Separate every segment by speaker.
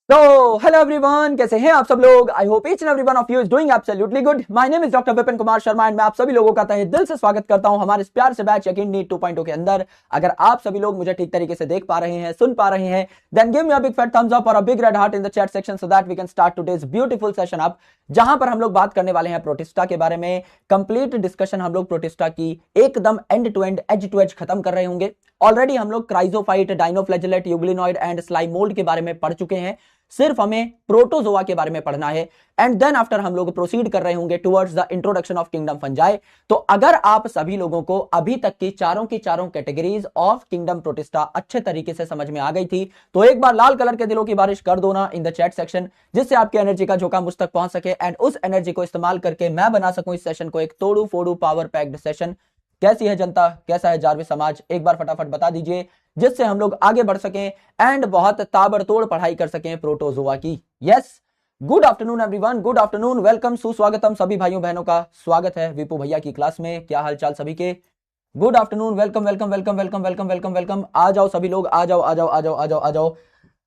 Speaker 1: तो hello everyone, कैसे हैं आप सब लोग। I hope each and every one of you is doing absolutely good. My name is doctor Vipin Kumar Sharma and मैं आप सभी लोगों का तहे दिल से स्वागत करता हूं हमारे इस प्यार से बैच यकीन नीट 2.0 के अंदर। अगर आप सभी लोग मुझे ठीक तरीके से देख पा रहे हैं, सुन पा रहे हैं, then give me a big fat thumbs up और a big red heart in the chat section so that we can start today's beautiful session up, जहां पर हम लोग बात करने वाले हैं प्रोटिस्टा के बारे में। कंप्लीट डिस्कशन हम लोग प्रोटिस्टा की एकदम end to end, edge to edge खत्म कर रहे होंगे। ऑलरेडी हम लोग क्राइजोफाइट, डाइनोफ्लैजेलेट, यूग्लिनॉइड एंड स्लाइमोल्ड के बारे में पढ़ चुके हैं। सिर्फ हमें प्रोटोजोआ के बारे में पढ़ना है एंड देन आफ्टर हम लोग प्रोसीड कर रहे होंगे towards the introduction of kingdom fungi. तो अगर आप सभी लोगों को अभी तक की चारों कैटेगरीज ऑफ किंगडम प्रोटिस्टा अच्छे तरीके से समझ में आ गई थी तो एक बार लाल कलर के दिलों की बारिश कर दो ना इन द चैट सेक्शन, जिससे आपकी एनर्जी का झोंका मुझ तक पहुंच सके एंड उस एनर्जी को इस्तेमाल करके मैं बना सकूं इस सेशन को एक तोड़ू फोड़ू पावर पैक्ड सेशन। कैसी है जनता, कैसा है जारवी समाज, एक बार फटाफट बता दीजिए, जिससे हम लोग आगे बढ़ सकें एंड बहुत ताबड़तोड़ पढ़ाई कर सकें प्रोटोजोआ की। Yes, good afternoon everyone, good afternoon, welcome, सुस्वागतम सभी भाइयों बहनों का स्वागत है विपू भैया की क्लास में। क्या हालचाल सभी के? Good afternoon, welcome welcome welcome welcome welcome welcome welcome. आ जाओ सभी लोग, आ जाओ आ जाओ आ जाओ आ जाओ आ जाओ।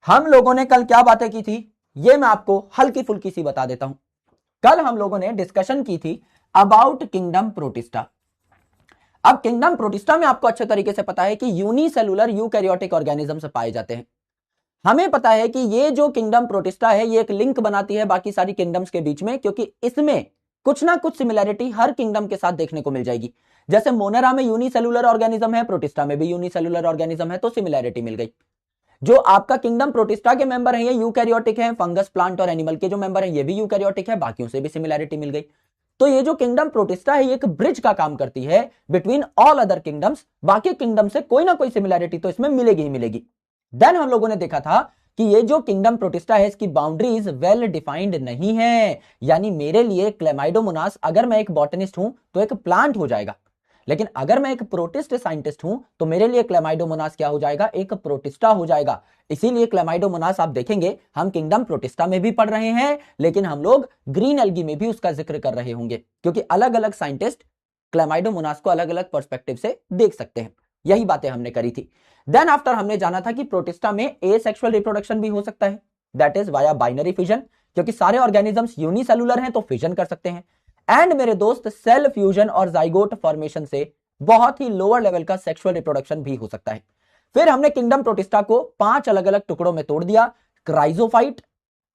Speaker 1: हम लोगों ने कल क्या बातें की थी ये मैं आपको हल्की फुल्की सी बता देता हूं। कल हम लोगों ने डिस्कशन की थी अबाउट किंगडम प्रोटिस्टा। अब किंगडम प्रोटिस्टा में आपको अच्छे तरीके से पता है कि यूनिसेलुलर यूकैरियोटिक ऑर्गेनिज्म से पाए जाते हैं। हमें पता है कि ये जो किंगडम प्रोटिस्टा है ये एक लिंक बनाती है बाकी सारी किंगडम्स के बीच में, क्योंकि इसमें कुछ ना कुछ सिमिलैरिटी हर किंगडम के साथ देखने को मिल जाएगी। जैसे मोनेरा में यूनिसेलुलर ऑर्गेनिज्म है, प्रोटिस्टा में भी यूनिसेलुलर ऑर्गेनिज्म है, तो सिमिलैरिटी मिल गई। जो आपका किंगडम प्रोटिस्टा के मेंबर है ये यूकैरियोटिक है, फंगस, प्लांट और एनिमल के जो मेंबर है ये भी यूकैरियोटिक है, बाकियों से भी सिमिलैरिटी मिल गई। तो ये जो किंगडम प्रोटिस्टा है ये एक ब्रिज का काम करती है बिटवीन ऑल अदर किंगडम्स। बाकी किंगडम से कोई ना कोई सिमिलैरिटी तो इसमें मिलेगी ही मिलेगी। देन हम लोगों ने देखा था कि ये जो किंगडम प्रोटिस्टा है इसकी बाउंड्रीज वेल डिफाइंड नहीं है। यानी मेरे लिए क्लेमाइडोमोनास, अगर मैं एक बॉटनिस्ट हूं तो एक प्लांट हो जाएगा, लेकिन अगर मैं एक प्रोटिस्ट साइंटिस्ट हूं तो मेरे लिए क्लेमाइडोमोनास क्या हो जाएगा? एक प्रोटिस्टा हो जाएगा। इसीलिए क्लेमाइडोमोनास आप देखेंगे हम किंगडम प्रोटिस्टा में भी पढ़ रहे हैं, लेकिन हम लोग ग्रीन एल्गी में भी उसका जिक्र कर रहे होंगे, क्योंकि अलग अलग साइंटिस्ट क्लेमाइडोमोनास को अलग अलग पर्सपेक्टिव से देख सकते हैं। यही बातें हमने करी थी। देन आफ्टर हमने जाना था कि प्रोटिस्टा में एसेक्सुअल रिप्रोडक्शन भी हो सकता है, that is via binary fission, क्योंकि सारे ऑर्गेनिजम्स यूनिसेलुलर हैं तो फिजन कर सकते हैं। एंड मेरे दोस्त सेल फ्यूजन और जाइगोट फॉर्मेशन से बहुत ही लोअर लेवल का सेक्सुअल रिप्रोडक्शन भी हो सकता है। फिर हमने किंगडम प्रोटिस्टा को 5 अलग अलग टुकड़ों में तोड़ दिया। क्राइजोफाइट,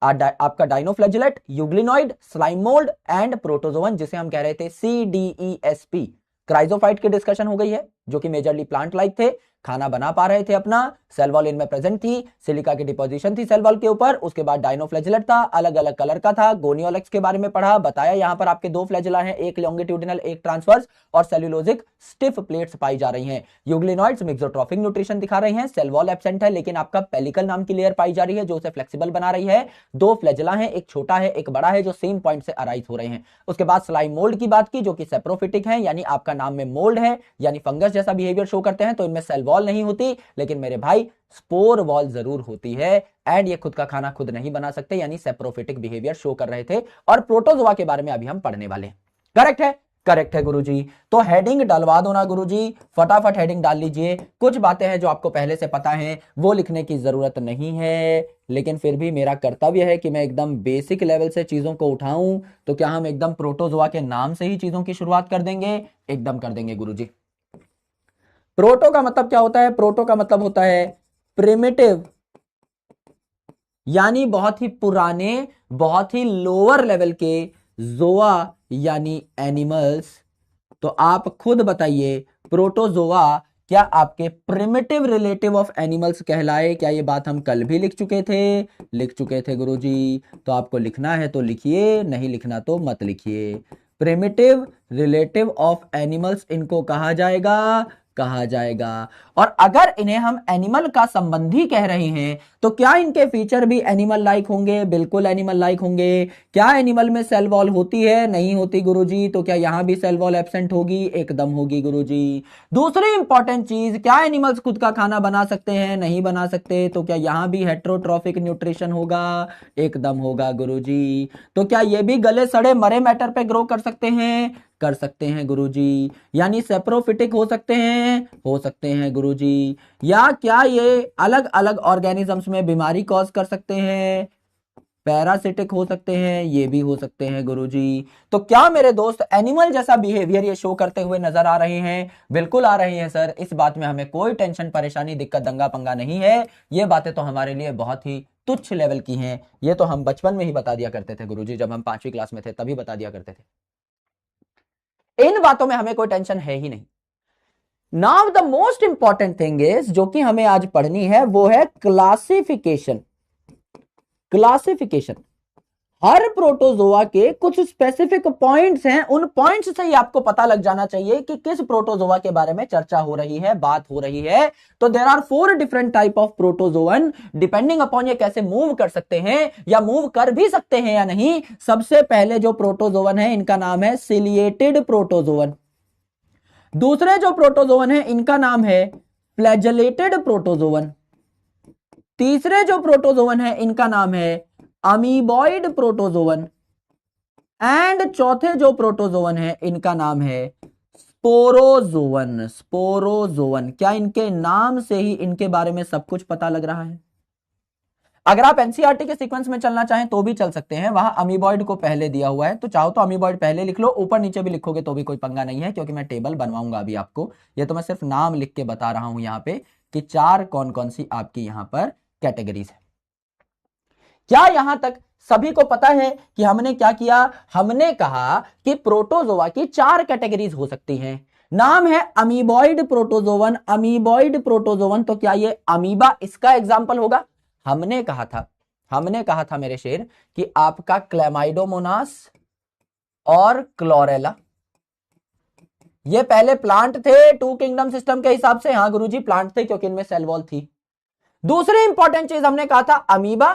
Speaker 1: आपका dinoflagellate, euglenoid, slime mould and protozoan, जिसे हम कह रहे थे CDESP। क्राइजोफाइट की डिस्कशन हो गई है, जो कि मेजरली प्लांट लाइक थे, खाना बना पा रहे थे अपना, सेल वॉल इनमें प्रेजेंट थी, सिलिका की डिपोजिशन थी सेल वॉल के ऊपर। उसके बाद डाइनोफ्लैजेलेट था, अलग अलग कलर का था। गोनियोलेक्स के बारे में पढ़ा, बताया यहां पर आपके 2 फ्लैजेला हैं, एक लॉन्गिट्यूडिनल एक ट्रांसवर्स, और सेल्यूलोजिक स्टिफ प्लेट्स पाई जा रही हैं। यूग्लिनॉइड्स मिक्सोट्रॉफिक न्यूट्रिशन दिखा रहे हैं, सेल वॉल एब्सेंट है, लेकिन आपका पेलिकल नाम की लेयर पाई जा रही है जो उसे फ्लेक्सिबल बना रही है। 2 फ्लैजेला हैं, एक छोटा है एक बड़ा है, जो सेम पॉइंट से अराइज हो रहे हैं। उसके बाद स्लाइम मोल्ड की बात की, जो कि सेप्रोफिटिक है, यानी आपका नाम में मोल्ड है, यानी फंगस जैसा बिहेवियर शो करते हैं। तो इनमें सेल वॉल नहीं होती, लेकिन मेरे भाई स्पोर वॉल जरूर होती है, एंड ये खुद का खाना खुद नहीं बना सकते, यानी सेप्रोफिटिक बिहेवियर शो कर रहे थे। और प्रोटोजोआ के बारे में अभी हम पढ़ने वाले हैं। करेक्ट है? करेक्ट है गुरुजी। तो हेडिंग डलवा दो ना गुरुजी, फटाफट हेडिंग डाल लीजिए। कुछ बातें हैं जो आपको पहले से पता है, वो लिखने की जरूरत नहीं है, लेकिन फिर भी मेरा कर्तव्य है कि मैं एकदम बेसिक लेवल से चीजों को उठाऊं। तो क्या हम एकदम प्रोटोजोआ के नाम से ही चीजों की शुरुआत कर देंगे? एकदम कर देंगे गुरुजी। प्रोटो का मतलब क्या होता है? प्रोटो का मतलब होता है प्रिमिटिव, यानी बहुत ही पुराने, बहुत ही लोअर लेवल के। जोआ यानी एनिमल्स। तो आप खुद बताइए, प्रोटोजोआ क्या आपके प्रिमिटिव रिलेटिव ऑफ एनिमल्स कहलाए? क्या ये बात हम कल भी लिख चुके थे? लिख चुके थे गुरुजी। तो आपको लिखना है तो लिखिए, नहीं लिखना तो मत लिखिए। प्रिमिटिव रिलेटिव ऑफ एनिमल्स इनको कहा जाएगा, कहा जाएगा। और अगर इन्हें हम एनिमल का संबंधी कह रहे हैं तो क्या इनके फीचर भी एनिमल लाइक होंगे? बिल्कुल एनिमल लाइक होंगे। क्या एनिमल में सेल वॉल होती है? नहीं होती गुरुजी। तो क्या यहां भी सेल वॉल एब्सेंट होगी? एकदम होगी गुरुजी। दूसरी इंपॉर्टेंट चीज, क्या एनिमल्स खुद का खाना बना सकते हैं? नहीं बना सकते। तो क्या यहां भी हेट्रोट्रॉफिक न्यूट्रिशन होगा? एकदम होगा गुरुजी। तो क्या ये भी गले सड़े मरे मैटर पे ग्रो कर सकते हैं? कर सकते हैं गुरुजी, यानी सेप्रोफिटिक हो सकते हैं गुरुजी, या क्या ये अलग अलग ऑर्गेनिजम्स में बीमारी कॉज कर सकते हैं, पैरासिटिक हो सकते हैं, ये भी हो सकते हैं गुरुजी। तो क्या मेरे दोस्त एनिमल जैसा बिहेवियर ये शो करते हुए नजर आ रहे हैं? बिल्कुल आ रही हैं सर, इस बात में हमें कोई टेंशन परेशानी दिक्कत दंगा पंगा नहीं है। ये बातें तो हमारे लिए बहुत ही तुच्छ लेवल की हैं, ये तो हम बचपन में ही बता दिया करते थे गुरुजी, जब हम 5वीं क्लास में थे तभी बता दिया करते थे। इन बातों में हमें कोई टेंशन है ही नहीं। Now the most important thing is, जो कि हमें आज पढ़नी है, वो है क्लासिफिकेशन। क्लासिफिकेशन, हर प्रोटोजोआ के कुछ स्पेसिफिक पॉइंट्स हैं, उन पॉइंट्स से ही आपको पता लग जाना चाहिए कि किस प्रोटोजोआ के बारे में चर्चा हो रही है, बात हो रही है। तो there are 4 different type of protozoan, depending upon ये कैसे मूव कर सकते हैं या मूव कर भी सकते हैं या नहीं। सबसे पहले जो प्रोटोजोअन है इनका नाम है सिलिएटेड प्रोटोजोअन। दूसरे जो प्रोटोजोअन है इनका नाम है फ्लैजेलेटेड प्रोटोजोअन। तीसरे जो प्रोटोजोअन है इनका नाम है अमीबॉइड प्रोटोजोअन। एंड चौथे जो प्रोटोजोअन है इनका नाम है स्पोरोजोअन। स्पोरोजोअन, क्या इनके नाम से ही इनके बारे में सब कुछ पता लग रहा है? अगर आप एनसीईआरटी के सीक्वेंस में चलना चाहें तो भी चल सकते हैं, वहां अमीबॉइड को पहले दिया हुआ है, तो चाहो तो अमीबॉइड पहले लिख लो, ऊपर नीचे भी लिखोगे तो भी कोई पंगा नहीं है, क्योंकि मैं टेबल बनवाऊंगा अभी आपको। ये तो मैं सिर्फ नाम लिख के बता रहा हूं यहां पे कि 4 कौन कौन सी आपकी यहां पर कैटेगरीज है। क्या यहां तक सभी को पता है कि हमने क्या किया? हमने कहा कि प्रोटोजोआ की 4 कैटेगरीज हो सकती हैं। नाम है अमीबॉइड प्रोटोजोवन। अमीबॉइड प्रोटोजोवन, तो क्या ये अमीबा इसका एग्जाम्पल होगा? हमने कहा था मेरे शेर कि आपका क्लैमाइडोमोनास और क्लोरेला ये पहले प्लांट थे, 2 किंगडम सिस्टम के हिसाब से। हाँ गुरुजी, प्लांट थे क्योंकि इनमें सेल वॉल थी। दूसरी इंपॉर्टेंट चीज हमने कहा था अमीबा,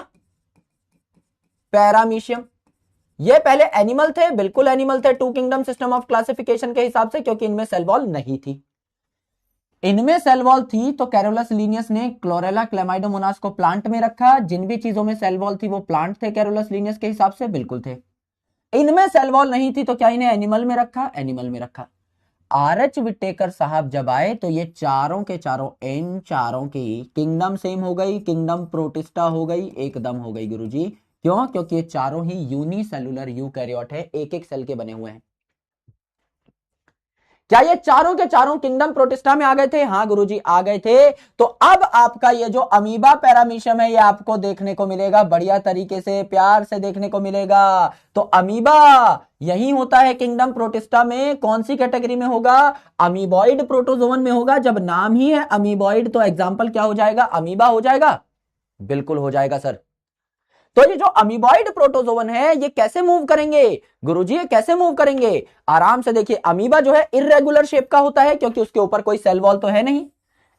Speaker 1: पैरामीशियम, ये पहले एनिमल थे, बिल्कुल एनिमल थे 2 किंगडम सिस्टम ऑफ क्लासिफिकेशन के हिसाब से, क्योंकि इनमें सेल वॉल नहीं थी। इनमें सेल वॉल थी तो कैरोलस लीनियस ने क्लोरेला क्लैमाइडोमोनास को प्लांट में रखा। जिन भी चीजों में सेल वॉल थी वो प्लांट थे कैरोलस लीनियस के हिसाब से, बिल्कुल थे। इनमें सेल वॉल नहीं थी तो क्या इन्हें एनिमल में रखा? एनिमल में रखा। आर.एच. विटेकर साहब जब आए तो ये चारों के चारों, इन चारों की किंगडम सेम हो गई, किंगडम प्रोटिस्टा हो गई, एकदम हो गई गुरुजी। क्यों? क्योंकि ये चारों ही यूनिसेलुलर यूकैरियोट है, एक एक सेल के बने हुए हैं। क्या ये चारों के चारों किंगडम प्रोटिस्टा में आ गए थे? हाँ गुरुजी, आ गए थे। तो अब आपका ये जो अमीबा पैरामीशियम है ये आपको देखने को मिलेगा, बढ़िया तरीके से प्यार से देखने को मिलेगा। तो अमीबा यही होता है किंगडम प्रोटिस्टा में। कौन सी कैटेगरी में होगा? अमीबॉइड प्रोटोजोवन में होगा। जब नाम ही है अमीबॉइड तो एग्जाम्पल क्या हो जाएगा? अमीबा हो जाएगा। बिल्कुल हो जाएगा सर। तो ये जो अमीबॉइड प्रोटोजोवन है ये कैसे मूव करेंगे गुरुजी? ये कैसे मूव करेंगे? आराम से देखिए, अमीबा जो है इर्रेगुलर शेप का होता है क्योंकि उसके ऊपर कोई सेल वॉल तो है नहीं,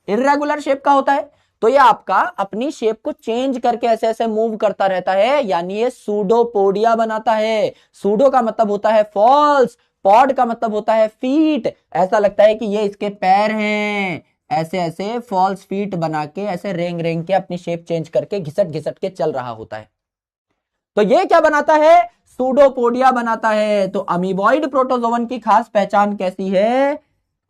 Speaker 1: इर्रेगुलर शेप का होता है। तो ये आपका अपनी शेप को चेंज करके ऐसे ऐसे मूव करता रहता है, यानी ये सूडोपोडिया बनाता है। सूडो का मतलब होता है फॉल्स, पॉड का मतलब होता है फीट। ऐसा लगता है कि ये इसके पैर हैं, ऐसे ऐसे फॉल्स फीट बना के ऐसे रेंग रेंग के अपनी शेप चेंज करके घिसट घिसट के चल रहा होता है। तो ये क्या बनाता है? सूडोपोडिया बनाता है। तो अमीबॉइड प्रोटोजोवन की खास पहचान कैसी है?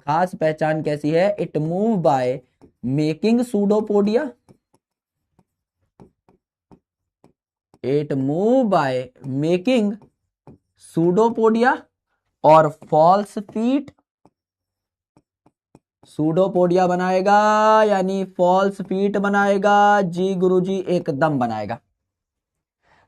Speaker 1: खास पहचान कैसी है? It move by making pseudopodia, it move by making pseudopodia और फॉल्स फीट। सूडोपोडिया बनाएगा यानी फॉल्स फीट बनाएगा। जी गुरुजी, एकदम बनाएगा।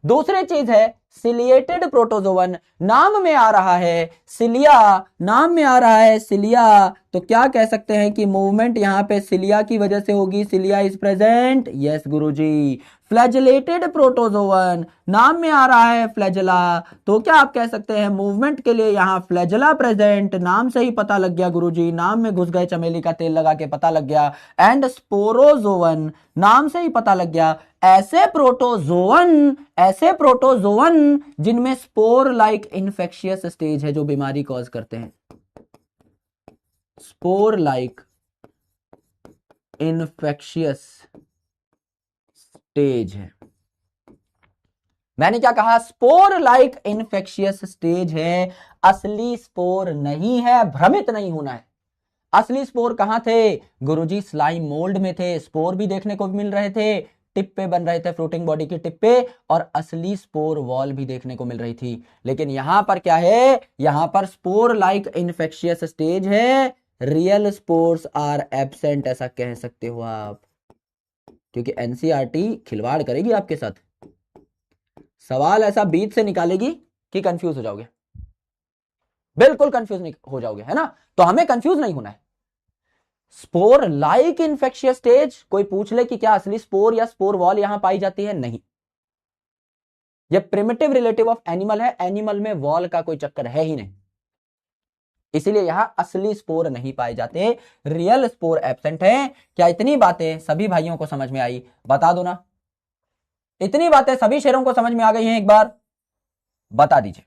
Speaker 1: दूसरी चीज है सिलिएटेड प्रोटोजोवन। नाम में आ रहा है सिलिया, नाम में आ रहा है सिलिया, तो क्या कह सकते हैं कि मूवमेंट यहां पे सिलिया की वजह से होगी। Cilia is present, yes Guruji. Flagellated protozoan, नाम में आ रहा है फ्लैजेला, तो क्या आप कह सकते हैं मूवमेंट के लिए यहां फ्लैजेला प्रेजेंट। नाम से ही पता लग गया गुरुजी, नाम में घुस गए, चमेली का तेल लगा के पता लग गया। एंड स्पोरोजोवन, नाम से ही पता लग गया ऐसे प्रोटोजोवन जिनमें स्पोर लाइक इन्फेक्शियस स्टेज है जो बीमारी कॉज करते हैं। स्पोर लाइक इन्फेक्शियस स्टेज है। मैंने क्या कहा? स्पोर लाइक इन्फेक्शियस स्टेज है, असली स्पोर नहीं है, भ्रमित नहीं होना है। असली स्पोर कहां थे गुरुजी? स्लाइम मोल्ड में थे, स्पोर भी देखने को मिल रहे थे, टिप पे बन रहे थे, फ्लोटिंग बॉडी की टिप पे, और असली स्पोर वॉल भी देखने को मिल रही थी। लेकिन यहां पर क्या है? यहां पर स्पोर लाइक इन्फेक्शियस स्टेज है, रियल स्पोर्स आर एब्सेंट, ऐसा कह सकते हो आप, क्योंकि एनसीईआरटी खिलवाड़ करेगी आपके साथ, सवाल ऐसा बीच से निकालेगी कि कंफ्यूज हो जाओगे, बिल्कुल कंफ्यूज हो जाओगे, है ना? तो हमें कंफ्यूज नहीं होना है। स्पोर लाइक इन्फेक्शियस स्टेज, कोई पूछ ले कि क्या असली स्पोर या स्पोर वॉल यहां पाई जाती है? नहीं, ये प्रिमिटिव रिलेटिव ऑफ एनिमल है, एनिमल में वॉल का कोई चक्कर है ही नहीं, इसीलिए यहां असली स्पोर नहीं पाए जाते, रियल स्पोर एब्सेंट है। क्या इतनी बातें सभी भाइयों को समझ में आई? बता दो ना, इतनी बातें सभी शेरों को समझ में आ गई हैं? एक बार बता दीजिए।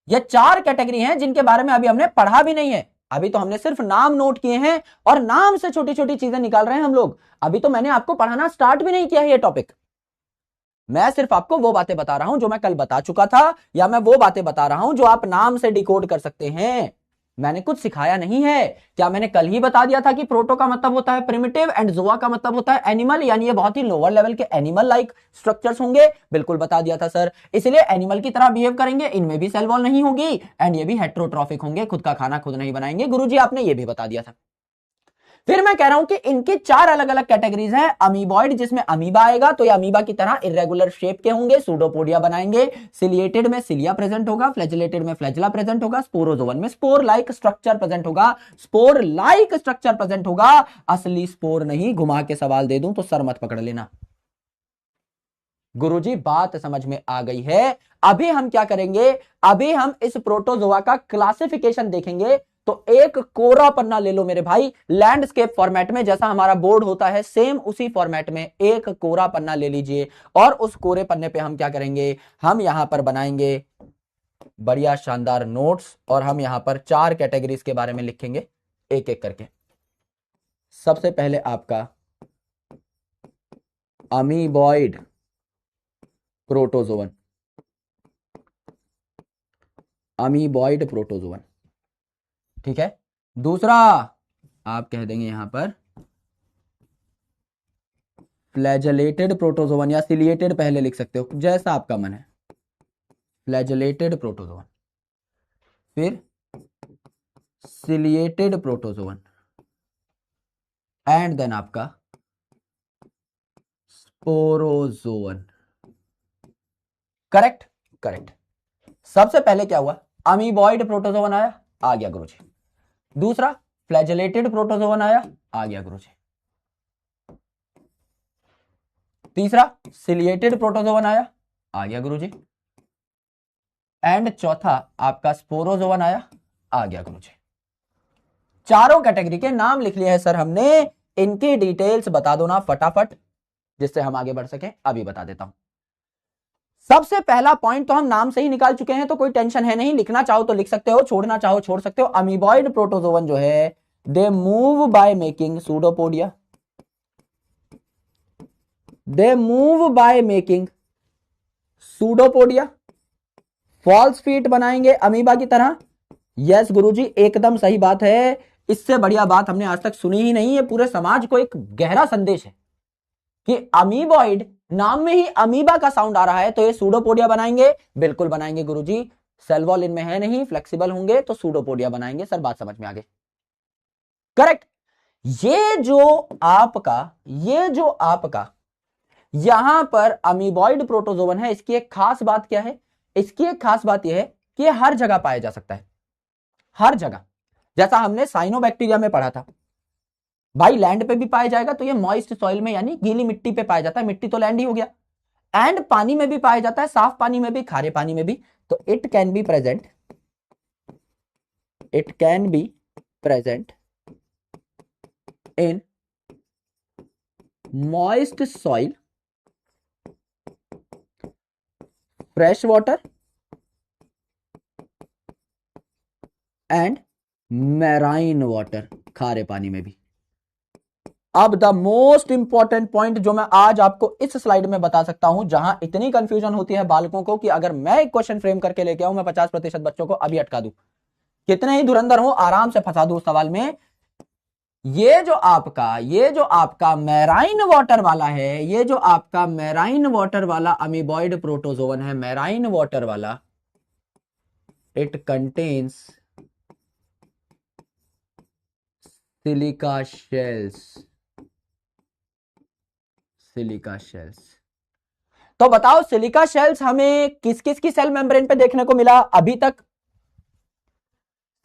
Speaker 1: ये 4 कैटेगरी हैं जिनके बारे में अभी हमने पढ़ा भी नहीं है, अभी तो हमने सिर्फ नाम नोट किए हैं और नाम से छोटी छोटी चीजें निकाल रहे हैं हम लोग। अभी तो मैंने आपको पढ़ाना स्टार्ट भी नहीं किया है ये टॉपिक, मैं सिर्फ आपको वो बातें बता रहा हूं जो मैं कल बता चुका था, या मैं वो बातें बता रहा हूं जो आप नाम से डिकोड कर सकते हैं। मैंने कुछ सिखाया नहीं है। क्या मैंने कल ही बता दिया था कि प्रोटो का मतलब होता है प्रिमिटिव एंड जोआ का मतलब होता है एनिमल, यानी ये बहुत ही लोअर लेवल के एनिमल लाइक स्ट्रक्चर्स होंगे? बिल्कुल बता दिया था सर, इसलिए एनिमल की तरह बिहेव करेंगे, इनमें भी सेल वॉल नहीं होगी, एंड ये भी हेट्रोट्रॉफिक होंगे, खुद का खाना खुद नहीं बनाएंगे। गुरुजी आपने ये भी बता दिया था। फिर मैं कह रहा हूं कि इनकी 4 अलग अलग कैटेगरीज हैं। अमीबॉइड, जिसमें अमीबा आएगा तो ये अमीबा की तरह इरेगुलर शेप के होंगे, सूडोपोडिया बनाएंगे। सिलिएटेड में सिलिया प्रेजेंट होगा, फ्लैजिलेटेड में फ्लैजिला प्रेजेंट होगा, स्पोरोजोवन में स्पोर लाइक स्ट्रक्चर प्रेजेंट होगा, स्पोर लाइक स्ट्रक्चर प्रेजेंट होगा, असली स्पोर नहीं। घुमा के सवाल दे दूं तो सर मत पकड़ लेना। गुरुजी बात समझ में आ गई है? अभी हम क्या करेंगे? अभी हम इस प्रोटोजोआ का क्लासिफिकेशन देखेंगे। तो एक कोरा पन्ना ले लो मेरे भाई, लैंडस्केप फॉर्मेट में, जैसा हमारा बोर्ड होता है सेम उसी फॉर्मेट में एक कोरा पन्ना ले लीजिए, और उस कोरे पन्ने पे हम क्या करेंगे? हम यहां पर बनाएंगे बढ़िया शानदार नोट्स, और हम यहां पर 4 कैटेगरीज के बारे में लिखेंगे एक एक करके। सबसे पहले आपका अमीबॉइड प्रोटोजोवन, अमीबॉइड प्रोटोजोवन, ठीक है। दूसरा आप कह देंगे यहां पर फ्लैजेलेटेड प्रोटोजोवन, या सिलिएटेड पहले लिख सकते हो, जैसा आपका मन है, फ्लैजेलेटेड प्रोटोजोवन। फिर सिलिएटेड प्रोटोजोवन, एंड देन आपका स्पोरोजोवन। Correct, correct. सबसे पहले क्या हुआ? अमीबॉइड प्रोटोजोवन आया, आ गया गुरुजी। दूसरा फ्लैजेलेटेड प्रोटोजोवन आया, आ गया गुरुजी। तीसरा सिलिएटेड प्रोटोजोवन आया, आ गया गुरुजी। एंड चौथा आपका स्पोरोजोवन आया, आ गया गुरुजी। चारों कैटेगरी के नाम लिख लिए हैं सर हमने, इनकी डिटेल्स बता दो ना फटाफट, जिससे हम आगे बढ़ सके। अभी बता देता हूं। सबसे पहला पॉइंट तो हम नाम से ही निकाल चुके हैं, तो कोई टेंशन है नहीं, लिखना चाहो तो लिख सकते हो, छोड़ना चाहो छोड़ सकते हो। अमीबॉइड प्रोटोजोवन जो है, they move by making pseudopodia, they move by making pseudopodia, false feet बनाएंगे अमीबा की तरह। यस गुरुजी, एकदम सही बात है, इससे बढ़िया बात हमने आज तक सुनी ही नहीं है। पूरे समाज को एक गहरा संदेश है कि अमीबॉइड, नाम में ही अमीबा का साउंड आ रहा है, तो ये सूडोपोडिया बनाएंगे। बिल्कुल बनाएंगे गुरुजी, सेल वॉल इनमें है नहीं, फ्लेक्सिबल होंगे तो सूडोपोडिया बनाएंगे। सर बात समझ में आ गई? करेक्ट। ये जो आपका यहां पर अमीबॉइड प्रोटोजोवन है, इसकी एक खास बात क्या है? इसकी एक खास बात यह है कि यह हर जगह पाया जा सकता है, हर जगह। जैसा हमने साइनोबैक्टीरिया में पढ़ा था, भाई लैंड पे भी पाया जाएगा, तो ये मॉइस्ट सॉइल में यानी गीली मिट्टी पे पाया जाता है, मिट्टी तो लैंड ही हो गया। एंड पानी में भी पाया जाता है, साफ पानी में भी, खारे पानी में भी। तो it can be present, it can be present in moist soil, fresh water and marine water, खारे पानी में भी। अब द मोस्ट इंपॉर्टेंट पॉइंट जो मैं आज आपको इस स्लाइड में बता सकता हूं, जहां इतनी कंफ्यूजन होती है बालकों को कि अगर मैं एक क्वेश्चन फ्रेम करके लेके आऊं, मैं 50% बच्चों को अभी अटका दूं, कितने ही धुरंधर हो आराम से फंसा दूं उस सवाल में। ये जो आपका मैराइन वाटर वाला है, ये जो आपका मैराइन वाटर वाला अमीबॉइड प्रोटोजोवन है, मैराइन वाटर वाला, it contains silica shells, silica shells. तो बताओ सिलिका शेल्स हमें किस किस की सेल मेम्ब्रेन पे देखने को मिला अभी तक?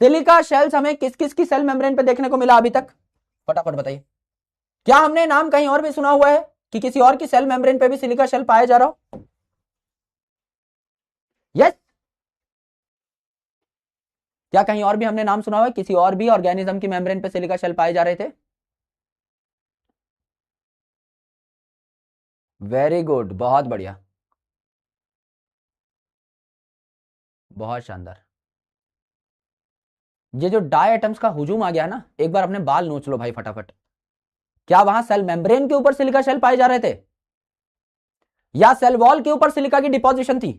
Speaker 1: सिलिका शेल्स हमें किस किस की सेल मेम्ब्रेन पे देखने को मिला अभी तक? फटाफट बताइए। क्या हमने नाम कहीं और भी सुना हुआ है कि किसी और की सेल मेम्ब्रेन पे भी सिलिका शेल पाया जा रहा हो? यस, क्या कहीं और भी हमने नाम सुना हुआ है किसी और भी ऑर्गेनिज्म की मेम्ब्रेन पे सिलिका शेल पाए जा रहे थे? वेरी गुड, बहुत बढ़िया, बहुत शानदार। ये जो डाई एटम्स का हुजूम आ गया ना, एक बार अपने बाल नोच लो भाई फटाफट। क्या वहां सेल मेम्ब्रेन के ऊपर सिलिका शेल पाए जा रहे थे, या सेल वॉल के ऊपर सिलिका की डिपॉजिशन थी?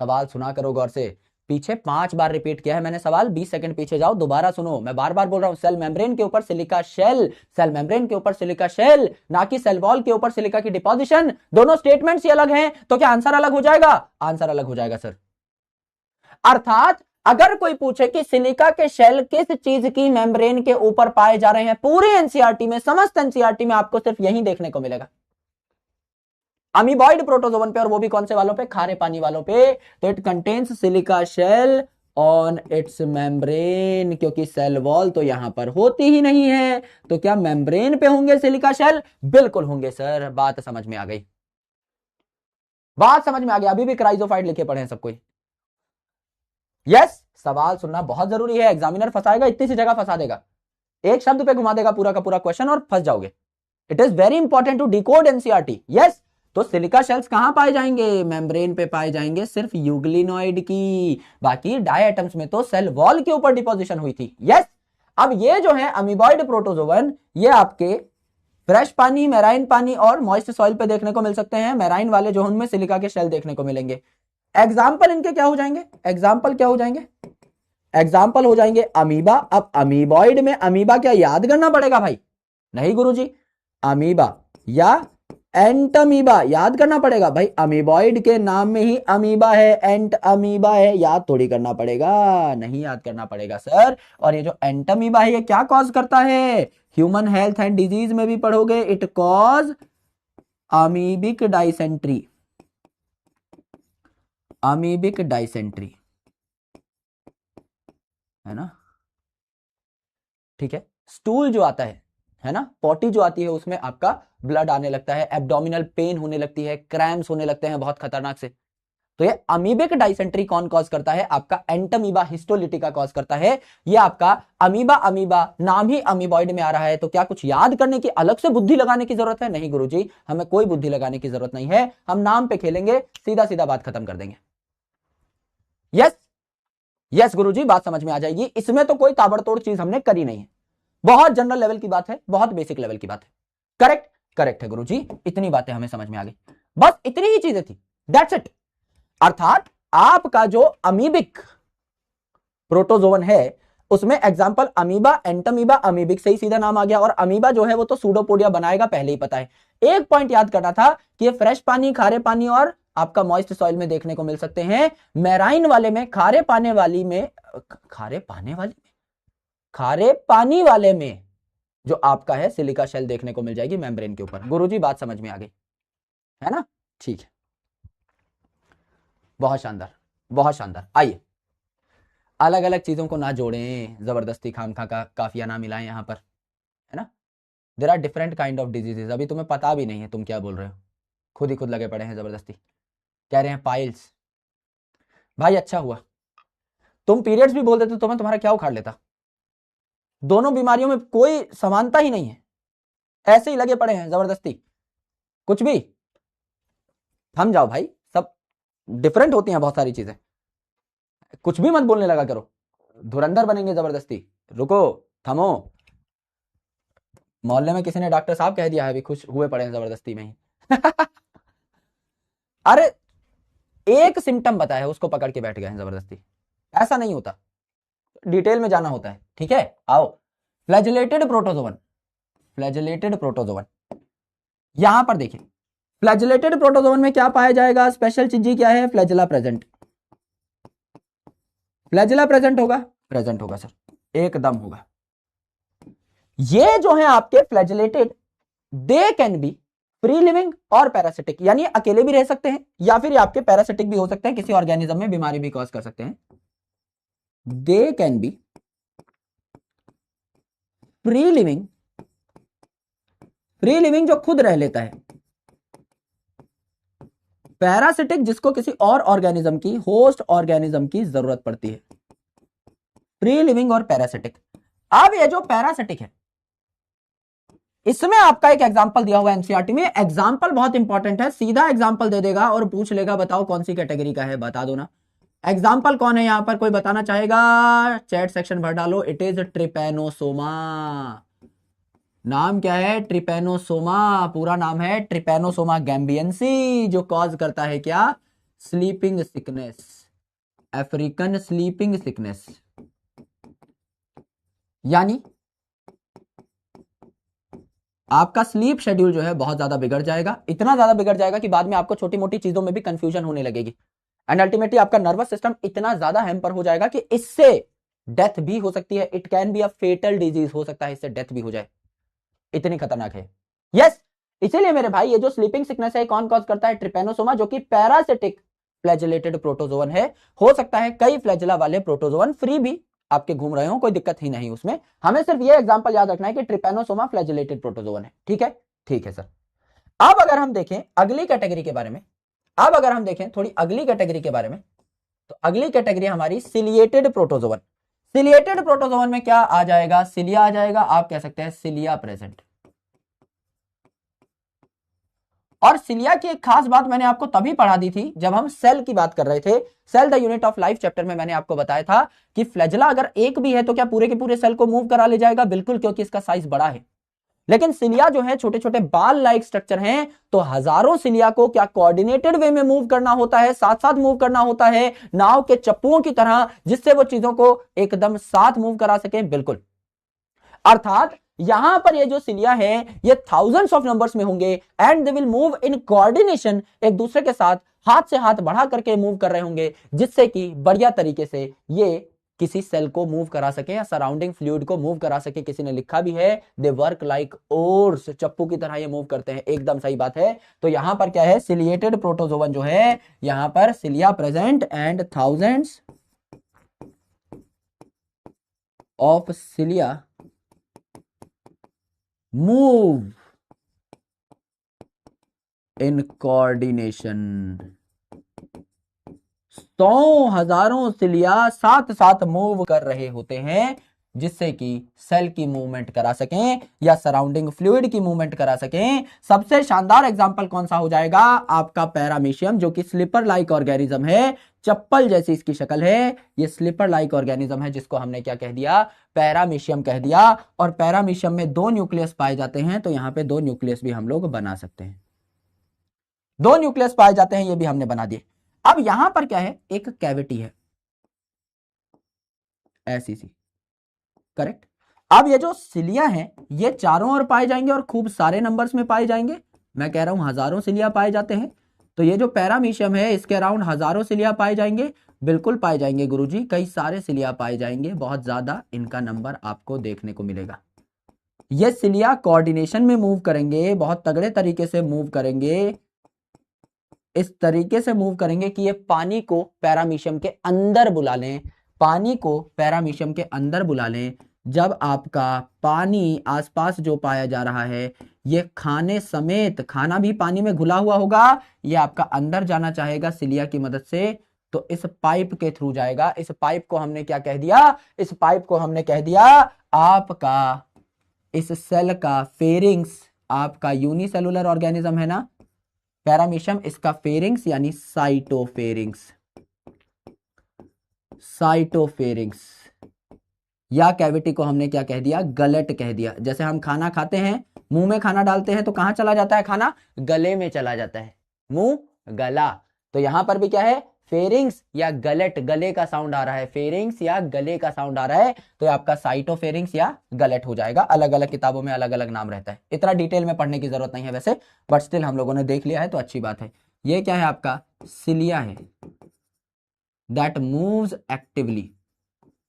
Speaker 1: सवाल सुना करो गौर से, पीछे 5 बार रिपीट किया है मैंने सवाल, 20 सेकंड पीछे जाओ, दोबारा सुनो। मैं बार बार बोल रहा हूं, सेल मेम्ब्रेन के ऊपर सिलिका शेल, सेल मेम्ब्रेन के ऊपर सिलिका शेल, ना कि सेल वॉल के ऊपर सिलिका की डिपॉजिशन। दोनों स्टेटमेंट्स ही अलग हैं, तो क्या आंसर अलग हो जाएगा? आंसर अलग हो जाएगा सर। अर्थात अगर कोई पूछे कि सिलिका के शेल किस चीज की मेम्ब्रेन के ऊपर पाए जा रहे हैं, पूरे एनसीईआरटी में, समस्त एनसीईआरटी में आपको सिर्फ यही देखने को मिलेगा, अमीबॉइड प्रोटोजोवन पे, और वो भी कौन से वालों पे? खारे पानी वालों पे। तो it contains silica shell on its membrane, क्योंकि सेल वॉल तो यहां पर होती ही नहीं है, तो क्या मेम्ब्रेन पे होंगे सिलिका शेल? बिल्कुल होंगे सर। बात समझ में आ गई, बात समझ में आ गई। अभी भी क्राइजोफाइट लिखे पढ़े हैं सब कोई? यस, सवाल सुनना बहुत जरूरी है। एग्जामिनर फंसाएगा, इतनी सी जगह फंसा देगा, एक शब्द पे घुमा देगा पूरा का पूरा क्वेश्चन और फंस जाओगे। It is very important to decode NCERT. Yes, तो सिलिका शेल्स कहां पाए जाएंगे? मेम्ब्रेन पे पाए जाएंगे, सिर्फ यूग्लिनॉइड की। बाकी डायटम्स में तो सेल वॉल के ऊपर डिपोजिशन हुई थी। यस, अब ये जो है अमीबॉइड प्रोटोजोवन, ये आपके फ्रेश पानी, मैराइन पानी और मॉइस्ट सॉइल पे देखने को मिल सकते हैं। मैराइन वाले जो उनमें सिलिका के शेल देखने को मिलेंगे। एग्जाम्पल इनके क्या हो जाएंगे? एग्जाम्पल क्या हो जाएंगे? एग्जाम्पल हो जाएंगे अमीबा। अब अमीबॉइड में अमीबा क्या याद करना पड़ेगा भाई? नहीं गुरुजी, अमीबा या एंटमीबा याद करना पड़ेगा भाई। अमीबॉइड के नाम में ही अमीबा है, एंट अमीबा है, याद थोड़ी करना पड़ेगा? नहीं याद करना पड़ेगा सर। और ये जो एंटमीबा है, ये क्या कॉज करता है? ह्यूमन हेल्थ एंड डिजीज में भी पढ़ोगे, it cause amoebic dysentery, amoebic dysentery, है ना? ठीक है, स्टूल जो आता है ना, पॉटी जो आती है, उसमें आपका ब्लड आने लगता है, एब्डोमिनल पेन होने लगती है, क्रैम्प्स होने लगते हैं बहुत खतरनाक से। तो ये अमीबिक डाइसेंट्री कौन कॉज करता है? आपका एंटमीबा हिस्टोलिटिका कॉज करता है। ये आपका अमीबा, अमीबा नाम ही अमीबॉइड में आ रहा है, तो क्या कुछ याद करने की, अलग से बुद्धि लगाने की जरूरत है? नहीं गुरुजी, हमें कोई बुद्धि लगाने की जरूरत नहीं है। हम नाम पे खेलेंगे, सीधा सीधा बात खत्म कर देंगे। यस यस गुरुजी, बात समझ में आ जाएगी। इसमें तो कोई ताबड़तोड़ चीज हमने करी नहीं है, बहुत जनरल लेवल की बात है, बहुत बेसिक लेवल की बात है। करेक्ट, करेक्ट है गुरुजी, इतनी बातें हमें समझ में आ गई, बस इतनी ही चीजें थी, दैट्स इट। अर्थात आपका जो अमीबिक प्रोटोजोवन है, उसमें एग्जांपल अमीबा, एंटमीबा, अमीबिक से ही सीधा नाम आ गया। और अमीबा जो है वो तो सूडोपोडिया बनाएगा, पहले ही पता है। एक पॉइंट याद करना था कि ये फ्रेश पानी, खारे पानी और आपका मॉइस्ट सॉइल में देखने को मिल सकते हैं। मैराइन वाले में, खारे पानी वाली में, खारे पानी वाले में जो आपका है सिलिका शेल देखने को मिल जाएगी मेम्ब्रेन के ऊपर। गुरुजी बात समझ में आ गई, है ना? ठीक है, बहुत शानदार, बहुत शानदार। आइए, अलग अलग चीजों को ना जोड़ें जबरदस्ती, खामखा का काफिया ना मिलाएं यहां पर, है ना? There are different kind of diseases. अभी तुम्हें पता भी नहीं है तुम क्या बोल रहे हो, खुद ही खुद लगे पड़े हैं जबरदस्ती, कह रहे हैं पाइल्स। भाई अच्छा हुआ तुम पीरियड्स भी बोल देते तो मैं तुम्हारा क्या उखाड़ लेता। दोनों बीमारियों में कोई समानता ही नहीं है, ऐसे ही लगे पड़े हैं जबरदस्ती, कुछ भी। थम जाओ भाई, सब डिफरेंट होती हैं बहुत सारी चीजें, कुछ भी मत बोलने लगा करो, धुरंधर बनेंगे जबरदस्ती। रुको, थमो, मोहल्ले में किसी ने डॉक्टर साहब कह दिया है, अभी खुश हुए पड़े हैं जबरदस्ती में ही। अरे एक सिम्टम बताया है उसको पकड़ के बैठ गए हैं जबरदस्ती, ऐसा नहीं होता, डिटेल में जाना होता है। ठीक है, आओ। फ्लैजेलेटेड प्रोटोजोवन, फ्लैजेलेटेड प्रोटोजोवन, यहां पर देखिए फ्लैजेलेटेड प्रोटोजोवन में क्या पाया जाएगा, स्पेशल चीज क्या है, फ्लैजेला प्रेजेंट। फ्लैजेला प्रेजेंट होगा, प्रेजेंट होगा सर, एकदम होगा। ये जो है आपके flagellated, they can be free living और पैरासिटिक, यानी अकेले भी रह सकते हैं या फिर आपके पैरासिटिक भी हो सकते हैं, किसी ऑर्गेनिज्म में बीमारी भी कॉज कर सकते हैं। They can be free living, free living जो खुद रह लेता है, पैरासिटिक जिसको किसी और ऑर्गेनिज्म की, होस्ट ऑर्गेनिज्म की जरूरत पड़ती है। फ्री लिविंग और पैरासिटिक। अब ये जो पैरासिटिक है, इसमें आपका एक एग्जांपल दिया हुआ है एनसीईआरटी में, एग्जांपल बहुत इंपॉर्टेंट है, सीधा एग्जांपल दे देगा और पूछ लेगा बताओ कौन सी कैटेगरी का है, बता दो ना। एग्जांपल कौन है यहां पर, कोई बताना चाहेगा, चैट सेक्शन भर डालो। It is Trypanosoma. नाम क्या है, ट्रिपैनोसोमा, पूरा नाम है ट्रिपैनोसोमा गैम्बियंसी, जो कॉज करता है क्या, sleeping sickness, African sleeping sickness. यानी आपका स्लीप शेड्यूल जो है बहुत ज्यादा बिगड़ जाएगा, इतना ज्यादा बिगड़ जाएगा कि बाद में आपको छोटी मोटी चीजों में भी कंफ्यूजन होने लगेगी, एंड अल्टीमेटली आपका नर्वस सिस्टम इतना ज्यादा हैम्पर हो जाएगा कि इससे डेथ भी हो सकती है। It can be a fatal disease, हो सकता है इससे डेथ भी हो जाए, इतनी खतरनाक है। यस, इसीलिए मेरे भाई ये जो स्लीपिंग सिकनेस है कौन कॉज करता है, ट्रिपैनोसोमा, जो कि पैरासिटिक फ्लैजेलेटेड प्रोटोजोवन है। हो सकता है कई फ्लैजेला वाले प्रोटोजोवन फ्री भी आपके घूम रहे हो, कोई दिक्कत ही नहीं उसमें। हमें सिर्फ ये एग्जांपल याद रखना है कि ट्रिपैनोसोमा फ्लैजेलेटेड प्रोटोजोवन है। ठीक है, ठीक है सर। अब अगर हम देखें अगली कैटेगरी के बारे में, अब अगर हम देखें थोड़ी अगली कैटेगरी के बारे में, तो अगली कैटेगरी हमारी सिलिएटेड प्रोटोजोवन। सिलिएटेड प्रोटोजोवन में क्या आ जाएगा, सिलिया आ जाएगा, आप कह सकते हैं सिलिया प्रेजेंट। और सिलिया की एक खास बात मैंने आपको तभी पढ़ा दी थी जब हम सेल की बात कर रहे थे, cell the unit of life chapter में मैंने आपको बताया था कि फ्लैजेला अगर एक भी है तो क्या पूरे के पूरे सेल को मूव करा ले जाएगा, बिल्कुल, क्योंकि इसका साइज बड़ा है। लेकिन सिलिया जो है छोटे छोटे बाल लाइक स्ट्रक्चर हैं, तो हजारों सिलिया को क्या कोऑर्डिनेटेड वे में मूव करना होता है, साथ साथ मूव करना होता है, नाव के चप्पुओं की तरह, जिससे वो चीजों को एकदम साथ मूव करा सके, बिल्कुल। अर्थात यहां पर ये जो सिलिया है ये थाउजेंड्स ऑफ नंबर्स में होंगे, and they will move in coordination, एक दूसरे के साथ हाथ से हाथ बढ़ा करके मूव कर रहे होंगे, जिससे कि बढ़िया तरीके से ये किसी सेल को मूव करा सके या सराउंडिंग फ्लूइड को मूव करा सके। किसी ने लिखा भी है दे वर्क लाइक ओर्स, चप्पू की तरह ये मूव करते हैं, एकदम सही बात है। तो यहां पर क्या है, सिलिएटेड प्रोटोजोवन जो है, यहां पर cilia present and thousands of cilia move in coordination. 100,000 cilia साथ साथ मूव कर रहे होते हैं, जिससे कि सेल की मूवमेंट करा सकें या सराउंडिंग फ्लूइड की मूवमेंट करा सकें। सबसे शानदार एग्जांपल कौन सा हो जाएगा, आपका पैरामीशियम, जो कि स्लीपर लाइक ऑर्गेनिज्म है, चप्पल जैसी इसकी शक्ल है, ये स्लीपर लाइक ऑर्गेनिज्म है, जिसको हमने क्या कह दिया, पैरामीशियम कह दिया। और पैरामीशियम में 2 न्यूक्लियस पाए जाते हैं, तो यहां पे 2 न्यूक्लियस भी हम लोग बना सकते हैं, 2 न्यूक्लियस पाए जाते हैं, ये भी हमने बना दिए। अब यहां पर क्या है, एक कैविटी है ऐसी सी, करेक्ट। अब ये जो सिलिया है ये चारों ओर पाए जाएंगे और खूब सारे नंबर्स में पाए जाएंगे, मैं कह रहा हूं हजारों सिलिया पाए जाते हैं। तो ये जो पैरामीशियम है इसके अराउंड हजारों सिलिया पाए जाएंगे, बिल्कुल पाए जाएंगे गुरुजी, कई सारे सिलिया पाए जाएंगे, बहुत ज्यादा इनका नंबर आपको देखने को मिलेगा। ये सिलिया कोऑर्डिनेशन में मूव करेंगे, बहुत तगड़े तरीके से मूव करेंगे, इस तरीके से मूव करेंगे कि ये पानी को पैरामीशियम के अंदर बुला लें, पानी को पैरामीशियम के अंदर बुला लें। जब आपका पानी आसपास जो पाया जा रहा है ये खाने समेत, खाना भी पानी में घुला हुआ होगा, ये आपका अंदर जाना चाहेगा सिलिया की मदद से, तो इस पाइप के थ्रू जाएगा। इस पाइप को हमने क्या कह दिया, इस पाइप को हमने कह दिया आपका इस सेल का फेरिंग्स। आपका यूनिसेलुलर ऑर्गेनिज्म है ना पैरामीशियम, इसका फेरिंग्स यानी साइटोफेरिंग्स, साइटोफेरिंग्स। या कैविटी को हमने क्या कह दिया, गलट कह दिया। जैसे हम खाना खाते हैं, मुंह में खाना डालते हैं तो कहां चला जाता है खाना, गले में चला जाता है, मुंह गला। तो यहां पर भी क्या है, फेरिंग्स या गलट, गले का साउंड आ रहा है, फेरिंग्स या गले का साउंड आ रहा है, तो आपका साइटोफेरिंग्स या गलट हो जाएगा। अलग अलग किताबों में अलग अलग नाम रहता है, इतना डिटेल में पढ़ने की जरूरत नहीं है वैसे, बट स्टिल हम लोगों ने देख लिया है तो अच्छी बात है। ये क्या है आपका, सिलिया है, दैट मूव्स एक्टिवली,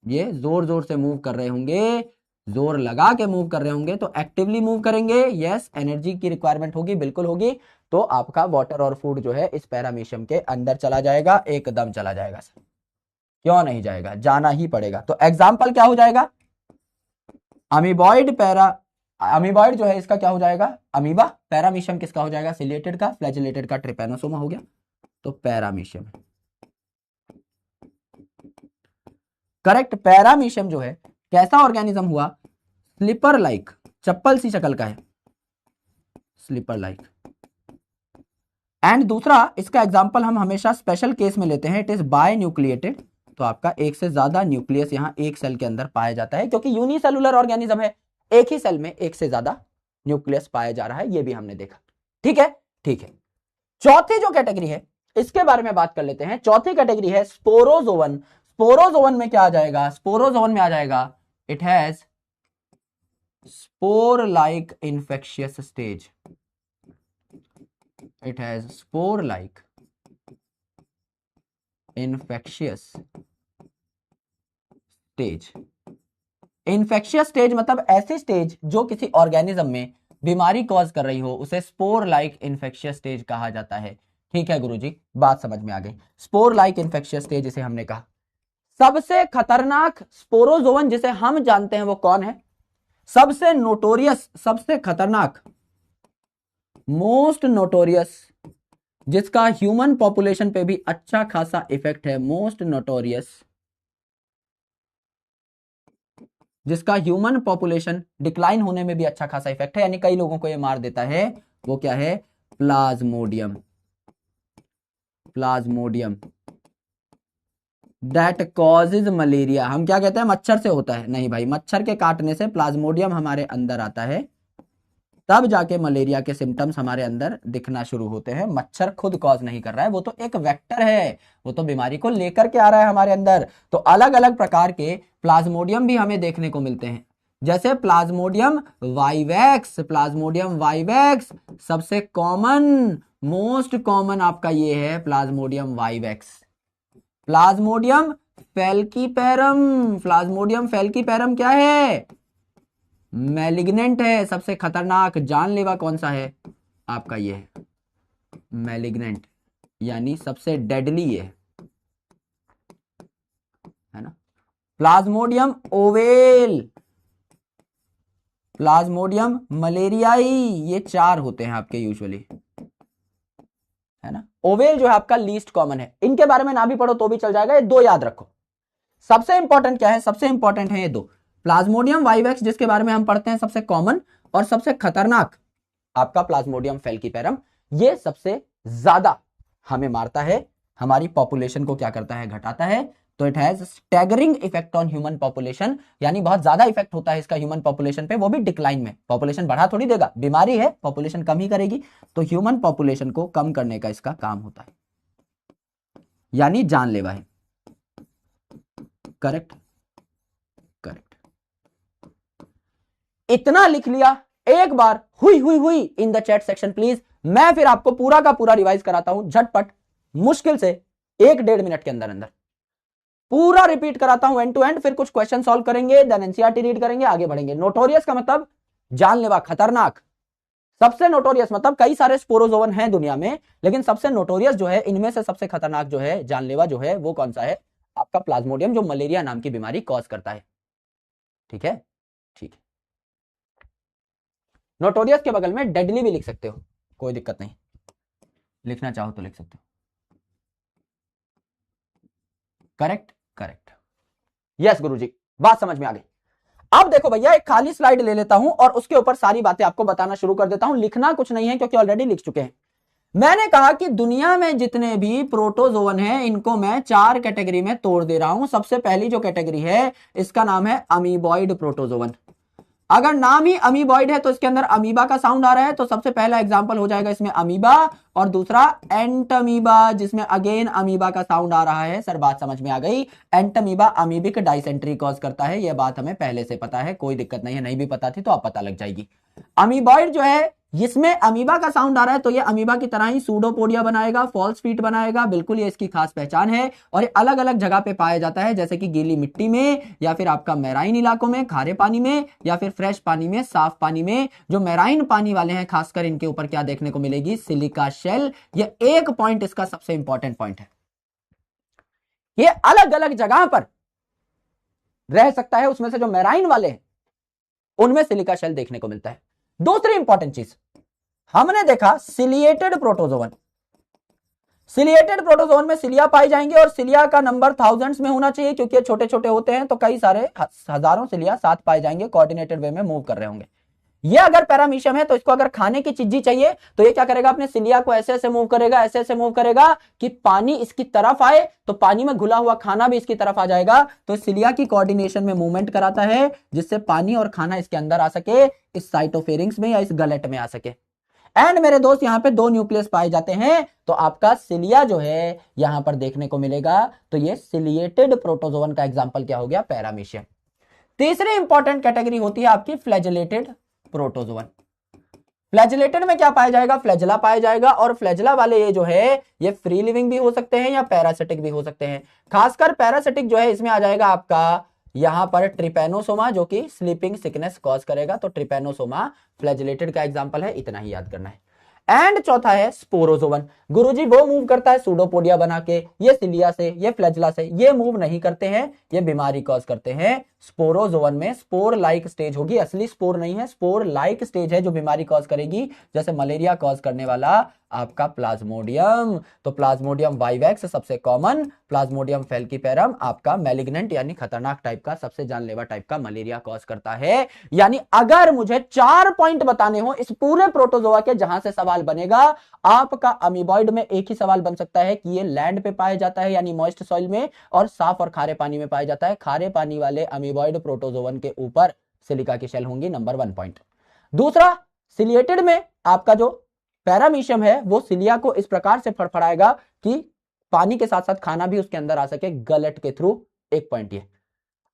Speaker 1: ये जोर जोर से मूव कर रहे होंगे, जोर लगा के मूव कर रहे होंगे, तो एक्टिवली मूव करेंगे, यस, एनर्जी की रिक्वायरमेंट होगी, बिल्कुल होगी, तो आपका वाटर और फूड जो है इस पैरामीशियम के अंदर चला जाएगा, एकदम चला जाएगा सर, क्यों नहीं जाएगा, जाना ही पड़ेगा। तो एग्जाम्पल क्या हो जाएगा, अमीबॉइड अमीबॉइड जो है इसका क्या हो जाएगा, अमीबा। पैरामीशियम किसका हो जाएगा, सिलिएटेड का, फ्लैजिलेटेड का ट्रिपैनोसोमा हो गया, तो पैरामीशियम करेक्ट। पैरामीशियम जो है कैसा ऑर्गेनिज्म हुआ, स्लीपर लाइक, चप्पल सी शक्ल का है, स्लीपर लाइक। एंड दूसरा इसका एग्जांपल हम हमेशा स्पेशल केस में लेते हैं, इट इज बाय न्यूक्लिएटेड, तो आपका एक से ज्यादा न्यूक्लियस यहां एक सेल के अंदर पाया जाता है, क्योंकि यूनिसेलुलर ऑर्गेनिज्म है, एक ही सेल में एक से ज्यादा न्यूक्लियस पाया जा रहा है, ये भी हमने देखा। ठीक है, ठीक है। चौथी जो कैटेगरी है इसके बारे में बात कर लेते हैं। चौथी कैटेगरी है स्पोरोजोवन। स्पोरोजोवन में क्या आ जाएगा, स्पोरोजोवन में आ जाएगा, it has spore like infectious stage, it has spore like infectious stage. Infectious stage मतलब ऐसी स्टेज जो किसी ऑर्गेनिज्म में बीमारी कॉज कर रही हो, उसे स्पोर लाइक इंफेक्शियस स्टेज कहा जाता है। ठीक है गुरुजी, बात समझ में आ गई। स्पोर लाइक इंफेक्शियस स्टेज इसे हमने कहा। सबसे खतरनाक स्पोरोजोवन जिसे हम जानते हैं वो कौन है, सबसे नोटोरियस, सबसे खतरनाक, मोस्ट नोटोरियस, जिसका ह्यूमन पॉपुलेशन पे भी अच्छा खासा इफेक्ट है, मोस्ट नोटोरियस, जिसका ह्यूमन पॉपुलेशन डिक्लाइन होने में भी अच्छा खासा इफेक्ट है, यानी कई लोगों को ये मार देता है, वो क्या है, Plasmodium. Plasmodium that causes malaria. हम क्या कहते हैं, मच्छर से होता है, नहीं भाई, मच्छर के काटने से प्लाज्मोडियम हमारे अंदर आता है, तब जाके मलेरिया के सिम्टम्स हमारे अंदर दिखना शुरू होते हैं। मच्छर खुद कॉज नहीं कर रहा है, वो तो एक वेक्टर है, वो तो बीमारी को लेकर के आ रहा है हमारे अंदर। तो अलग अलग प्रकार के प्लाज्मोडियम भी हमें देखने को मिलते हैं, जैसे प्लाज्मोडियम वाइवैक्स। प्लाज्मोडियम वाइवैक्स सबसे कॉमन, मोस्ट कॉमन आपका ये है प्लाज्मोडियम वाइवैक्स। प्लाज्मोडियम फैल्कीपेरम, प्लाज्मोडियम फैल्कीपेरम क्या है, मैलिग्नेंट है, सबसे खतरनाक जानलेवा कौन सा है आपका, ये है मैलिग्नेंट, यानी सबसे डेडली है ना। प्लाज्मोडियम ओवेल, प्लाज्मोडियम मलेरियाई, ये चार होते हैं आपके यूजुअली, है ना। ओवेल जो है आपका लीस्ट कॉमन है, इनके बारे में ना भी पढ़ो तो भी चल जाएगा, ये दो याद रखो। सबसे इंपॉर्टेंट क्या है, सबसे इंपॉर्टेंट है ये दो, प्लाज्मोडियम वाइवैक्स जिसके बारे में हम पढ़ते हैं सबसे कॉमन, और सबसे खतरनाक आपका प्लाज्मोडियम फैल्कीपेरम, ये सबसे ज्यादा हमें मारता है, हमारी पॉपुलेशन को क्या करता है, घटाता है। तो it has staggering effect on human population, यानी बहुत ज्यादा इफेक्ट होता है इसका ह्यूमन पॉपुलेशन पे, वो भी डिक्लाइन में। पॉपुलेशन बढ़ा थोड़ी देगा, बीमारी है, पॉपुलेशन कम ही करेगी, तो ह्यूमन पॉपुलेशन को कम करने का इसका काम होता है, यानी जानलेवा है। Correct, correct. इतना लिख लिया, एक बार हुई इन द चैट सेक्शन प्लीज। मैं फिर आपको पूरा का पूरा रिवाइज कराता हूं झटपट, मुश्किल से 1-1.5 मिनट के अंदर अंदर पूरा रिपीट कराता हूं एंड टू एंड, फिर कुछ क्वेश्चन सॉल्व करेंगे, देन एनसीईआरटी रीड करेंगे, आगे बढ़ेंगे। नोटोरियस का मतलब जानलेवा, खतरनाक। सबसे नोटोरियस मतलब कई सारे स्पोरोजोवन हैं दुनिया में, लेकिन सबसे नोटोरियस जो है, इनमें से सबसे खतरनाक जो है, जानलेवा जो है, वो कौन सा है, आपका प्लाज्मोडियम, जो मलेरिया नाम की बीमारी कॉज करता है। ठीक है, ठीक है। नोटोरियस के बगल में डेडली भी लिख सकते हो, कोई दिक्कत नहीं, लिखना चाहो तो लिख सकते हो। करेक्ट, करेक्ट, यस गुरुजी, बात समझ में आ गई। अब देखो भैया, एक खाली स्लाइड ले लेता हूं और उसके ऊपर सारी बातें आपको बताना शुरू कर देता हूं। लिखना कुछ नहीं है क्योंकि ऑलरेडी लिख चुके हैं। मैंने कहा कि दुनिया में जितने भी प्रोटोजोवन हैं इनको मैं 4 कैटेगरी में तोड़ दे रहा हूं। सबसे पहली जो कैटेगरी है इसका नाम है अमीबॉइड प्रोटोजोवन। अगर नाम ही अमीबॉइड है तो इसके अंदर अमीबा का साउंड आ रहा है, तो सबसे पहला एग्जांपल हो जाएगा इसमें अमीबा, और दूसरा एंटमीबा जिसमें अगेन अमीबा का साउंड आ रहा है। सर बात समझ में आ गई। एंटमीबा अमीबिक डाइसेंट्री कॉज करता है, यह बात हमें पहले से पता है, कोई दिक्कत नहीं है, नहीं भी पता थी तो अब पता लग जाएगी। अमीबॉइड जो है जिसमें अमीबा का साउंड आ रहा है तो ये अमीबा की तरह ही सूडोपोडिया बनाएगा, फॉल्स फीट बनाएगा, बिल्कुल ये इसकी खास पहचान है। और ये अलग अलग जगह पे पाया जाता है, जैसे कि गीली मिट्टी में, या फिर आपका मैराइन इलाकों में खारे पानी में, या फिर फ्रेश पानी में, साफ पानी में। जो मैराइन पानी वाले हैं खासकर इनके ऊपर क्या देखने को मिलेगी, सिलिका शेल। ये एक पॉइंट इसका सबसे इंपॉर्टेंट पॉइंट है, ये अलग अलग जगह पर रह सकता है, उसमें से जो मैराइन वाले हैं उनमें सिलिका शेल देखने को मिलता है। दूसरी इंपॉर्टेंट चीज हमने देखा सिलिएटेड प्रोटोजोवन। सिलिएटेड प्रोटोजोवन में सिलिया पाई जाएंगे और सिलिया का नंबर थाउजेंड्स में होना चाहिए, क्योंकि छोटे छोटे होते हैं तो कई सारे हजारों सिलिया साथ पाए जाएंगे, कोऑर्डिनेटेड वे में मूव कर रहे होंगे। ये अगर पैरामीशियम है तो इसको अगर खाने की चीज चाहिए तो ये क्या करेगा, अपने सिलिया को ऐसे ऐसे मूव करेगा, ऐसे ऐसे मूव करेगा कि पानी इसकी तरफ आए, तो पानी में घुला हुआ खाना भी इसकी तरफ आ जाएगा। तो सिलिया की कोऑर्डिनेशन में मूवमेंट कराता है जिससे पानी और खाना इसके अंदर आ सके, इस साइटोफेरिंक्स में या इस गलेट में आ सके। एंड मेरे दोस्त यहां पे 2 न्यूक्लियस पाए जाते हैं, तो आपका सिलिया जो है यहां पर देखने को मिलेगा। तो ये सिलिएटेड प्रोटोजोवन का एग्जांपल क्या हो गया, पैरामीशियम। तीसरी इंपॉर्टेंट कैटेगरी होती है आपकी फ्लैजेलेटेड प्रोटोजोवन। फ्लैजेलेटेड में क्या पाया जाएगा, फ्लैजला पाया जाएगा, और फ्लैजला वाले ये जो है ये फ्री लिविंग भी हो सकते हैं या पैरासिटिक भी हो सकते हैं। खासकर पैरासिटिक जो है इसमें आ जाएगा आपका यहां पर ट्रिपेनोसोमा, जो कि स्लीपिंग सिकनेस कॉज करेगा। तो ट्रिपेनोसोमा फ्लैजेलेटेड का एग्जांपल है, इतना ही याद करना है। एंड चौथा है स्पोरोजोवन। गुरुजी वो मूव करता है सूडोपोडिया बना के, ये सिलिया से, ये फ्लैजला से, ये मूव नहीं करते हैं, ये बीमारी कॉज करते हैं। स्पोरोजोवन में स्पोर लाइक स्टेज होगी, असली स्पोर नहीं है, स्पोर लाइक स्टेज है जो बीमारी कॉज करेगी, जैसे मलेरिया कॉज करने वाला आपका प्लाज्मोडियम। तो प्लाज्मोडियम वाइवेक्स सबसे कॉमन, प्लाज्मोडियम फेल्कीपेरम आपका मैलिग्नेंट यानी खतरनाक टाइप का, सबसे जानलेवा टाइप का मलेरिया कॉज करता है। यानी अगर मुझे 4 पॉइंट बताने हो इस पूरे प्रोटोजोआ के जहां से सवाल बनेगा, आपका अमीबॉइड में एक ही सवाल बन सकता है कि ये लैंड पे पाया जाता है यानी मॉइस्ट सॉइल में, और साफ और खारे पानी में पाया जाता है। खारे पानी वाले अमीबॉइड प्रोटोजोवन के ऊपर सिलिका की शेल होंगी, नंबर 1 पॉइंट। दूसरा, सिलिएटेड में आपका जो पैरामीशियम है वो सिलिया को इस प्रकार से फड़फड़ाएगा कि पानी के साथ साथ खाना भी उसके अंदर आ सके गलेट के थ्रू, 1 पॉइंट ये।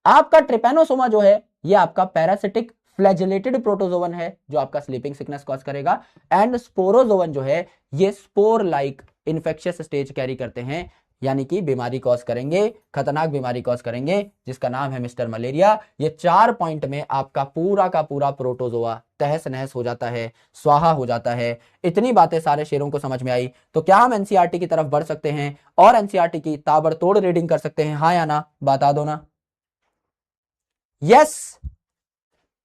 Speaker 1: आपका ट्रिपेनोसोमा जो है ये आपका पैरासिटिक फ्लैजेलेटेड प्रोटोजोवन है जो आपका स्लीपिंग सिकनेस कॉज करेगा। एंड स्पोरोजोवन जो है ये spore like infectious stage carry करते हैं, यानी कि बीमारी कॉज करेंगे, खतरनाक बीमारी कॉज करेंगे जिसका नाम है मिस्टर मलेरिया। ये 4 पॉइंट में आपका पूरा का पूरा प्रोटोजोआ तहस नहस हो जाता है, स्वाहा हो जाता है। इतनी बातें सारे शेरों को समझ में आई, तो क्या हम एनसीईआरटी की तरफ बढ़ सकते हैं और एनसीईआरटी की ताबड़तोड़ रीडिंग कर सकते हैं, हाँ या ना, बता दो ना। यस,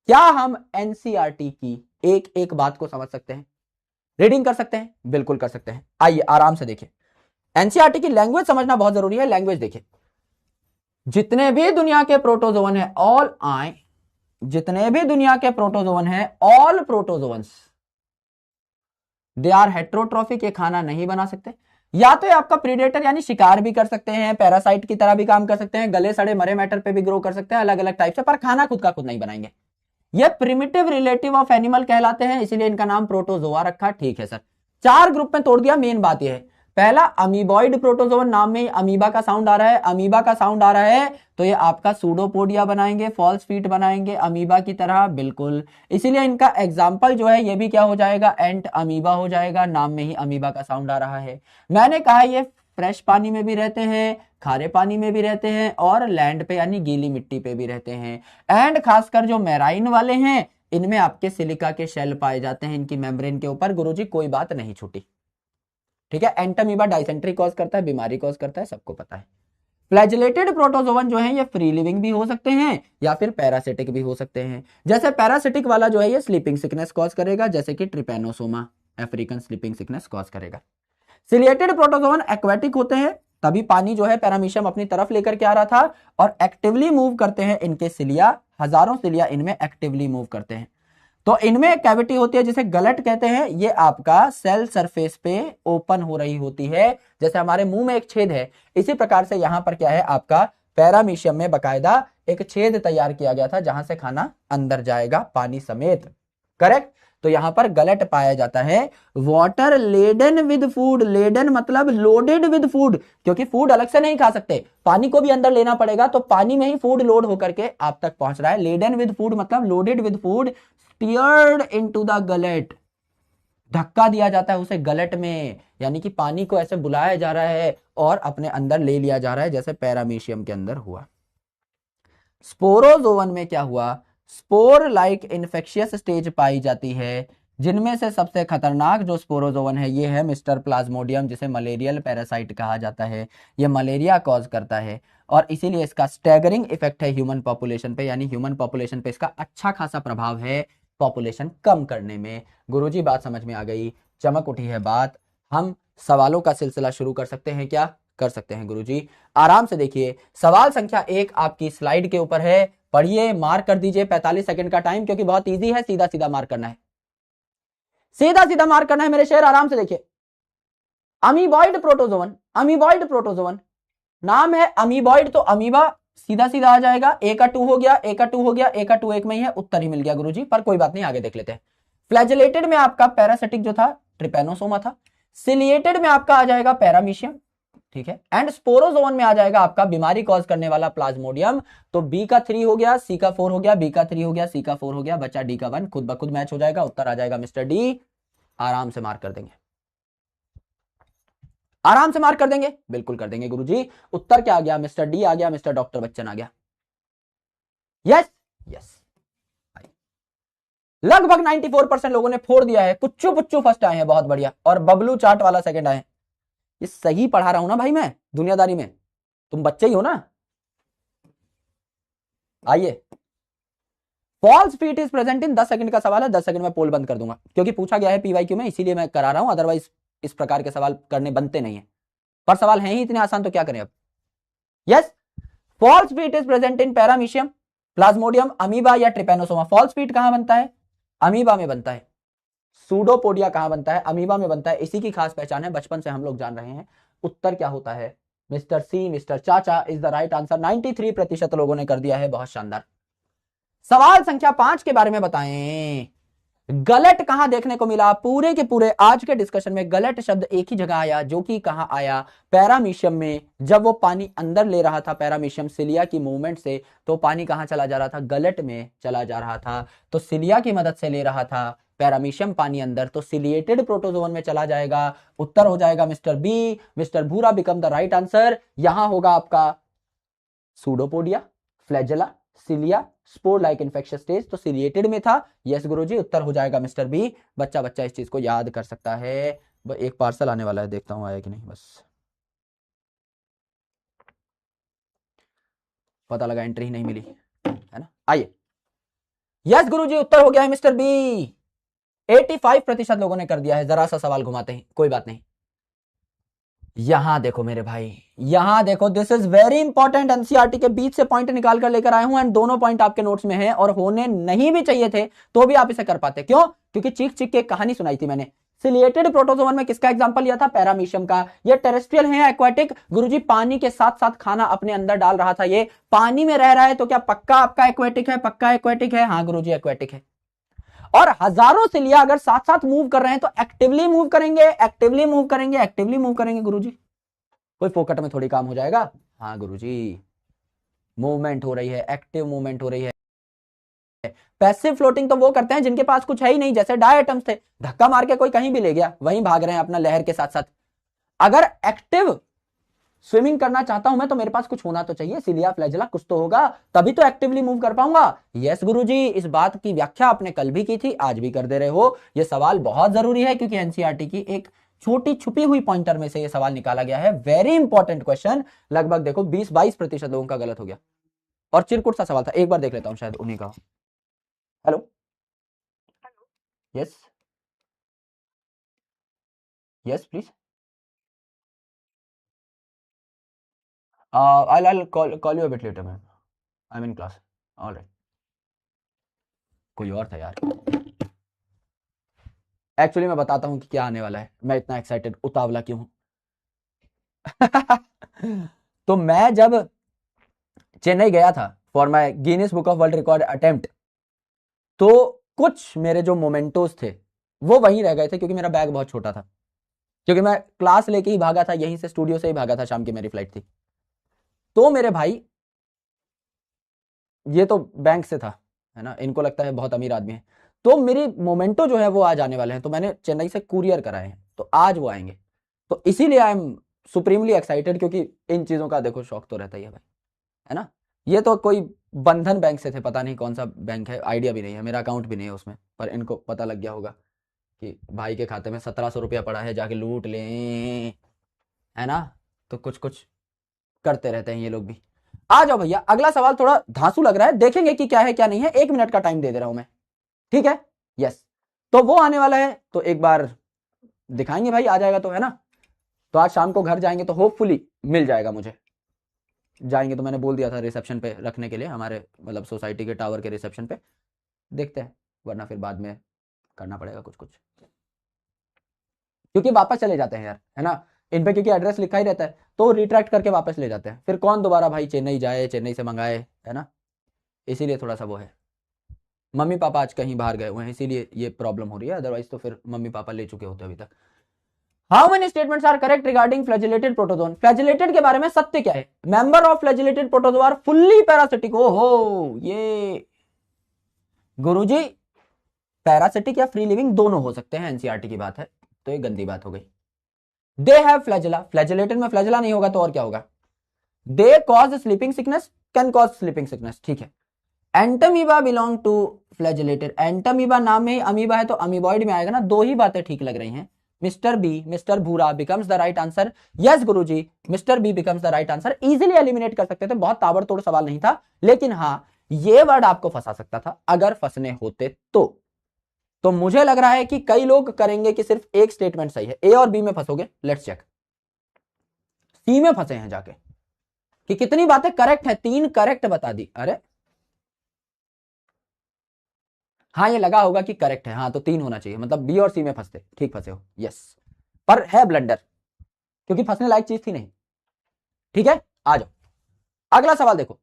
Speaker 1: क्या हम एनसीईआरटी की एक एक बात को समझ सकते हैं, रीडिंग कर सकते हैं? बिल्कुल कर सकते हैं। आइए आराम से देखिए, एनसीईआरटी की लैंग्वेज समझना बहुत जरूरी है। लैंग्वेज देखिए, जितने भी दुनिया के प्रोटोजोवन है ऑल आई, जितने भी दुनिया के प्रोटोजोवन है all protozoans they are heterotrophic, ये खाना नहीं बना सकते। या तो ये आपका प्रीडेटर यानी शिकार भी कर सकते हैं, पैरासाइट की तरह भी काम कर सकते हैं, गले सड़े मरे मैटर पे भी ग्रो कर सकते हैं अलग अलग टाइप से, पर खाना खुद का खुद नहीं बनाएंगे। ये प्रिमिटिव रिलेटिव ऑफ एनिमल कहलाते हैं, इसीलिए इनका नाम प्रोटोजोआ रखा। ठीक है सर, 4 ग्रुप में तोड़ दिया। मेन बात यह है, पहला अमीबॉइड प्रोटोजोवन, नाम में अमीबा का साउंड आ रहा है, अमीबा का साउंड आ रहा है तो ये आपका सूडोपोडिया बनाएंगे, फॉल्स फीट बनाएंगे अमीबा की तरह, बिल्कुल। इसीलिए इनका एग्जाम्पल जो है ये भी क्या हो जाएगा, एंट अमीबा हो जाएगा, नाम में ही अमीबा का साउंड आ रहा है। मैंने कहा ये फ्रेश पानी में भी रहते हैं, खारे पानी में भी रहते हैं, और लैंड पे यानी गीली मिट्टी पे भी रहते हैं। एंड खासकर जो मैराइन वाले हैं इनमें आपके सिलिका के शेल पाए जाते हैं इनकी मेम्ब्रेन के ऊपर। गुरुजी कोई बात नहीं छूटी, ठीक है। एंटमीबा डाइसेंट्री कॉज करता है, बीमारी कॉज करता है, सबको पता है। फ्लैजेलेटेड प्रोटोजोवन जो है ये फ्री लिविंग भी हो सकते हैं या फिर पैरासिटिक भी हो सकते हैं। जैसे पैरासिटिक वाला जो है ये स्लीपिंग सिकनेस कॉज करेगा, जैसे कि Trypanosoma African sleeping sickness cause करेगा। सिलिएटेड प्रोटोजोवन एक्वेटिक होते हैं, तभी पानी जो है पैरामीशियम अपनी तरफ लेकर के आ रहा था, और एक्टिवली मूव करते हैं इनके सिलिया, हजारों सिलिया इनमें एक्टिवली मूव करते हैं। तो इनमें एक कैविटी होती है जिसे गलट कहते हैं, ये आपका सेल सरफेस पे ओपन हो रही होती है, जैसे हमारे मुंह में एक छेद है, इसी प्रकार से यहां पर क्या है आपका पैरामीशियम में बकायदा एक छेद तैयार किया गया था जहां से खाना अंदर जाएगा पानी समेत। करेक्ट। तो यहां पर गलट पाया जाता है। Water laden with food, laden मतलब लोडेड विद फूड, क्योंकि फूड अलग से नहीं खा सकते, पानी को भी अंदर लेना पड़ेगा, तो पानी में ही फूड लोड होकर के आप तक पहुंच रहा है। लेडन विद फूड मतलब loaded with food, steered into the gullet, धक्का दिया जाता है उसे गलट में, यानी कि पानी को ऐसे बुलाया जा रहा है और अपने अंदर ले लिया जा रहा है, जैसे पैरामीशियम के अंदर हुआ। स्पोरोजोवन में क्या हुआ, स्पोर लाइक इन्फेक्शियस स्टेज पाई जाती है, जिनमें से सबसे खतरनाक जो स्पोरोजोवन है ये है मिस्टर प्लाज्मोडियम, जिसे मलेरियल पैरासाइट कहा जाता है। ये मलेरिया कॉज करता है और इसीलिए इसका स्टैगरिंग इफेक्ट है ह्यूमन पॉपुलेशन पे, यानी ह्यूमन पॉपुलेशन पे इसका अच्छा खासा प्रभाव है पॉपुलेशन कम करने में। गुरुजी बात समझ में आ गई, चमक उठी है बात। हम सवालों का सिलसिला शुरू कर सकते हैं क्या? कर सकते हैं गुरुजी, आराम से देखिए। सवाल संख्या 1 आपकी स्लाइड के ऊपर है, पढ़िए, मार्क कर दीजिए। 45 सेकंड का टाइम, क्योंकि बहुत इजी है, सीधा सीधा मार्क करना है, सीधा सीधा मार्क करना है मेरे शेर, आराम से देखिए। अमीबॉइड प्रोटोजोवन, अमीबॉइड प्रोटोजोवन, नाम है अमीबॉइड, तो अमीबा सीधा सीधा आ जाएगा। ए का 2 हो गया, ए का 2 हो गया, ए का 2 एक में ही है, उत्तर ही मिल गया गुरुजी, पर कोई बात नहीं, आगे देख लेते हैं। फ्लैजेलेटेड में आपका पैरासिटिक जो था ट्रिपेनोसोमा था, सिलिएटेड में आपका आ जाएगा पैरामीशियम, ठीक है, एंड स्पोरोजोन में आ जाएगा आपका बीमारी कॉज करने वाला प्लाज्मोडियम। तो बी का 3 हो गया, सी का 4 हो गया, बी का 3 हो गया, सी का 4 हो गया, बच्चा डी का 1, खुद ब खुद मैच हो जाएगा, उत्तर आ जाएगा मिस्टर डी। आराम से मार्क कर देंगे, आराम से मार्क कर देंगे, बिल्कुल कर देंगे गुरुजी। उत्तर क्या आ गया? मिस्टर डी आ गया, मिस्टर डॉक्टर बच्चन आ गया। यस यस, लगभग 94% लोगों ने फोड़ दिया है, कुच्चू पुच्चू फर्स्ट आए हैं, बहुत बढ़िया, और बबलू चाट वाला सेकंड आए। ये सही पढ़ा रहा हूं ना भाई मैं दुनियादारी में, तुम बच्चे ही हो ना। आइए, false feet is present in, 10 second का सवाल है, 10 सेकंड में पोल बंद कर दूंगा, क्योंकि पूछा गया है पीवाईक्यू में, इसीलिए मैं करा रहा हूं, अदरवाइज इस प्रकार के सवाल करने बनते नहीं है, पर सवाल हैं ही इतने आसान, तो क्या करें अब। Yes, false feet is present in paramecium, plasmodium, amoeba या ट्रिपेनोसोमा। फॉल्स फीट कहां बनता है? अमीबा में बनता है। सूडोपोडिया कहां बनता है? अमीबा में बनता है, इसी की खास पहचान है, बचपन से हम लोग जान रहे हैं। उत्तर क्या होता है? मिस्टर सी, मिस्टर चाचा इज द राइट आंसर। 93% लोगों ने कर दिया है, बहुत शानदार। सवाल संख्या 5 के बारे में बताएं। गलट कहां देखने को मिला? पूरे के पूरे आज के डिस्कशन में गलट शब्द एक ही जगह आया, जो कि कहां आया? पैरामीशियम में। जब वो पानी अंदर ले रहा था पैरामीशियम सिलिया की मूवमेंट से, तो पानी कहां चला जा रहा था? गलट में चला जा रहा था। तो सिलिया की मदद से ले रहा था पैरामीशियम पानी अंदर, तो सिलिएटेड प्रोटोजोन में चला जाएगा। उत्तर हो जाएगा मिस्टर बी, मिस्टर भूरा बिकम द राइट आंसर। यहां होगा आपका pseudopodia, flagella, cilia, spore like infectious stage, तो सिलिएटेड में था। यस गुरुजी, उत्तर हो जाएगा मिस्टर बी। बच्चा बच्चा इस चीज को याद कर सकता है। एक पार्सल आने वाला है, देखता हूं आया कि नहीं, बस पता लगा एंट्री नहीं मिली है ना। आइए, यस गुरुजी, उत्तर हो गया है मिस्टर बी। 85% लोगों ने कर दिया है। जरा सा सवाल घुमाते हैं, कोई बात नहीं। यहां देखो मेरे भाई, यहां देखो, this is very important. NCERT के बीच से पॉइंट निकाल कर लेकर आया हूं, एंड दोनों पॉइंट आपके नोट्स में हैं, और होने नहीं भी चाहिए थे तो भी आप इसे कर पाते। क्यों? क्योंकि चीख चीख के एक कहानी सुनाई थी मैंने। सिलिएटेड प्रोटोजोवन में किसका एग्जांपल लिया था? पैरामीशियम का। ये टेरेस्ट्रियल है, एक्वाटिक? गुरुजी, पानी के साथ साथ खाना अपने अंदर डाल रहा था, ये पानी में रह रहा है, तो क्या पक्का आपका एक्वाटिक है? पक्का एक्वाटिक है? हाँ गुरुजी, एक्वाटिक है। और हजारों सिलिया अगर साथ साथ मूव कर रहे हैं, तो एक्टिवली मूव करेंगे, एक्टिवली मूव करेंगे, एक्टिवली मूव करेंगे गुरुजी। कोई फोकट में थोड़ी काम हो जाएगा। हाँ गुरुजी, मूवमेंट हो रही है, एक्टिव मूवमेंट हो रही है। पैसिव फ्लोटिंग तो वो करते हैं जिनके पास कुछ है ही नहीं, जैसे डायटम्स थे, धक्का मार के कोई कहीं भी ले गया, वहीं भाग रहे हैं अपना लहर के साथ साथ। अगर एक्टिव स्विमिंग करना चाहता हूं मैं, तो मेरे पास कुछ होना तो चाहिए, सिलिया, फ्लैजेला, कुछ तो होगा, तभी तो एक्टिवली मूव कर पाऊंगा। यस गुरुजी, इस बात की व्याख्या आपने कल भी की थी, आज भी कर दे रहे हो। यह सवाल बहुत जरूरी है, क्योंकि एनसीईआरटी की एक छोटी छुपी हुई पॉइंटर में से यह सवाल निकाला गया है। Very important question. लगभग देखो 20-22% लोगों का गलत हो गया, और चिरकुट सा सवाल था। एक बार देख लेता हूं, शायद उन्हीं का। Hello, yes yes please, I'll call you a bit later, man. I'm in class. All right. कोई और था यार। एक्चुअली मैं बताता हूं कि क्या आने वाला है, मैं इतना एक्साइटेड उतावला क्यों हूं। तो मैं जब चेन्नई गया था for my Guinness book of world record attempt, तो कुछ मेरे जो मोमेंटोज थे वो वहीं रह गए थे, क्योंकि मेरा बैग बहुत छोटा था, क्योंकि मैं क्लास लेके ही भागा था, यहीं से स्टूडियो से ही भागा था, शाम की मेरी फ्लाइट थी। तो मेरे भाई, ये तो बैंक से था, है ना, इनको लगता है बहुत अमीर आदमी है। तो मेरी मोमेंटो जो है वो आज आने वाले हैं, तो मैंने चेन्नई से कुरियर कराए हैं, तो आज वो आएंगे। तो इसीलिए आई एम सुप्रीमली एक्साइटेड, क्योंकि इन चीजों का देखो शौक तो रहता ही है भाई, है ना। ये तो कोई बंधन बैंक से थे, पता नहीं कौन सा बैंक है, आइडिया भी नहीं है, मेरा अकाउंट भी नहीं है उसमें, पर इनको पता लग गया होगा कि भाई के खाते में 1700 रुपया पड़ा है, जाके लूट लें, है ना। तो कुछ कुछ करते रहते हैं ये लोग भी। आ जाओ भैया, अगला सवाल थोड़ा धांसू लग रहा है, देखेंगे कि क्या है क्या नहीं है, 1 मिनट का टाइम दे दे रहा हूं मैं, ठीक है। यस, तो वो आने वाला है, तो एक बार दिखाएंगे भाई, आ जाएगा तो, है ना। तो आज शाम को घर जाएंगे तो होपफुली मिल जाएगा मुझे। जाएंगे तो मैंने बोल दिया था रिसेप्शन पे रखने के लिए, हमारे मतलब सोसाइटी के टावर के रिसेप्शन पे, देखते हैं, वरना फिर बाद में करना पड़ेगा कुछ कुछ, क्योंकि वापस चले जाते हैं यार, है ना। इन पे क्योंकि एड्रेस लिखा ही रहता है, तो रिट्रैक्ट करके वापस ले जाते हैं, फिर कौन दोबारा भाई चेन्नई जाए, चेन्नई से मंगाए, है ना। इसीलिए थोड़ा सा वो है। मम्मी पापा आज कहीं बाहर गए हुए हैं, इसीलिए ये प्रॉब्लम हो रही है, अदरवाइज तो फिर मम्मी पापा ले चुके होते अभी तक। How many statements are correct regarding flagellated protozoan? Flagellated के बारे में सत्य क्या है? Member of flagellated protozoa are fully parasitic. ओहो, ये गुरुजी पैरासिटिक या फ्री लिविंग दोनों हो सकते हैं, एनसीईआरटी की बात है, तो ये गंदी बात हो गई। दे हैव फ्लैजिला, फ्लैजिलेटेड में फ्लैजिला नहीं होगा तो और क्या होगा? They cause sleeping sickness, can cause sleeping sickness, ठीक है। Entamoeba belong to flagellated, entamoeba नाम में अमीबा है तो अमीबॉइड में आएगा ना, दो ही बातें ठीक लग रही हैं। Mister B, mister Bhura becomes the right answer. Yes गुरुजी, mister B becomes the right answer. Easily eliminate कर सकते थे, बहुत ताबड़तोड़ सवाल नहीं था, लेकिन हाँ ये वर्ड आपको फंसा सकता था अगर फंसने होते तो मुझे लग रहा है कि कई लोग करेंगे कि सिर्फ एक स्टेटमेंट सही है, ए और बी में फंसोगे, लेट्स चेक। सी में फंसे हैं जाके कि कितनी बातें करेक्ट है, 3 करेक्ट बता दी। अरे हाँ, ये लगा होगा कि करेक्ट है, हाँ तो 3 होना चाहिए, मतलब बी और सी में फंसते, ठीक फंसे हो, यस। पर है ब्लंडर, क्योंकि फंसने लायक चीज थी नहीं, ठीक है। आ जाओ अगला सवाल देखो,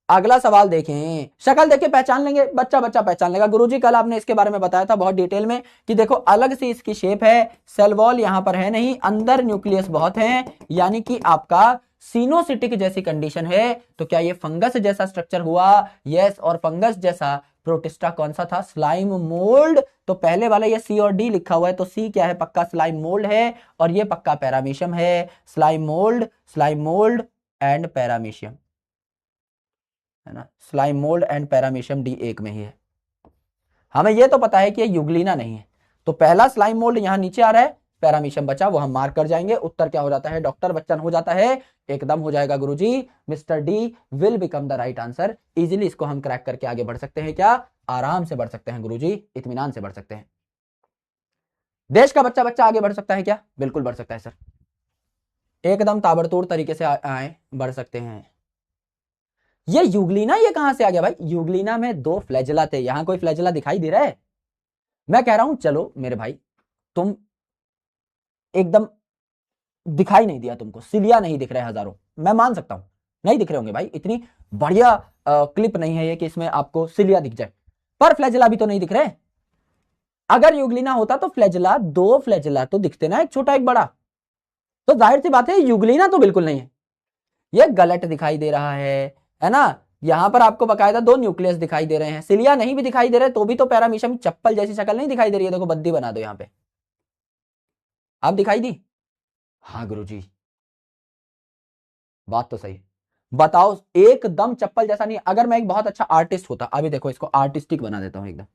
Speaker 1: अगला सवाल देखें, शक्ल देख के पहचान लेंगे, बच्चा बच्चा पहचान लेगा। गुरुजी कल आपने इसके बारे में बताया था बहुत डिटेल में कि देखो अलग सी इसकी शेप है, सेल वॉल यहां पर है नहीं, अंदर न्यूक्लियस बहुत है, यानी कि आपका सिनोसिटिक जैसी कंडीशन है। तो क्या ये फंगस जैसा स्ट्रक्चर हुआ? यस, और फंगस जैसा प्रोटिस्टा कौन सा था? Slime mould. तो पहले वाला ये सी और डी लिखा हुआ है, तो सी क्या है? पक्का स्लाइम मोल्ड है, और ये पक्का पैरामीशियम है। स्लाइम मोल्ड एंड पैरामीशियम, है ना। Slime mould and paramecium D एक में ही है। हमें यह तो पता है कि ये युगलीना नहीं है, तो पहला स्लाइम मोल्ड यहां नीचे आ रहा है, पैरामीशियम बचा, वो हम मार्क कर जाएंगे। उत्तर क्या हो जाता है? डॉक्टर बच्चन हो जाता है, एकदम हो जाएगा गुरुजी। Mister D will become the right answer. Easily इसको हम क्रैक करके आगे बढ़ सकते हैं, क्या? आराम से बढ़ सकते हैं गुरुजी, इत्मीनान से बढ़ सकते हैं। देश का बच्चा बच्चा आगे बढ़ सकता है क्या? बिल्कुल बढ़ सकता है सर, एकदम ताबड़तोड़ तरीके से आए बढ़ सकते हैं। ये युगलीना ये कहां से आ गया भाई? युगलीना में 2 फ्लैजिला थे, यहां कोई फ्लैजिला दिखाई दे रहा है? मैं कह रहा हूं चलो मेरे भाई, तुम एकदम दिखाई नहीं दिया, तुमको सिलिया नहीं दिख रहे हजारों, मैं मान सकता हूं नहीं दिख रहे होंगे भाई, इतनी बढ़िया क्लिप नहीं है ये कि इसमें आपको सिलिया दिख जाए, पर फ्लैजिला भी तो नहीं दिख रहे। अगर युगलीना होता तो फ्लैजिला, 2 फ्लैजिला तो दिखते ना, एक छोटा एक बड़ा, तो जाहिर सी बात है युगलीना तो बिल्कुल नहीं है। ये गलत दिखाई दे रहा है ना। यहां पर आपको बकायदा 2 न्यूक्लियस दिखाई दे रहे हैं, सिलिया नहीं भी दिखाई दे रहे तो भी तो पैरामीशियम चप्पल जैसी शक्ल नहीं दिखाई दे रही है, देखो बद्दी बना दो यहां पे, आप दिखाई दी? हाँ गुरुजी, बात तो सही। बताओ, एकदम चप्पल जैसा नहीं। अगर मैं एक बहुत अच्छा आर्टिस्ट होता, अभी देखो इसको आर्टिस्टिक बना देता हूं एकदम,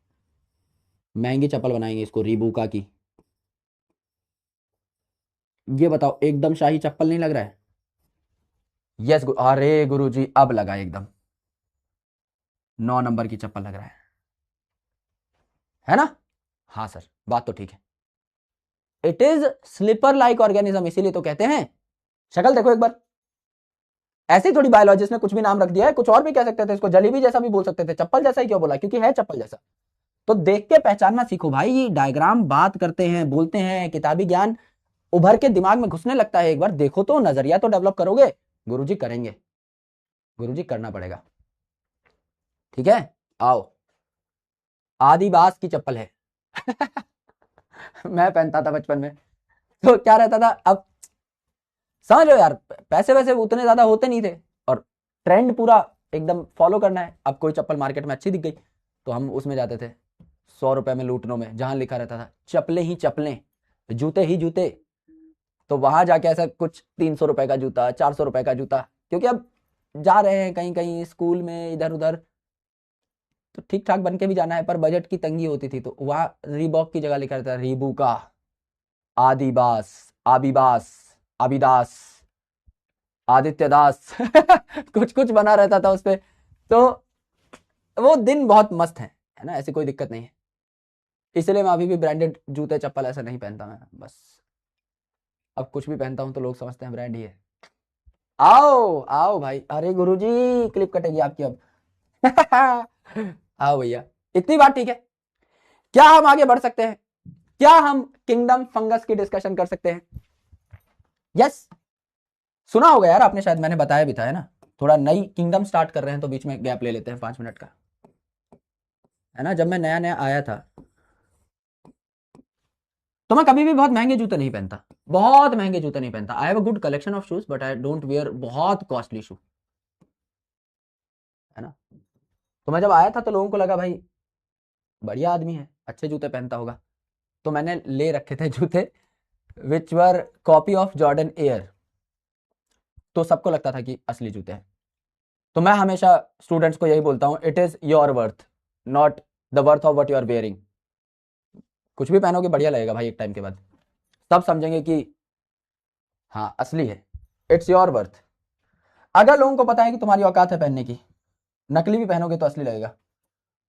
Speaker 1: महंगी चप्पल बनाएंगे इसको रीबूका की। ये बताओ एकदम शाही चप्पल नहीं लग रहा है? यस अरे गुरुजी अब लगा, एकदम 9 नंबर की चप्पल लग रहा है ना। हाँ सर, बात तो ठीक है। It is sleeper like organism, इसीलिए तो कहते हैं। शक्ल देखो एक बार, ऐसे ही थोड़ी बायोलॉजिस्ट ने कुछ भी नाम रख दिया है, कुछ और भी कह सकते थे इसको, जलेबी जैसा भी बोल सकते थे, चप्पल जैसा ही क्यों बोला? क्योंकि है चप्पल जैसा। तो देख के पहचानना सीखो भाई। डायग्राम बात करते हैं, बोलते हैं, किताबी ज्ञान उभर के दिमाग में घुसने लगता है, एक बार देखो तो, नजरिया तो डेवलप करोगे। गुरुजी करेंगे, गुरुजी करना पड़ेगा, ठीक है। आओ, आदिवास की चप्पल है मैं पहनता था बचपन में, तो क्या रहता था, अब समझ लो यार, पैसे वैसे उतने ज्यादा होते नहीं थे और ट्रेंड पूरा एकदम फॉलो करना है। अब कोई चप्पल मार्केट में अच्छी दिख गई तो हम उसमें जाते थे 100 रुपए में लूटनों में, जहां लिखा रहता था चप्पलें ही चप्पलें, जूते ही जूते। तो वहां जाके ऐसा कुछ 300 रुपए का जूता, 400 रुपए का जूता, क्योंकि अब जा रहे हैं कहीं कहीं स्कूल में इधर उधर, तो ठीक ठाक बन के भी जाना है, पर बजट की तंगी होती थी, तो वहां रीबॉक की जगह लिखा रहता था रीबूका, आदिबास, आबिबास, आबिदास, आदित्य दास कुछ कुछ बना रहता था उस पे। तो वो दिन बहुत मस्त है ना, ऐसी कोई दिक्कत नहीं है। इसलिए मैं अभी भी ब्रांडेड जूते चप्पल ऐसा नहीं पहनता मैं, बस अब कुछ भी पहनता हूं तो लोग समझते हैं ब्रांड ही है। आओ आओ भाई, अरे गुरुजी क्लिप कटेगी आपकी अब आओ भैया, इतनी बात ठीक है। क्या हम आगे बढ़ सकते हैं? क्या हम किंगडम फंगस की डिस्कशन कर सकते हैं? यस, सुना होगा यार आपने, शायद मैंने बताया भी था, है ना। थोड़ा नई किंगडम स्टार्ट कर रहे हैं तो बीच में गैप ले लेते हैं 5 मिनट का, है ना। जब मैं नया नया आया था तो मैं कभी भी बहुत महंगे जूते नहीं पहनता, बहुत महंगे जूते नहीं पहनता। I have a good collection of shoes but I don't wear बहुत कॉस्टली शू, है ना। तो मैं जब आया था तो लोगों को लगा भाई बढ़िया आदमी है, अच्छे जूते पहनता होगा, तो मैंने ले रखे थे जूते विच वर कॉपी ऑफ जॉर्डन एयर, तो सबको लगता था कि असली जूते हैं। तो मैं हमेशा स्टूडेंट्स को यही बोलता हूं, it is your worth, not the worth of what you are wearing. कुछ भी पहनोगे बढ़िया लगेगा भाई, एक टाइम के बाद सब समझेंगे कि हाँ असली है, इट्स योर वर्थ। अगर लोगों को पता है कि तुम्हारी औकात है पहनने की, नकली भी पहनोगे तो असली लगेगा।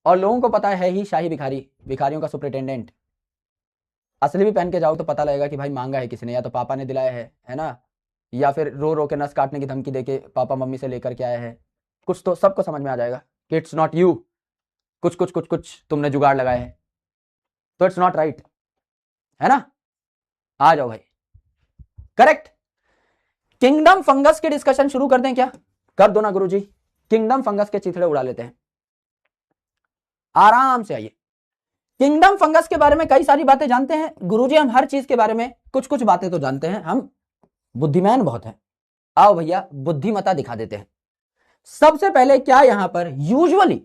Speaker 1: और लोगों को पता है ही शाही भिखारी, भिखारियों का सुपरिटेंडेंट, असली भी पहन के जाओ तो पता लगेगा कि भाई मांगा है किसी ने, या तो पापा ने दिलाया है ना, या फिर रो रो के नस काटने की धमकी देके पापा मम्मी से लेकर के आया है। कुछ तो सबको समझ में आ जाएगा कि इट्स नॉट यू, कुछ कुछ कुछ कुछ तुमने जुगाड़ लगाए है, तो इट्स नॉट राइट, है ना। आ जाओ भाई, करेक्ट। किंगडम फंगस की डिस्कशन शुरू कर दें क्या? कर दो ना गुरुजी, किंगडम फंगस के चिथड़े उड़ा लेते हैं, आराम से आइए। किंगडम फंगस के बारे में कई सारी बातें जानते हैं गुरुजी, हम हर चीज के बारे में कुछ कुछ बातें तो जानते हैं, हम बुद्धिमान बहुत हैं। आओ भैया बुद्धिमता दिखा देते हैं। सबसे पहले क्या यहां पर यूजुअली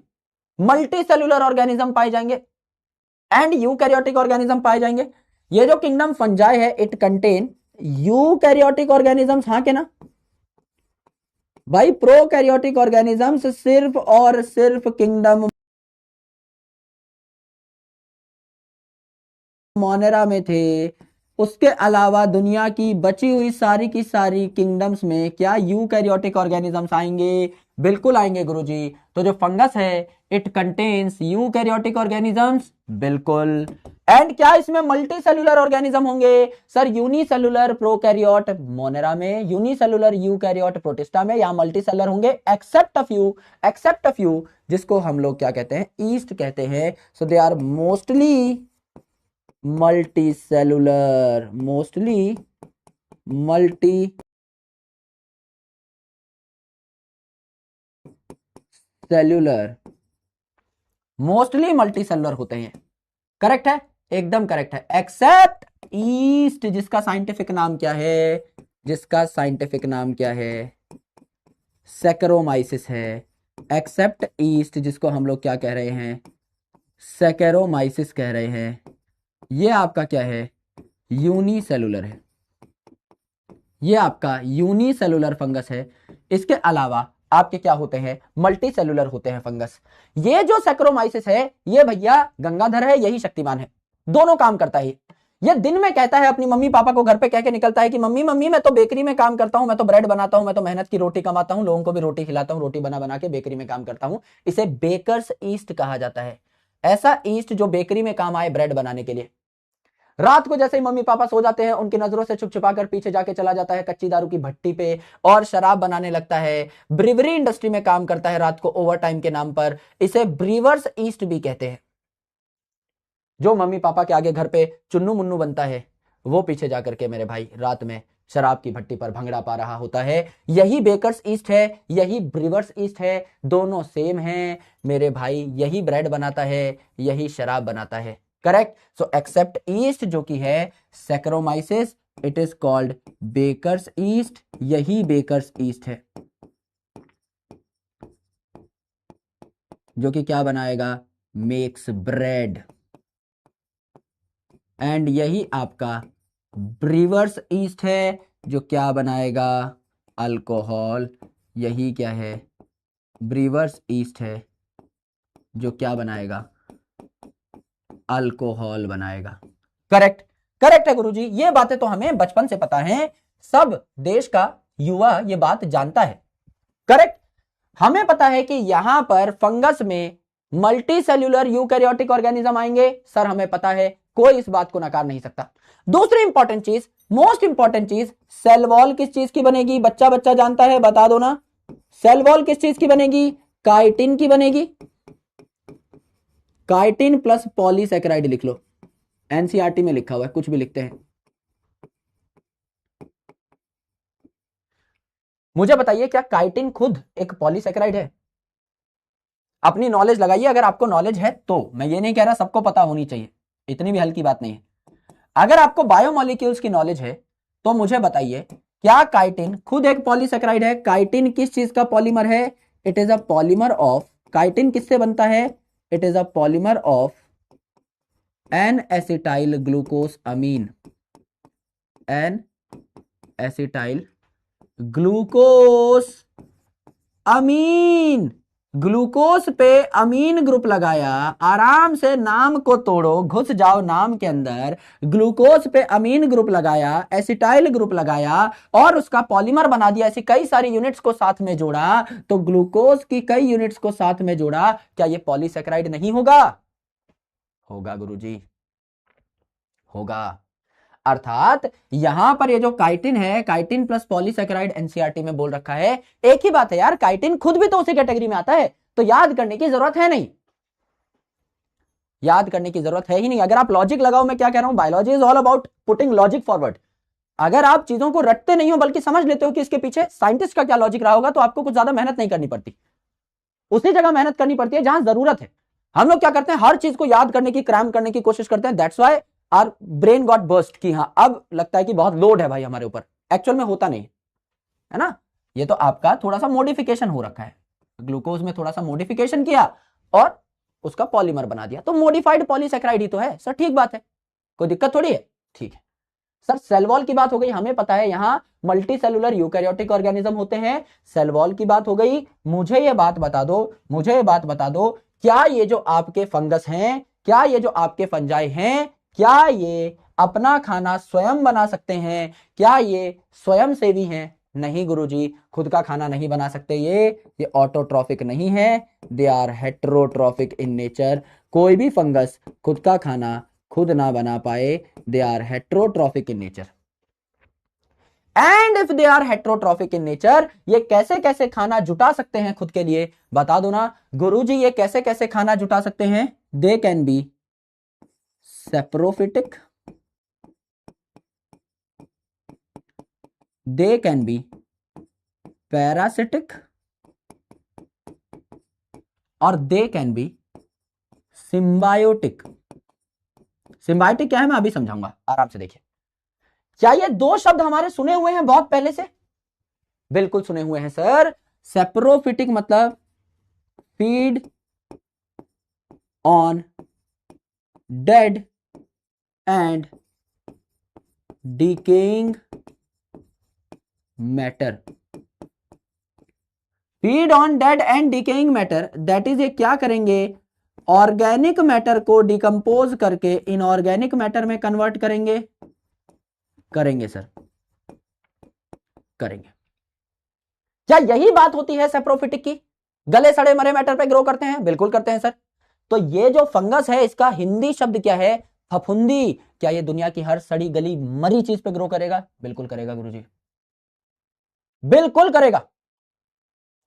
Speaker 1: मल्टी सेलुलर ऑर्गेनिज्म पाए जाएंगे एंड यूकैरियोटिक ऑर्गेनिज्म पाए जाएंगे। ये जो किंगडम फंजाई है इट कंटेन यूकैरियोटिक ऑर्गेनिजम्स, हाँ के ना भाई। प्रोकैरियोटिक ऑर्गेनिजम्स सिर्फ और सिर्फ किंगडम मोनेरा में थे। उसके अलावा दुनिया की बची हुई सारी की सारी किंगडम्स में क्या यूकैरियोटिक ऑर्गेनिजम्स आएंगे? बिल्कुल आएंगे गुरुजी। तो जो फंगस है इट कंटेन्स यूकैरियोटिक ऑर्गेनिजम्स, बिल्कुल। एंड क्या इसमें मल्टी सेलुलर ऑर्गेनिज्म होंगे? सर यूनिसेलुलर प्रोकैरियोट मोनेरा में, यूनिसेलुलर यूकैरियोट प्रोटिस्टा में, या मल्टी सेलुलर होंगे एक्सेप्ट अ फ्यू जिसको हम लोग क्या कहते हैं, ईस्ट कहते हैं। So they are mostly multicellular होते हैं। करेक्ट है, एकदम करेक्ट है। एक्सेप्ट ईस्ट जिसका साइंटिफिक नाम क्या है, सैकरोमाइसिस है। एक्सेप्ट ईस्ट जिसको हम लोग क्या कह रहे हैं, सैकरोमाइसिस कह रहे हैं। ये आपका क्या है, यूनिसेलुलर है, ये आपका यूनिसेलुलर फंगस है। इसके अलावा आपके क्या होते हैं, मल्टी सेलुलर होते हैं फंगस। ये जो सैक्रोमाइसिस है ये भैया गंगाधर है, यही शक्तिमान है, दोनों काम करता है। ये दिन में कहता है अपनी मम्मी पापा को घर पे कह के निकलता है कि मम्मी मम्मी मैं तो बेकरी में काम करता हूं, मैं तो ब्रेड बनाता हूं, मैं तो मेहनत की रोटी कमाता हूं, लोगों को भी रोटी खिलाता हूं, रोटी बना बना के बेकरी में काम करता हूं। इसे बेकर्स ईस्ट कहा जाता है, ऐसा ईस्ट जो बेकरी में काम आए ब्रेड बनाने के लिए। रात को जैसे ही मम्मी पापा सो जाते हैं उनकी नजरों से छुप छुपा कर पीछे जाके चला जाता है कच्ची दारू की भट्टी पे और शराब बनाने लगता है। ब्रिवरी इंडस्ट्री में काम करता है रात को ओवर टाइम के नाम पर। इसे ब्रीवर्स ईस्ट भी कहते हैं। जो मम्मी पापा के आगे घर पे चुन्नू मुन्नू बनता है, वो पीछे जाकर के मेरे भाई रात में शराब की भट्टी पर भंगड़ा पा रहा होता है। यही बेकर्स ईस्ट है, यही ब्रीवर्स ईस्ट है, दोनों सेम हैं मेरे भाई। यही ब्रेड बनाता है, यही शराब बनाता है। करेक्ट। सो एक्सेप्ट ईस्ट जो कि है saccharomyces, it is called baker's yeast. यही बेकर्स ईस्ट है जो कि क्या बनाएगा, मेक्स ब्रेड। एंड यही आपका ब्रीवर्स ईस्ट है जो क्या बनाएगा, अल्कोहल। यही क्या है, ब्रीवर्स ईस्ट है जो क्या बनाएगा, अल्कोहल बनाएगा। करेक्ट, करेक्ट है गुरुजी। ये बातें तो हमें बचपन से पता है, सब देश का युवा ये बात जानता है। करेक्ट। हमें पता है कि यहां पर फंगस में मल्टी सेल्यूलर यूकैरियोटिक ऑर्गेनिज्म आएंगे, सर हमें पता है, कोई इस बात को नकार नहीं सकता। दूसरी इंपॉर्टेंट चीज, मोस्ट इंपॉर्टेंट चीज, सेल वॉल किस चीज की बनेगी, बच्चा बच्चा जानता है, बता दो ना। सेल वॉल किस चीज की बनेगी, काइटिन की बनेगी। काइटिन प्लस पॉलीसैकेराइड लिख लो, एनसीईआरटी में लिखा हुआ है, कुछ भी लिखते हैं। मुझे बताइए क्या काइटिन खुद एक पॉलीसैकेराइड है? अपनी नॉलेज लगाइए, अगर आपको नॉलेज है तो। मैं ये नहीं कह रहा सबको पता होनी चाहिए, इतनी भी हल्की बात नहीं है। अगर आपको बायोमोलिक्यूल्स की नॉलेज है तो मुझे बताइए क्या काइटिन खुद एक पॉलीसैकेराइड है? काइटिन किस चीज का पॉलीमर है? It is a polymer of, chitin किससे बनता है? It is a polymer of N acetyl glucose amine, N acetyl glucose amine. Glucose पे अमीन ग्रुप लगाया, आराम से नाम को तोड़ो, घुस जाओ नाम के अंदर। ग्लूकोस पे अमीन ग्रुप लगाया, एसिटाइल ग्रुप लगाया और उसका पॉलीमर बना दिया। ऐसी कई सारी यूनिट्स को साथ में जोड़ा, तो ग्लूकोस की कई यूनिट्स को साथ में जोड़ा, क्या ये पॉलीसैकेराइड नहीं होगा? होगा गुरुजी, होगा। अर्थात यहां पर ये जो काइटिन है, काइटिन प्लस पॉलीसैकेराइड एनसीईआरटी में बोल रखा है, एक ही बात है यार, काइटिन खुद भी तो उसी कैटेगरी में आता है, तो याद करने की जरूरत है नहीं, याद करने की जरूरत है ही नहीं। अगर आप लॉजिक लगाओ, मैं क्या कह रहा हूं, biology is all about putting logic forward. अगर आप चीजों को रटते नहीं हो बल्कि समझ लेते हो कि इसके पीछे साइंटिस्ट का क्या लॉजिक रहा होगा, तो आपको कुछ ज्यादा मेहनत नहीं करनी पड़ती, उसी जगह मेहनत करनी पड़ती है जहां जरूरत है। हम लोग क्या करते हैं, हर चीज को याद करने की, क्रैम करने की कोशिश करते हैं, that's why our brain got burst कि हाँ अब लगता है कि बहुत लोड है भाई हमारे ऊपर। एक्चुअल में होता नहीं है ना, ये तो आपका थोड़ा सा मॉडिफिकेशन हो रखा है, ग्लूकोज में थोड़ा सा मॉडिफिकेशन किया और उसका पॉलीमर बना दिया, तो मॉडिफाइड पॉलीसैकेराइड ही तो है सर। ठीक बात है, कोई दिक्कत थोड़ी है। ठीक है सर, सेल वॉल की बात हो गई, हमें पता है यहां मल्टी सेलुलर यूकैरियोटिक ऑर्गेनिज्म होते हैं, सेल वॉल की बात हो गई। मुझे ये बात बता दो, मुझे ये बात बता दो, क्या ये जो आपके फंगस हैं, क्या ये जो आपके फंजाई हैं, क्या ये अपना खाना स्वयं बना सकते हैं? क्या ये स्वयं सेवी हैं? नहीं गुरुजी, खुद का खाना नहीं बना सकते ये ऑटोट्रॉफिक नहीं है, they are heterotrophic in nature. कोई भी फंगस खुद का खाना खुद ना बना पाए, they are heterotrophic in nature. And if they are heterotrophic in nature, ये कैसे कैसे खाना जुटा सकते हैं खुद के लिए, बता दो ना गुरुजी, ये कैसे कैसे खाना जुटा सकते हैं? They can be saprophytic, they can be parasitic और they can be symbiotic। Symbiotic क्या है मैं अभी समझाऊंगा, आराम से देखिए। क्या ये दो शब्द हमारे सुने हुए हैं बहुत पहले से? बिल्कुल सुने हुए हैं सर। सेप्रोफिटिक मतलब feed on dead and decaying matter, feed on dead and decaying matter, that is ये क्या करेंगे, ऑर्गेनिक मैटर को डिकम्पोज करके इनऑर्गेनिक मैटर में कन्वर्ट करेंगे। करेंगे सर, करेंगे। क्या यही बात होती है सेप्रोफिटिक की, गले सड़े मरे मैटर पे ग्रो करते हैं? बिल्कुल करते हैं सर। तो ये जो फंगस है इसका हिंदी शब्द क्या है? फफूंदी। क्या ये दुनिया की हर सड़ी गली मरी चीज पे ग्रो करेगा? बिल्कुल करेगा गुरुजी, बिल्कुल करेगा।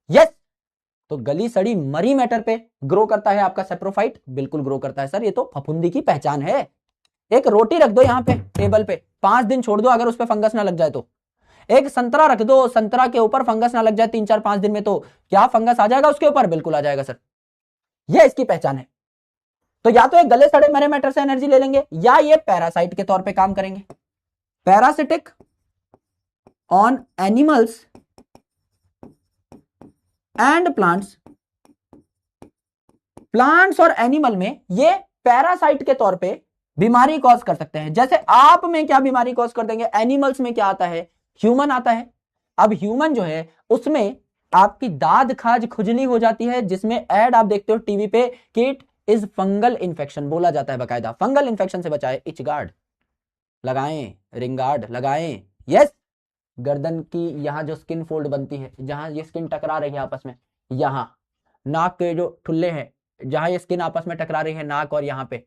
Speaker 1: यस, तो गली सड़ी मरी मैटर पे ग्रो करता है आपका सेप्रोफाइट, बिल्कुल ग्रो करता है सर, ये तो फफूंदी की पहचान है। एक रोटी रख दो यहाँ पे टेबल पे, 5 दिन छोड़ दो, अगर उस पर फंगस ना लग जाए तो। एक संतरा रख दो, संतरा के ऊपर फंगस ना लग जाए 3-4-5 दिन में, तो क्या फंगस आ जाएगा उसके ऊपर? बिल्कुल आ जाएगा सर, ये इसकी पहचान है। तो या तो एक गले सड़े मरे मैटर से एनर्जी ले लेंगे, या ये पैरासाइट के तौर पे काम करेंगे। Parasitic on animals and plants, plants और एनिमल में ये पैरासाइट के तौर पे बीमारी कॉज कर सकते हैं। जैसे आप में क्या बीमारी कॉज कर देंगे, एनिमल्स में क्या आता है, ह्यूमन आता है। अब ह्यूमन जो है उसमें आपकी दाद खाज खुजली हो जाती है, जिसमें ऐड आप देखते हो टीवी पे कि इट इज फंगल इंफेक्शन, बोला जाता है बकायदा, फंगल इंफेक्शन से बचाए इच गार्ड लगाएं, रिंग गार्ड लगाएं। यस, गर्दन की यहां जो स्किन फोल्ड बनती है, जहां ये स्किन टकरा रही है आपस में, यहां नाक के जो ठुल्ले हैं, जहां ये स्किन आपस में टकरा रही है नाक और यहां पे,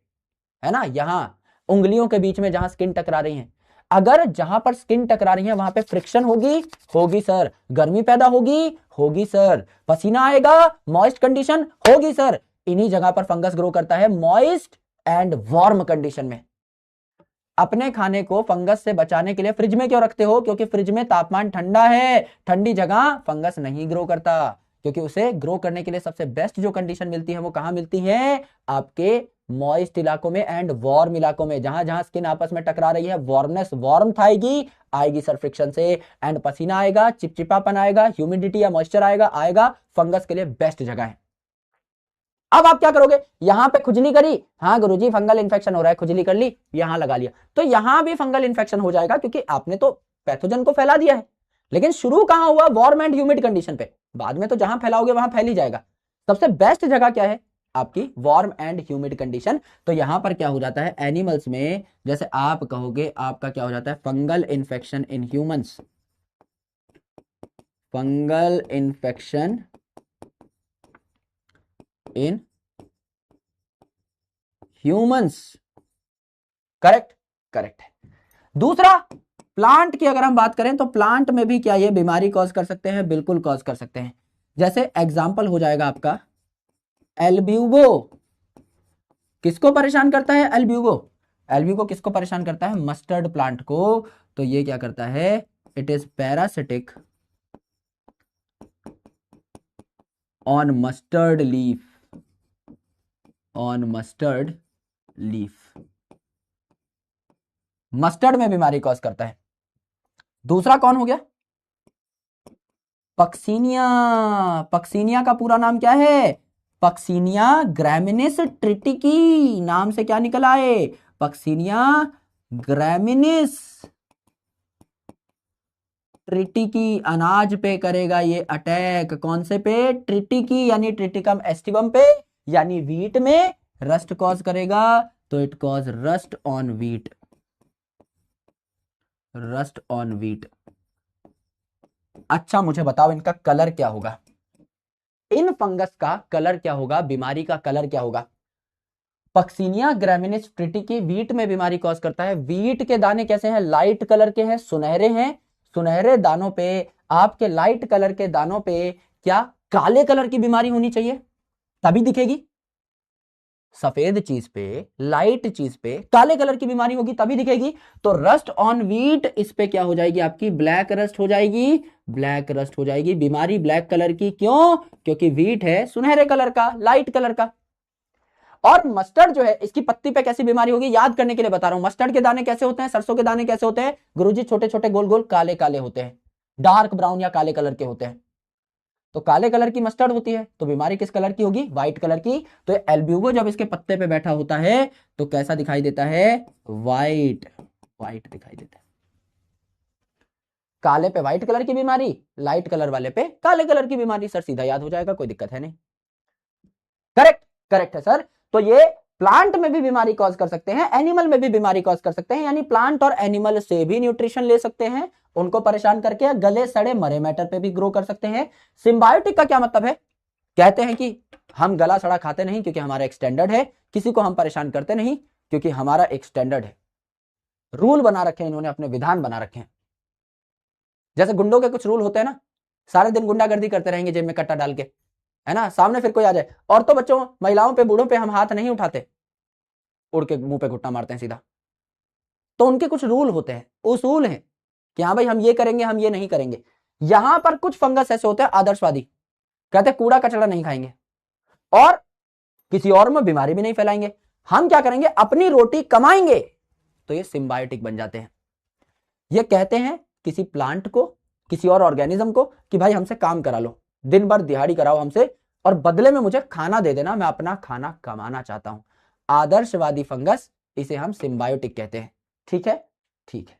Speaker 1: है ना, यहां उंगलियों के बीच में जहां स्किन टकरा रही है, अगर जहां पर स्किन टकरा रही है वहां पे फ्रिक्शन होगी सर, गर्मी पैदा होगी सर, पसीना आएगा, मॉइस्ट कंडीशन होगी सर, इन्हीं जगह पर फंगस ग्रो करता है, मॉइस्ट एंड वार्म कंडीशन में। अपने खाने को फंगस से बचाने के लिए फ्रिज में क्यों रखते हो? क्योंकि फ्रिज में तापमान ठंडा है, ठंडी जगह फंगस नहीं ग्रो करता, क्योंकि उसे ग्रो करने के लिए सबसे बेस्ट जो कंडीशन मिलती है वो कहां मिलती है? आपके मॉइस्ट इलाकों में एंड वार्म इलाकों में, जहां जहां स्किन आपस में टकरा रही है, वार्मनेस वार्मथ आएगी सर फ्रिक्शन से, एंड पसीना आएगा, चिपचिपापन आएगा, ह्यूमिडिटी या मॉइस्चर आएगा, फंगस के लिए बेस्ट जगह है। अब आप क्या करोगे, यहां पे खुजली करी, हाँ गुरुजी फंगल इन्फेक्शन हो रहा है, खुजली कर ली, यहां लगा लिया, तो यहां भी फंगल इन्फेक्शन हो जाएगा, क्योंकि आपने तो पैथोजन को फैला दिया है। लेकिन शुरू कहां हुआ? वार्म एंड ह्यूमिड कंडीशन पे, बाद में तो जहां फैलाओगे वहां फैल ही जाएगा। सबसे बेस्ट जगह क्या है? आपकी वार्म एंड ह्यूमिड कंडीशन। तो यहां पर क्या हो जाता है, एनिमल्स में जैसे आप कहोगे, आपका क्या हो जाता है, fungal infection in humans, fungal infection in humans, correct है। दूसरा, प्लांट की अगर हम बात करें तो प्लांट में भी क्या ये बीमारी कॉज कर सकते हैं? बिल्कुल कॉज कर सकते हैं। जैसे एग्जांपल हो जाएगा आपका एल्ब्यूगो, किसको परेशान करता है? एल्ब्यूगो किसको परेशान करता है? मस्टर्ड प्लांट को। तो ये क्या करता है, it is parasitic on mustard leaf, mustard में बीमारी कॉज करता है। दूसरा कौन हो गया? पक्सीनिया का पूरा नाम क्या है? पक्सीनिया ग्रैमिनिस ट्रिटिकी, नाम से क्या निकल आए? पक्सीनिया ग्रैमिनिस ट्रिटिकी। अनाज पे करेगा ये अटैक, कौन से पे? ट्रिटिकी यानी ट्रिटिकम एस्टिवम पे, यानी वीट में रस्ट कॉज करेगा, तो it cause rust on wheat. अच्छा मुझे बताओ इनका कलर क्या होगा, इन फंगस का कलर क्या होगा, बीमारी का कलर क्या होगा? पक्सीनिया ग्रैमिनिस ट्रिटिकी वीट में बीमारी कॉज करता है। वीट के दाने कैसे हैं? लाइट कलर के हैं, सुनहरे हैं। सुनहरे दानों पे, आपके लाइट कलर के दानों पे क्या काले कलर की बीमारी होनी चाहिए, तभी दिखेगी। सफेद चीज पे, लाइट चीज पे काले कलर की बीमारी होगी तभी दिखेगी। तो रस्ट ऑन वीट, इस पे क्या हो जाएगी आपकी? ब्लैक रस्ट हो जाएगी, बीमारी ब्लैक कलर की। क्यों? क्योंकि वीट है सुनहरे कलर का, लाइट कलर का। और मस्टर्ड जो है, इसकी पत्ती पे कैसी बीमारी होगी, याद करने के लिए बता रहा हूं। मस्टर्ड के दाने कैसे होते हैं, सरसों के दाने कैसे होते हैं गुरुजी? छोटे छोटे गोल गोल काले काले होते हैं, डार्क ब्राउन या काले कलर के होते हैं। तो काले कलर की मस्टर्ड होती है, तो बीमारी किस कलर की होगी? व्हाइट कलर की। तो एल्ब्यूगो जब इसके पत्ते पे बैठा होता है तो कैसा दिखाई देता है? व्हाइट दिखाई देता है। काले पे व्हाइट कलर की बीमारी, लाइट कलर वाले पे काले कलर की बीमारी। सर सीधा याद हो जाएगा, कोई दिक्कत है नहीं। करेक्ट है सर। तो ये प्लांट में भी बीमारी कॉज कर सकते हैं, एनिमल में भी बीमारी कॉज कर सकते हैं, यानी प्लांट और एनिमल से भी न्यूट्रिशन ले सकते हैं, उनको परेशान करके गले सड़े मरे मैटर पे भी ग्रो कर सकते हैं। सिम्बायोटिक का क्या मतलब है? कहते हैं कि हम गला सड़ा खाते नहीं क्योंकि हमारा एक स्टैंडर्ड है, किसी को हम परेशान करते नहीं क्योंकि हमारा एक स्टैंडर्ड है। रूल बना रखे हैं इन्होंने, अपने विधान बना रखे हैं। जैसे गुंडों के कुछ रूल होते हैं ना, सारे दिन गुंडागर्दी करते रहेंगे जेब में कट्टा डाल के, है ना, सामने फिर कोई आ जाए। और तो बच्चों महिलाओं पे बूढ़ों पे हम हाथ नहीं उठाते, उड़ के मुंह पे घुटना मारते हैं सीधा। तो उनके कुछ रूल होते हैं, उसूल हैं कि हाँ भाई हम ये करेंगे, हम ये नहीं करेंगे। यहां पर कुछ फंगस ऐसे होते हैं आदर्शवादी, कहते हैं कूड़ा कचरा नहीं खाएंगे और किसी और में बीमारी भी नहीं फैलाएंगे, हम क्या करेंगे अपनी रोटी कमाएंगे। तो ये सिम्बायोटिक बन जाते हैं। ये कहते हैं किसी प्लांट को, किसी और ऑर्गेनिज्म को कि भाई हमसे काम करा लो, दिन भर दिहाड़ी कराओ हमसे और बदले में मुझे खाना दे देना, मैं अपना खाना कमाना चाहता हूं। आदर्शवादी फंगस, इसे हम सिम्बायोटिक कहते हैं। ठीक है, ठीक है।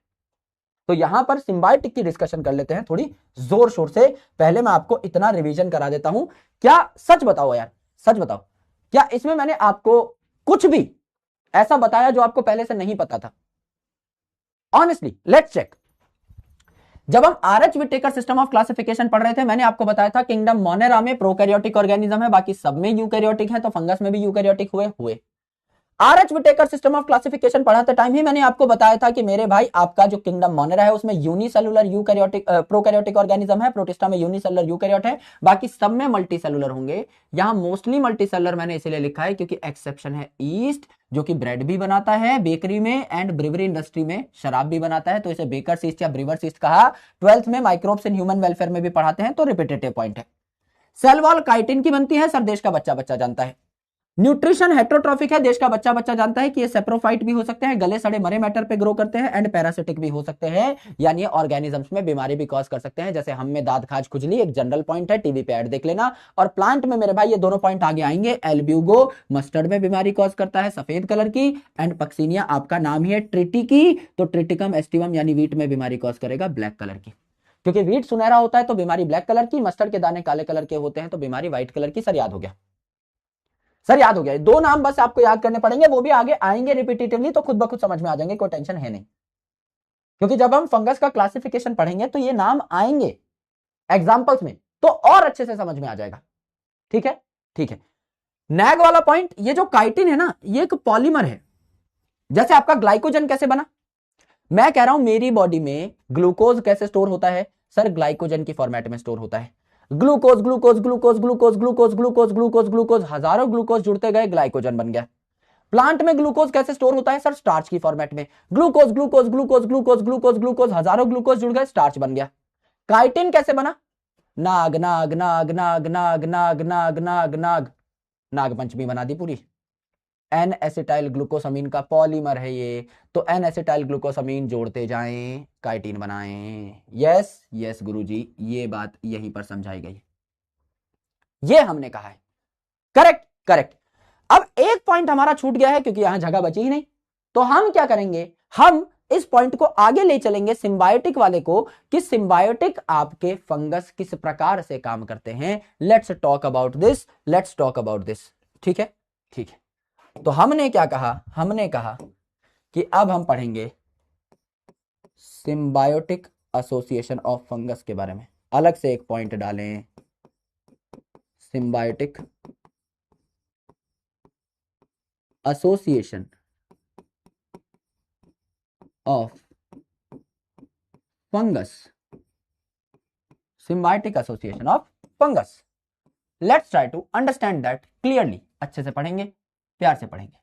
Speaker 1: तो यहां पर सिम्बायोटिक की डिस्कशन कर लेते हैं थोड़ी जोर शोर से। पहले मैं आपको इतना रिवीजन करा देता हूं। क्या सच बताओ यार, सच बताओ, क्या इसमें मैंने आपको कुछ भी ऐसा बताया जो आपको पहले से नहीं पता था? Honestly let's check. जब हम RH Whittaker system of classification पढ़ रहे थे, मैंने आपको बताया था किंगडम मोनेरा में प्रोकैरियोटिक ऑर्गेनिज्म है, बाकी सब में यूकैरियोटिक है, तो फंगस में भी यूकैरियोटिक हुए। R H Whittaker system of classification पढ़ाते टाइम ही मैंने आपको बताया था कि मेरे भाई आपका जो किंगडम मोनेरा है उसमें यूनिसेलुलर यूकैरियोटिक प्रोकैरियोटिक ऑर्गेनिज्म है, प्रोटिस्टा में यूनिसेलुलर यूकैरियोट है, बाकी सब में मल्टीसेलुलर होंगे। यहां मोस्टली मल्टीसेलुलर मैंने इसलिए लिखा है क्योंकि एक्सेप्शन है ईस्ट, जो कि ब्रेड भी बनाता है बेकरी में एंड ब्रिवरी इंडस्ट्री में शराब भी बनाता है, तो इसे बेकर्स ईस्ट या ब्रिवर्स ईस्ट कहा। 12th में माइक्रोब्स इन ह्यूमन वेलफेयर में भी पढ़ाते हैं, तो रिपीटेटिव पॉइंट है। सेल वॉल काइटिन की बनती है, सर देश का बच्चा बच्चा जानता है। न्यूट्रिशन हेट्रोट्रॉफिक है, देश का बच्चा बच्चा जानता है कि ये सेप्रोफाइट भी हो सकते हैं, गले सड़े मरे मैटर पे ग्रो करते हैं एंड पैरासिटिक भी हो सकते हैं, यानी ऑर्गेनिजम्स में बीमारी भी कॉज कर सकते हैं, जैसे हम में दांत खाज खुजली एक जनरल पॉइंट है, टीवी पे ऐड देख लेना। और प्लांट में मेरे भाई ये दोनों पॉइंट आगे आएंगे, एल्ब्यूगो मस्टर्ड में बीमारी कॉज करता है सफेद कलर की, एंड पक्सीनिया आपका नाम ही है ट्रिटी की, तो ट्रिटिकम एस्टिवम यानी वीट में बीमारी कॉज करेगा ब्लैक कलर की, क्योंकि वीट सुनहरा होता है तो बीमारी ब्लैक कलर की, मस्टर्ड के दाने काले कलर के होते हैं तो बीमारी व्हाइट कलर की। सर याद हो गया, सर याद हो गया। दो नाम बस आपको याद करने पड़ेंगे, वो भी आगे आएंगे रिपीटेटिवली, तो खुद ब खुद समझ में आ जाएंगे, कोई टेंशन है नहीं, क्योंकि जब हम फंगस का क्लासिफिकेशन पढ़ेंगे तो ये नाम आएंगे एग्जांपल्स में, तो और अच्छे से समझ में आ जाएगा। ठीक है, ठीक है। नैग वाला पॉइंट, ये जो काइटिन है ना, ये एक पॉलीमर है। जैसे आपका ग्लाइकोजन कैसे बना, मैं कह रहा हूं मेरी बॉडी में ग्लूकोज कैसे स्टोर होता है, सर ग्लाइकोजन की फॉर्मेट में स्टोर होता है। Glucose glucose glucose glucose glucose glucose glucose glucose, हजारों ग्लूकोज जुड़ते गए, ग्लाइकोजन बन गया। प्लांट में ग्लूकोज कैसे स्टोर होता है, सर स्टार्च की फॉर्मेट में। Glucose glucose glucose glucose glucose glucose, हजारों ग्लूकोज जुड़ गए, स्टार्च बन गया। काइटिन कैसे बना, नाग नाग नाग नाग नाग नाग नाग नाग नाग, नाग पंचमी बना दी पूरी। एन एसिटाइल ग्लूकोसामीन का पॉलीमर है ये, तो एन एसिटाइल ग्लूकोसामीन जोड़ते जाएं, काइटिन बनाएं। यस यस गुरुजी, ये बात यहीं पर समझाई गई, ये हमने कहा है। Correct correct. अब एक पॉइंट हमारा छूट गया है क्योंकि यहां जगह बची ही नहीं, तो हम क्या करेंगे, हम इस पॉइंट को आगे ले चलेंगे सिम्बायोटिक वाले को, कि सिम्बायोटिक आपके फंगस किस प्रकार से काम करते हैं। Let's talk about this, let's talk about this. ठीक है, ठीक है। तो हमने क्या कहा, हमने कहा कि अब हम पढ़ेंगे सिम्बायोटिक एसोसिएशन ऑफ फंगस के बारे में। अलग से एक पॉइंट डालें, symbiotic association of fungus, symbiotic association of fungus. Let's try to understand that clearly. अच्छे से पढ़ेंगे, प्यार से पढ़ेंगे।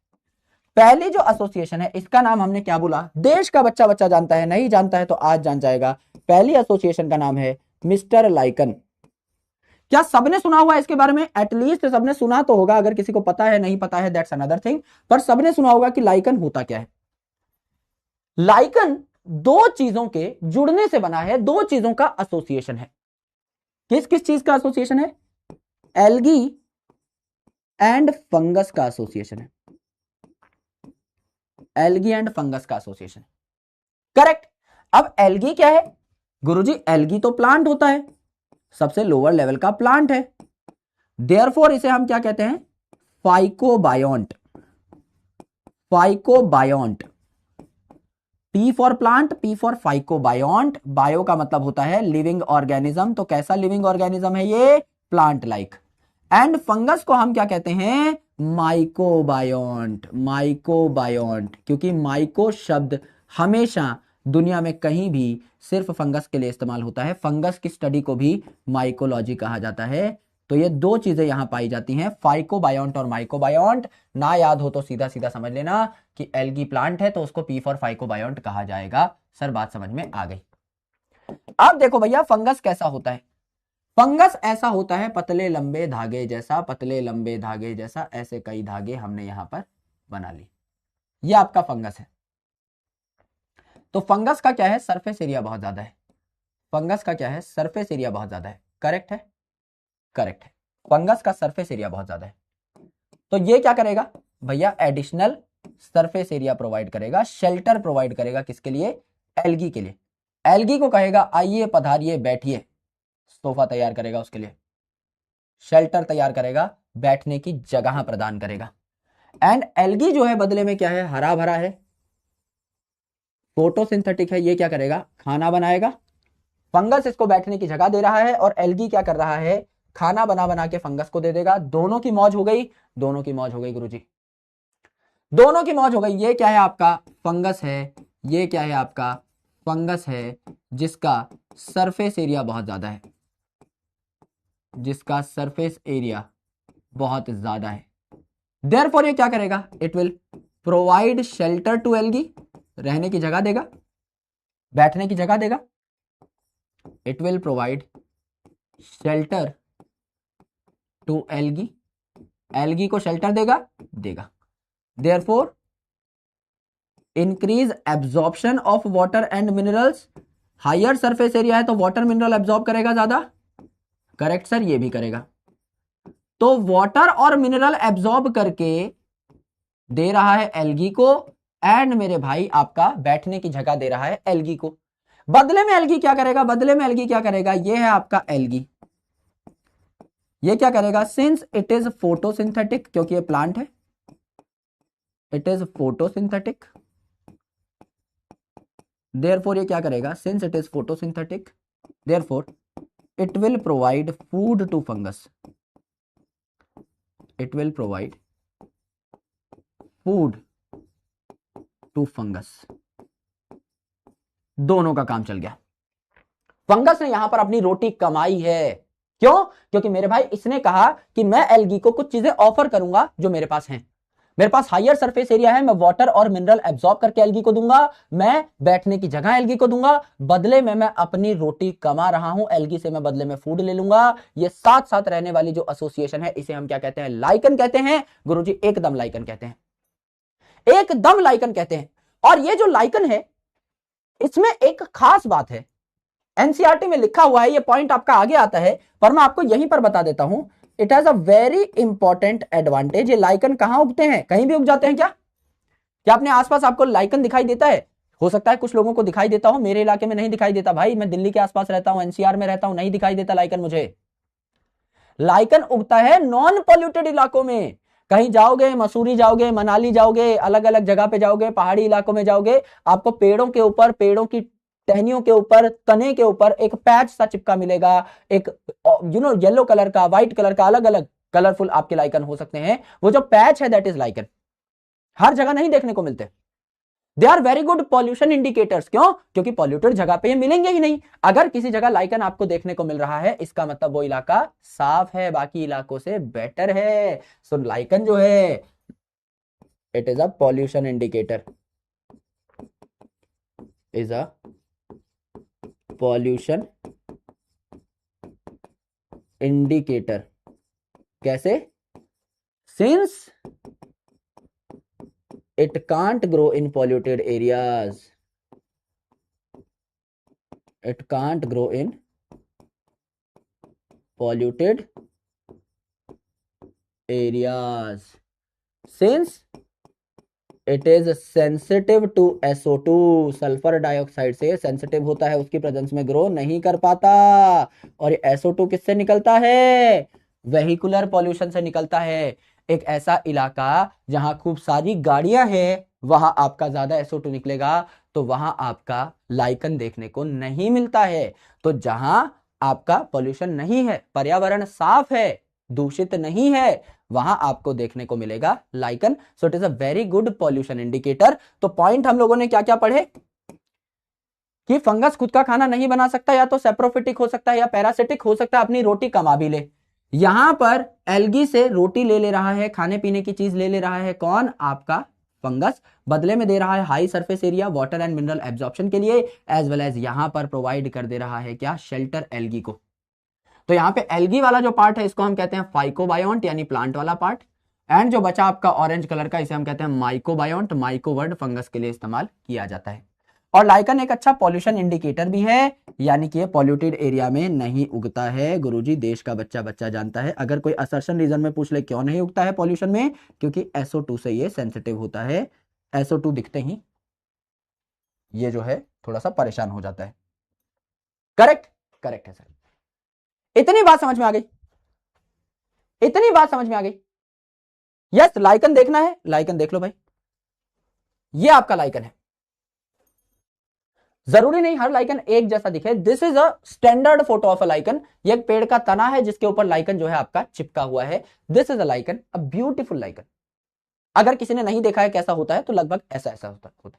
Speaker 1: पहली जो एसोसिएशन है इसका नाम हमने क्या बोला, देश का बच्चा बच्चा जानता है, नहीं जानता है तो आज जान जाएगा। पहली एसोसिएशन का नाम है मिस्टर लाइकन। क्या सबने सुना हुआ है इसके बारे में, एटलीस्ट सबने सुना तो होगा, अगर किसी को पता है नहीं पता है दैट्स अनदर थिंग, पर सबने सुना होगा कि लाइकन होता क्या है। लाइकन दो चीजों के जुड़ने से बना है, दो चीजों का एसोसिएशन है। किस किस चीज का एसोसिएशन है, एल्गी एंड फंगस का एसोसिएशन है, एल्गी एंड फंगस का एसोसिएशन। करेक्ट। अब एल्गी क्या है गुरुजी, एल्गी तो प्लांट होता है, सबसे लोअर लेवल का प्लांट है, देयरफॉर इसे हम क्या कहते हैं, phycobiont. Phycobiont, P for plant, P for phycobiont. Bio का मतलब होता है लिविंग ऑर्गेनिज्म, तो कैसा लिविंग ऑर्गेनिज्म है ये, प्लांट लाइक। एंड फंगस को हम क्या कहते हैं, माइकोबायोंट। माइकोबायोंट, क्योंकि माइको शब्द हमेशा दुनिया में कहीं भी सिर्फ फंगस के लिए इस्तेमाल होता है। फंगस की स्टडी को भी माइकोलॉजी कहा जाता है। तो ये दो चीजें यहां पाई जाती हैं, फाइकोबायोंट और माइकोबायोंट। ना याद हो तो सीधा सीधा समझ लेना कि एल्गी प्लांट है तो उसको पी फॉर फाइकोबायोंट कहा जाएगा। सर बात समझ में आ गई। अब देखो भैया फंगस कैसा होता है। फंगस ऐसा होता है पतले लंबे धागे जैसा, पतले लंबे धागे जैसा, ऐसे कई धागे हमने यहां पर बना लिए। ये आपका फंगस है। तो फंगस का क्या है, सरफेस एरिया बहुत ज्यादा है। फंगस का क्या है, सरफेस एरिया बहुत ज्यादा है। करेक्ट है, करेक्ट है। फंगस का सरफेस एरिया बहुत ज्यादा है। तो ये क्या करेगा भैया, एडिशनल सरफेस एरिया प्रोवाइड करेगा, शेल्टर प्रोवाइड करेगा। किसके लिए, एल्गी के लिए। एल्गी को कहेगा आइए पधारिए बैठिए, सोफा तैयार करेगा उसके लिए, शेल्टर तैयार करेगा, बैठने की जगह प्रदान करेगा। एंड एल्गी जो है बदले में क्या है, हरा भरा है, फोटोसिंथेटिक है। ये क्या करेगा, खाना बनाएगा। फंगस इसको बैठने की जगह दे रहा है और एल्गी क्या कर रहा है, खाना बना बना के फंगस को दे देगा। दोनों की मौज हो गई, दोनों की मौज हो गई गुरुजी, दोनों की मौज हो गई। ये क्या है आपका फंगस है, ये क्या है आपका फंगस है जिसका सरफेस एरिया बहुत ज्यादा है, जिसका सरफेस एरिया बहुत ज्यादा है। देयरफॉर ये क्या करेगा, it will provide shelter to algae, रहने की जगह देगा, बैठने की जगह देगा। It will provide shelter to algae, algae को शेल्टर देगा। Therefore increase absorption of water and minerals, higher surface area है तो वाटर मिनरल एब्जॉर्ब करेगा ज्यादा। करेक्ट सर, ये भी करेगा। तो वाटर और मिनरल एब्जॉर्ब करके दे रहा है एल्गी को, एंड मेरे भाई आपका बैठने की जगह दे रहा है एल्गी को। बदले में एल्गी क्या करेगा, बदले में एल्गी क्या करेगा, ये है आपका एल्गी। ये क्या करेगा, सिंस इट इज फोटोसिंथेटिक, क्योंकि ये प्लांट है, इट इज फोटोसिंथेटिक, देयरफॉर ये क्या करेगा, since it is photosynthetic, therefore it will provide food to fungus, it will provide food to fungus. दोनों का काम चल गया। फंगस ने यहां पर अपनी रोटी कमाई है। क्यों, क्योंकि मेरे भाई इसने कहा कि मैं एल्गी को कुछ चीजें ऑफर करूंगा जो मेरे पास हैं। मेरे पास हायर सरफेस एरिया है, मैं वाटर और मिनरल एब्जॉर्ब करके एल्गी को दूंगा, मैं बैठने की जगह एल्गी को दूंगा, बदले में मैं अपनी रोटी कमा रहा हूं, एल्गी से मैं बदले में फूड ले लूंगा। ये साथ साथ रहने वाली जो एसोसिएशन है इसे हम क्या कहते हैं, लाइकन कहते हैं गुरुजी, एकदम लाइकन कहते हैं, एकदम लाइकन कहते हैं। और ये जो लाइकन है इसमें एक खास बात है, एनसीईआरटी में लिखा हुआ है, ये पॉइंट आपका आगे आता है पर मैं आपको यहीं पर बता देता हूं। It has a very important advantage. ये लाइकन कहां उगते हैं, कहीं भी उग जाते हैं क्या, क्या अपने आसपास आपको लाइकन दिखाई देता है? हो सकता है कुछ लोगों को दिखाई देता हो, मेरे इलाके में नहीं दिखाई देता भाई, मैं दिल्ली के आसपास रहता हूं, एनसीआर में रहता हूं, नहीं दिखाई देता लाइकन मुझे। लाइकन उगता है नॉन पॉल्यूटेड इलाकों में। कहीं जाओगे, मसूरी जाओगे, मनाली जाओगे, अलग अलग जगह पे जाओगे, पहाड़ी इलाकों में जाओगे, आपको पेड़ों के ऊपर, पेड़ों की टहनियों के ऊपर, तने के ऊपर एक पैच सा चिपका मिलेगा, एक येलो कलर का, व्हाइट कलर का, अलग अलग कलरफुल आपके लाइकन हो सकते हैं। वो जो पैच है दैट इज लाइकन, हर जगह नहीं देखने को मिलते। They are very good pollution indicators. क्यों, क्योंकि पॉल्यूटेड जगह पे ये मिलेंगे ही नहीं। अगर किसी जगह लाइकन आपको देखने को मिल रहा है इसका मतलब वो इलाका साफ है, बाकी इलाकों से बेटर है। सो लाइकन जो है it is a pollution indicator, is a pollution indicator. कैसे, since it can't grow in polluted areas, it can't grow in polluted areas since it is sensitive to SO2, sulphur dioxide से sensitive होता है, उसकी presence में grow नहीं कर पाता। और ये SO2 किससे निकलता है, वेहिकुलर पॉल्यूशन से निकलता है। एक ऐसा इलाका जहां खूब सारी गाड़ियां हैं वहां आपका ज्यादा SO2 निकलेगा, तो वहां आपका लाइकन देखने को नहीं मिलता है। तो जहां आपका पॉल्यूशन नहीं है, पर्यावरण साफ है, दूषित नहीं है, वहां आपको देखने को मिलेगा lichen. So it is a very good pollution indicator. तो पॉइंट हम लोगों ने क्या क्या पढ़े कि फंगस खुद का खाना नहीं बना सकता, या तो सेप्रोफिटिक हो सकता है या पैरासिटिक हो सकता है, अपनी रोटी कमा भी ले। यहां पर एल्गी से रोटी ले रहा है, खाने पीने की चीज ले रहा है कौन? आपका फंगस। बदले में दे रहा है high surface area water and mineral absorption के लिए, एज वेल एज यहां पर प्रोवाइड कर दे रहा है क्या? शेल्टर एल्गी को। तो यहां पे एल्गी वाला जो पार्ट है इसको हम कहते हैं फाइकोबायोन्ट यानी प्लांट वाला पार्ट, एंड जो बचा आपका ऑरेंज कलर का इसे हम कहते हैं माइकोबायोन्ट। माइको वर्ड फंगस के लिए इस्तेमाल किया जाता है। और लाइकन एक अच्छा पॉल्यूशन इंडिकेटर भी है, यानी कि ये पॉल्यूटेड एरिया में नहीं उगता है। गुरुजी देश का बच्चा बच्चा जानता है। अगर कोई असर्शन रीजन में पूछ ले क्यों नहीं उगता है पॉल्यूशन में, क्योंकि SO2 से ये सेंसिटिव होता है। SO2 दिखते ही ये जो है थोड़ा सा परेशान हो जाता है। करेक्ट? करेक्ट है सर। इतनी बात समझ में आ गई? इतनी बात समझ में आ गई? यस, लाइकन देखना है, लाइकन देख लो भाई। ये आपका लाइकन है। जरूरी नहीं हर लाइकन एक जैसा दिखे। This is a standard photo of a lichen. ये एक पेड़ का तना है जिसके ऊपर लाइकन जो है आपका चिपका हुआ है। This is a lichen, a beautiful lichen. अगर किसी ने नहीं देखा है कैसा होता है तो लगभग ऐसा ऐसा होता है।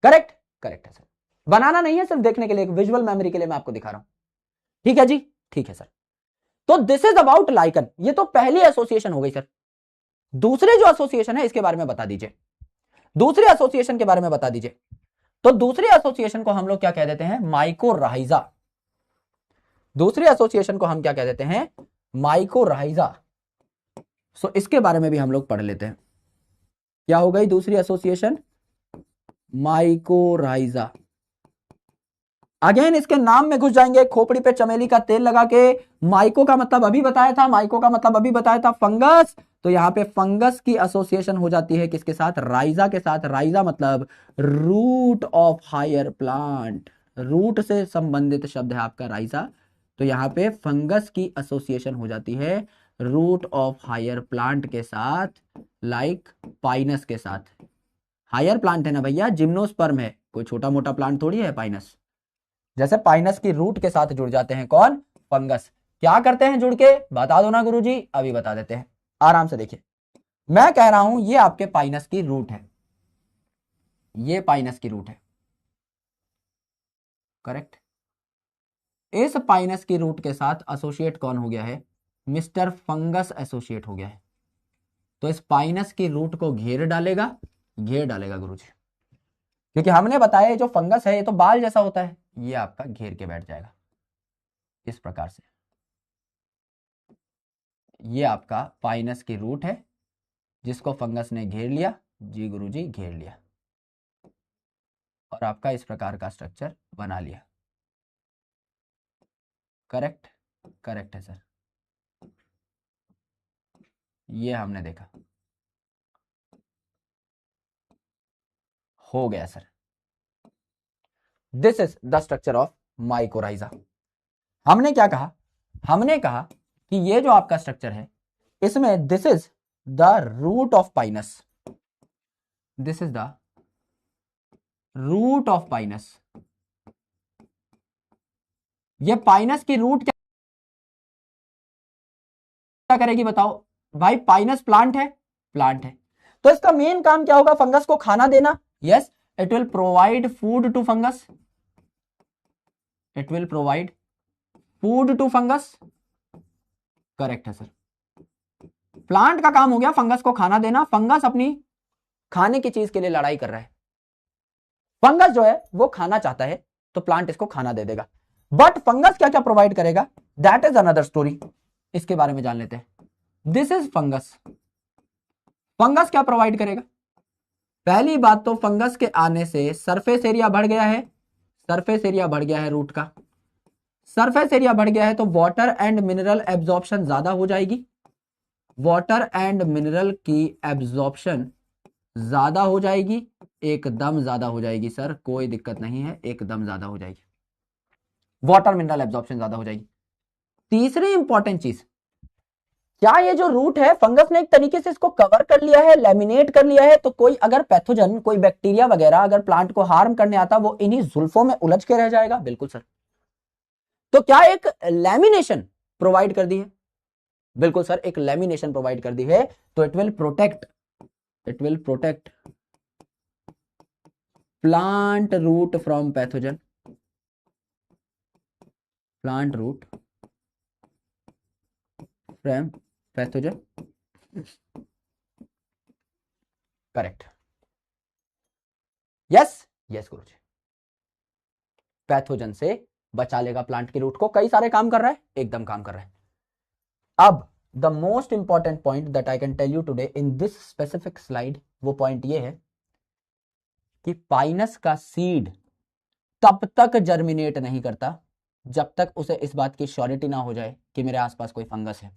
Speaker 1: करेक्ट? करेक्ट है सर। बनाना नहीं है, सिर्फ देखने के लिए, विजुअल मेमोरी के लिए मैं आपको दिखा रहा हूं। ठीक है जी? ठीक है सर। तो दिस इज अबाउट लाइकन। ये तो पहली एसोसिएशन हो गई सर। दूसरे जो एसोसिएशन है इसके बारे में बता दीजिए। दूसरे एसोसिएशन के बारे में बता दीजिए। तो दूसरे एसोसिएशन को हम लोग क्या कह देते हैं? माइकोराइजा। दूसरे एसोसिएशन को हम क्या कह देते हैं? माइकोराइजा। सो इसके बारे में भी हम लोग पढ़ लेते हैं। क्या हो गई दूसरी एसोसिएशन? माइकोराइजा। अगेन इसके नाम में घुस जाएंगे, खोपड़ी पे चमेली का तेल लगा के। माइको का मतलब अभी बताया था, माइको का मतलब अभी बताया था फंगस। तो यहां पे फंगस की एसोसिएशन हो जाती है किसके साथ? राइजा के साथ। राइजा मतलब root of higher plant. Root से संबंधित शब्द है आपका राइजा। तो यहां पे फंगस की एसोसिएशन हो जाती है रूट ऑफ हायर प्लांट के साथ, लाइक पाइनस के साथ। हायर प्लांट है ना भैया, जिम्नोस्पर्म है, कोई छोटा मोटा प्लांट थोड़ी है पाइनस। जैसे पाइनस की रूट के साथ जुड़ जाते हैं कौन? फंगस। क्या करते हैं जुड़ के? बता दो ना गुरुजी। अभी बता देते हैं, आराम से देखिए। मैं कह रहा हूं ये आपके पाइनस की रूट है, ये पाइनस की रूट है। करेक्ट? इस पाइनस की रूट के साथ एसोसिएट कौन हो गया है? मिस्टर फंगस एसोसिएट हो गया है। तो इस पाइनस की रूट को घेर डालेगा, घेर डालेगा गुरुजी। क्योंकि हमने बताया ये जो फंगस है ये तो बाल जैसा होता है, ये आपका घेर के बैठ जाएगा इस प्रकार से। ये आपका पाइनस की रूट है जिसको फंगस ने घेर लिया। जी गुरुजी, घेर लिया और आपका इस प्रकार का स्ट्रक्चर बना लिया। करेक्ट? करेक्ट है सर। ये हमने देखा, हो गया sir. This is the structure of mycorrhiza. हमने क्या कहा? हमने कहा कि ये जो आपका स्ट्रक्चर है इसमें this is the root of Pinus. This is the root of Pinus. ये पाइनस की रूट क्या करेगी बताओ भाई? पाइनस प्लांट है, प्लांट है, तो इसका मेन काम क्या होगा? फंगस को खाना देना। Yes, it will provide food to fungus. It will provide food to fungus. Correct है सर। प्लांट का काम हो गया फंगस को खाना देना। फंगस अपनी खाने की चीज के लिए लड़ाई कर रहा है। फंगस जो है वो खाना चाहता है तो प्लांट इसको खाना दे देगा। बट फंगस क्या क्या प्रोवाइड करेगा, दैट इज अनदर स्टोरी। इसके बारे में जान लेते हैं। This is fungus. फंगस क्या प्रोवाइड करेगा? पहली बात तो फंगस के आने से सरफेस एरिया बढ़ गया है। सरफेस एरिया बढ़ गया है रूट का। सरफेस एरिया बढ़ गया है तो वाटर एंड मिनरल एब्जॉर्प्शन ज्यादा हो जाएगी। वाटर एंड मिनरल की एब्जॉर्प्शन ज्यादा हो जाएगी, एकदम ज्यादा हो जाएगी सर, कोई दिक्कत नहीं है, एकदम ज्यादा हो जाएगी। वाटर मिनरल एब्जॉर्प्शन ज्यादा हो जाएगी। तीसरी इंपॉर्टेंट चीज, क्या ये जो रूट है फंगस ने एक तरीके से इसको कवर कर लिया है, लेमिनेट कर लिया है, तो कोई अगर पैथोजन, कोई बैक्टीरिया वगैरह अगर प्लांट को हार्म करने आता वो इन्हीं जुल्फों में उलझ के रह जाएगा। बिल्कुल सर। तो क्या एक लेमिनेशन प्रोवाइड कर दी है? बिल्कुल सर, एक लेमिनेशन प्रोवाइड कर दी है। तो it will protect, it will protect plant root from pathogen. Plant root from pathogen, correct, yes yes गुरुजी, पैथोजन से बचा लेगा प्लांट की रूट को। कई सारे काम कर रहा है, एकदम काम कर रहा है। अब the most important point that I can tell you today in this specific slide, वो पॉइंट ये है कि पाइनस का सीड तब तक जर्मिनेट नहीं करता जब तक उसे इस बात की श्योरिटी ना हो जाए कि मेरे आसपास कोई फंगस है।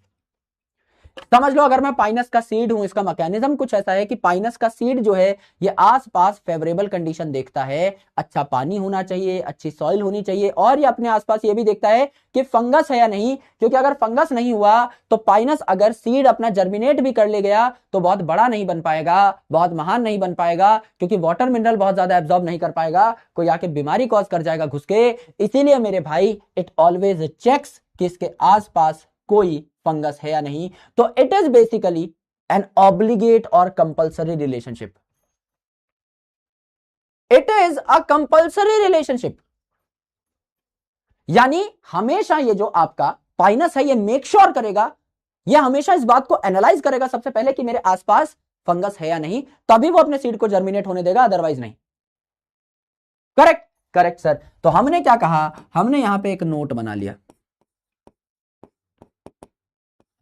Speaker 1: समझ लो, अगर मैं पाइनस का सीड हूं, इसका मैकेनिज्म कुछ ऐसा है कि पाइनस का सीड जो है ये आसपास फेवरेबल कंडीशन देखता है, अच्छा पानी होना चाहिए, अच्छी सॉइल होनी चाहिए, और ये अपने आसपास ये भी देखता है कि फंगस है या नहीं, क्योंकि अगर फंगस नहीं हुआ तो पाइनस अगर सीड अपना जर्मिनेट भी कर ले गया तो बहुत बड़ा नहीं बन पाएगा, बहुत महान नहीं बन पाएगा, क्योंकि वाटर मिनरल बहुत ज्यादा एब्जॉर्ब नहीं कर पाएगा, कोई आके बीमारी कॉज कर जाएगा घुस के। इसीलिए मेरे भाई इट ऑलवेज चेक्स कि इसके आसपास कोई फंगस है या नहीं। तो it is basically an obligate और compulsory relationship, it is a compulsory relationship, यानी हमेशा ये जो आपका पाइनस है ये मेक श्योर करेगा, ये हमेशा इस बात को एनालाइज करेगा सबसे पहले कि मेरे आसपास फंगस है या नहीं, तभी वो अपने सीड को जर्मिनेट होने देगा, अदरवाइज नहीं। Correct correct sir. तो हमने क्या कहा, हमने यहां पे एक नोट बना लिया,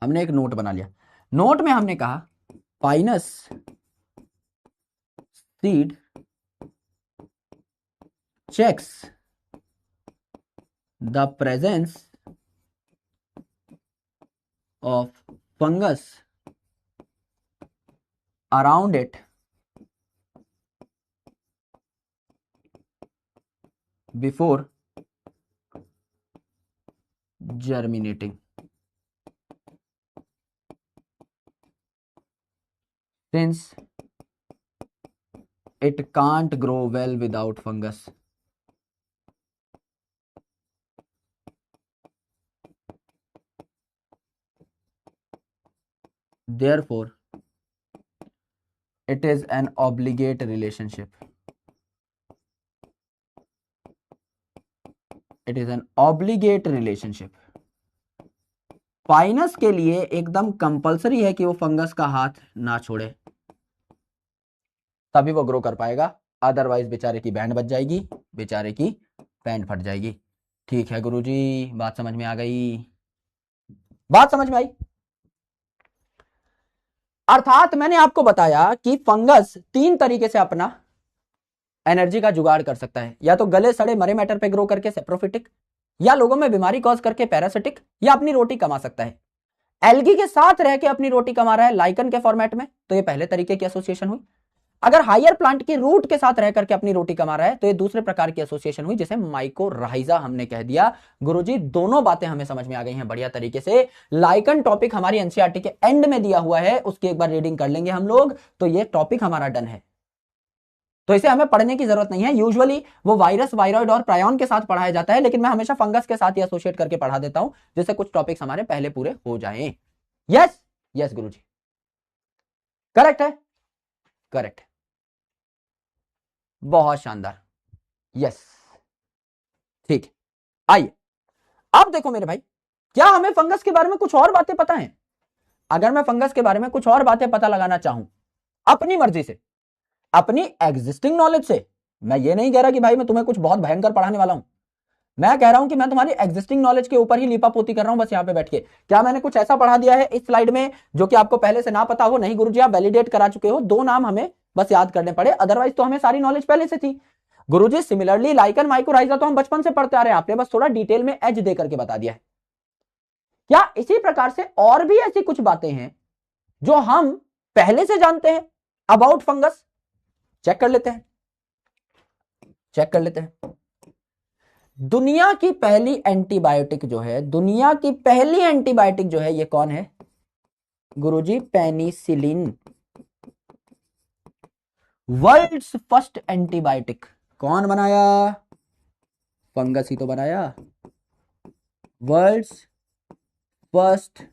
Speaker 1: हमने एक नोट बना लिया। नोट में हमने कहा Pinus seed checks the presence of fungus around it before germinating, since it can't grow well without fungus. Therefore, it is an obligate relationship. It is an obligate relationship. Pinus के लिए एकदम compulsory है कि वो fungus का हाथ ना छोड़े, तभी वो ग्रो कर पाएगा, अदरवाइज बेचारे की बैंड बच जाएगी, बेचारे की पैंट फट जाएगी। ठीक है गुरुजी, बात समझ में आ गई, बात समझ में आई। अर्थात मैंने आपको बताया कि फंगस 3 तरीके से अपना एनर्जी का जुगाड़ कर सकता है, या तो गले सड़े मरे मैटर पे ग्रो करके सेप्रोफिटिक, या लोगों में बीमारी कॉज करके पैरासिटिक, या अपनी रोटी कमा सकता है। एल्गी के साथ रह के अपनी रोटी कमा रहा है लाइकन के फॉर्मेट में, तो ये पहले तरीके की एसोसिएशन हुई। अगर हायर प्लांट की रूट के साथ रह करके अपनी रोटी कमा रहा है तो ये दूसरे प्रकार की एसोसिएशन हुई, जिसे माइकोराइजा हमने कह दिया। गुरुजी दोनों बातें हमें समझ में आ गई हैं बढ़िया तरीके से। लाइकन टॉपिक हमारी एनसीईआरटी के एंड में दिया हुआ है, उसकी एक बार रीडिंग कर लेंगे हम लोग, तो ये टॉपिक हमारा डन है, तो इसे हमें पढ़ने की जरूरत नहीं है। यूजुअली वो वायरस, वायरॉइड और प्रायोन के साथ पढ़ाया जाता है, लेकिन मैं हमेशा फंगस के साथ ही एसोसिएट करके पढ़ा देता हूं, जिससे कुछ टॉपिक्स हमारे पहले पूरे हो जाएं। यस यस गुरुजी, करेक्ट है, करेक्ट, बहुत शानदार, यस ठीक। आइए अब देखो मेरे भाई, क्या हमें फंगस के बारे में कुछ और बातें पता हैं? अगर मैं फंगस के बारे में कुछ और बातें पता लगाना चाहूं अपनी मर्जी से, अपनी एग्जिस्टिंग नॉलेज से, मैं ये नहीं कह रहा कि भाई मैं तुम्हें कुछ बहुत भयंकर पढ़ाने वाला हूं, मैं कह रहा हूं कि मैं तुम्हारी एग्जिस्टिंग नॉलेज के ऊपर ही लीपापोती कर रहा हूं बस यहां पे बैठ के। क्या मैंने कुछ ऐसा पढ़ा दिया है इस स्लाइड में जो कि आपको पहले से ना पता हो? नहीं गुरुजी, आप वैलिडेट करा चुके हो, 2 नाम हमें बस याद करने पड़े, अदरवाइज तो हमें सारी नॉलेज पहले से थी। गुरुजी सिमिलरली लाइकन, माइकोराइजा तो हम बचपन से पढ़ते आ रहे हैं, आपने बस थोड़ा डिटेल में एज दे करके बता दिया है। क्या इसी प्रकार से और भी ऐसी कुछ बातें हैं जो हम पहले से जानते हैं अबाउट फंगस? चेक कर लेते हैं, चेक कर लेते हैं। दुनिया की पहली एंटीबायोटिक जो है, दुनिया की पहली एंटीबायोटिक जो है, ये कौन है गुरुजी? पेनिसिलिन। वर्ल्ड्स फर्स्ट एंटीबायोटिक कौन बनाया? फंगस ही तो बनाया। वर्ल्ड्स फर्स्ट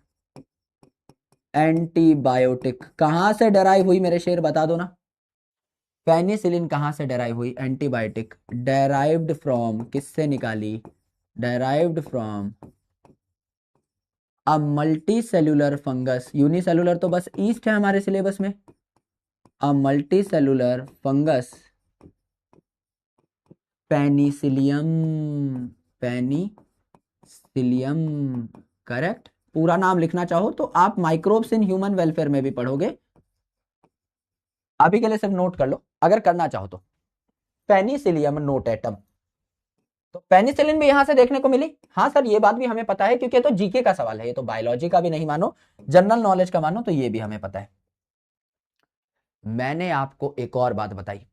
Speaker 1: एंटीबायोटिक कहां से डेराइव हुई मेरे शेर, बता दो ना। पेनिसिलिन कहां से डेराइव हुई? एंटीबायोटिक डेराइव्ड फ्रॉम, किससे निकाली? Derived from a multi cellular fungus, unicellular तो बस ईस्ट है हमारे सिलेबस में, a multi cellular fungus Penicillium, Penicillium correct. पूरा नाम लिखना चाहो तो आप माइक्रोब्स इन ह्यूमन वेलफेयर में भी पढ़ोगे, अभी के लिए सिर्फ नोट कर लो अगर करना चाहो तो। पेनिसिलियम नोटेटम, तो पेनिसिलिन भी यहां से देखने को मिली। हाँ सर ये बात भी हमें पता है क्योंकि ये तो जीके का सवाल है, ये तो बायोलॉजी का भी नहीं मानो, जनरल नॉलेज का मानो, तो ये भी हमें पता है। मैंने आपको एक और बात बताई,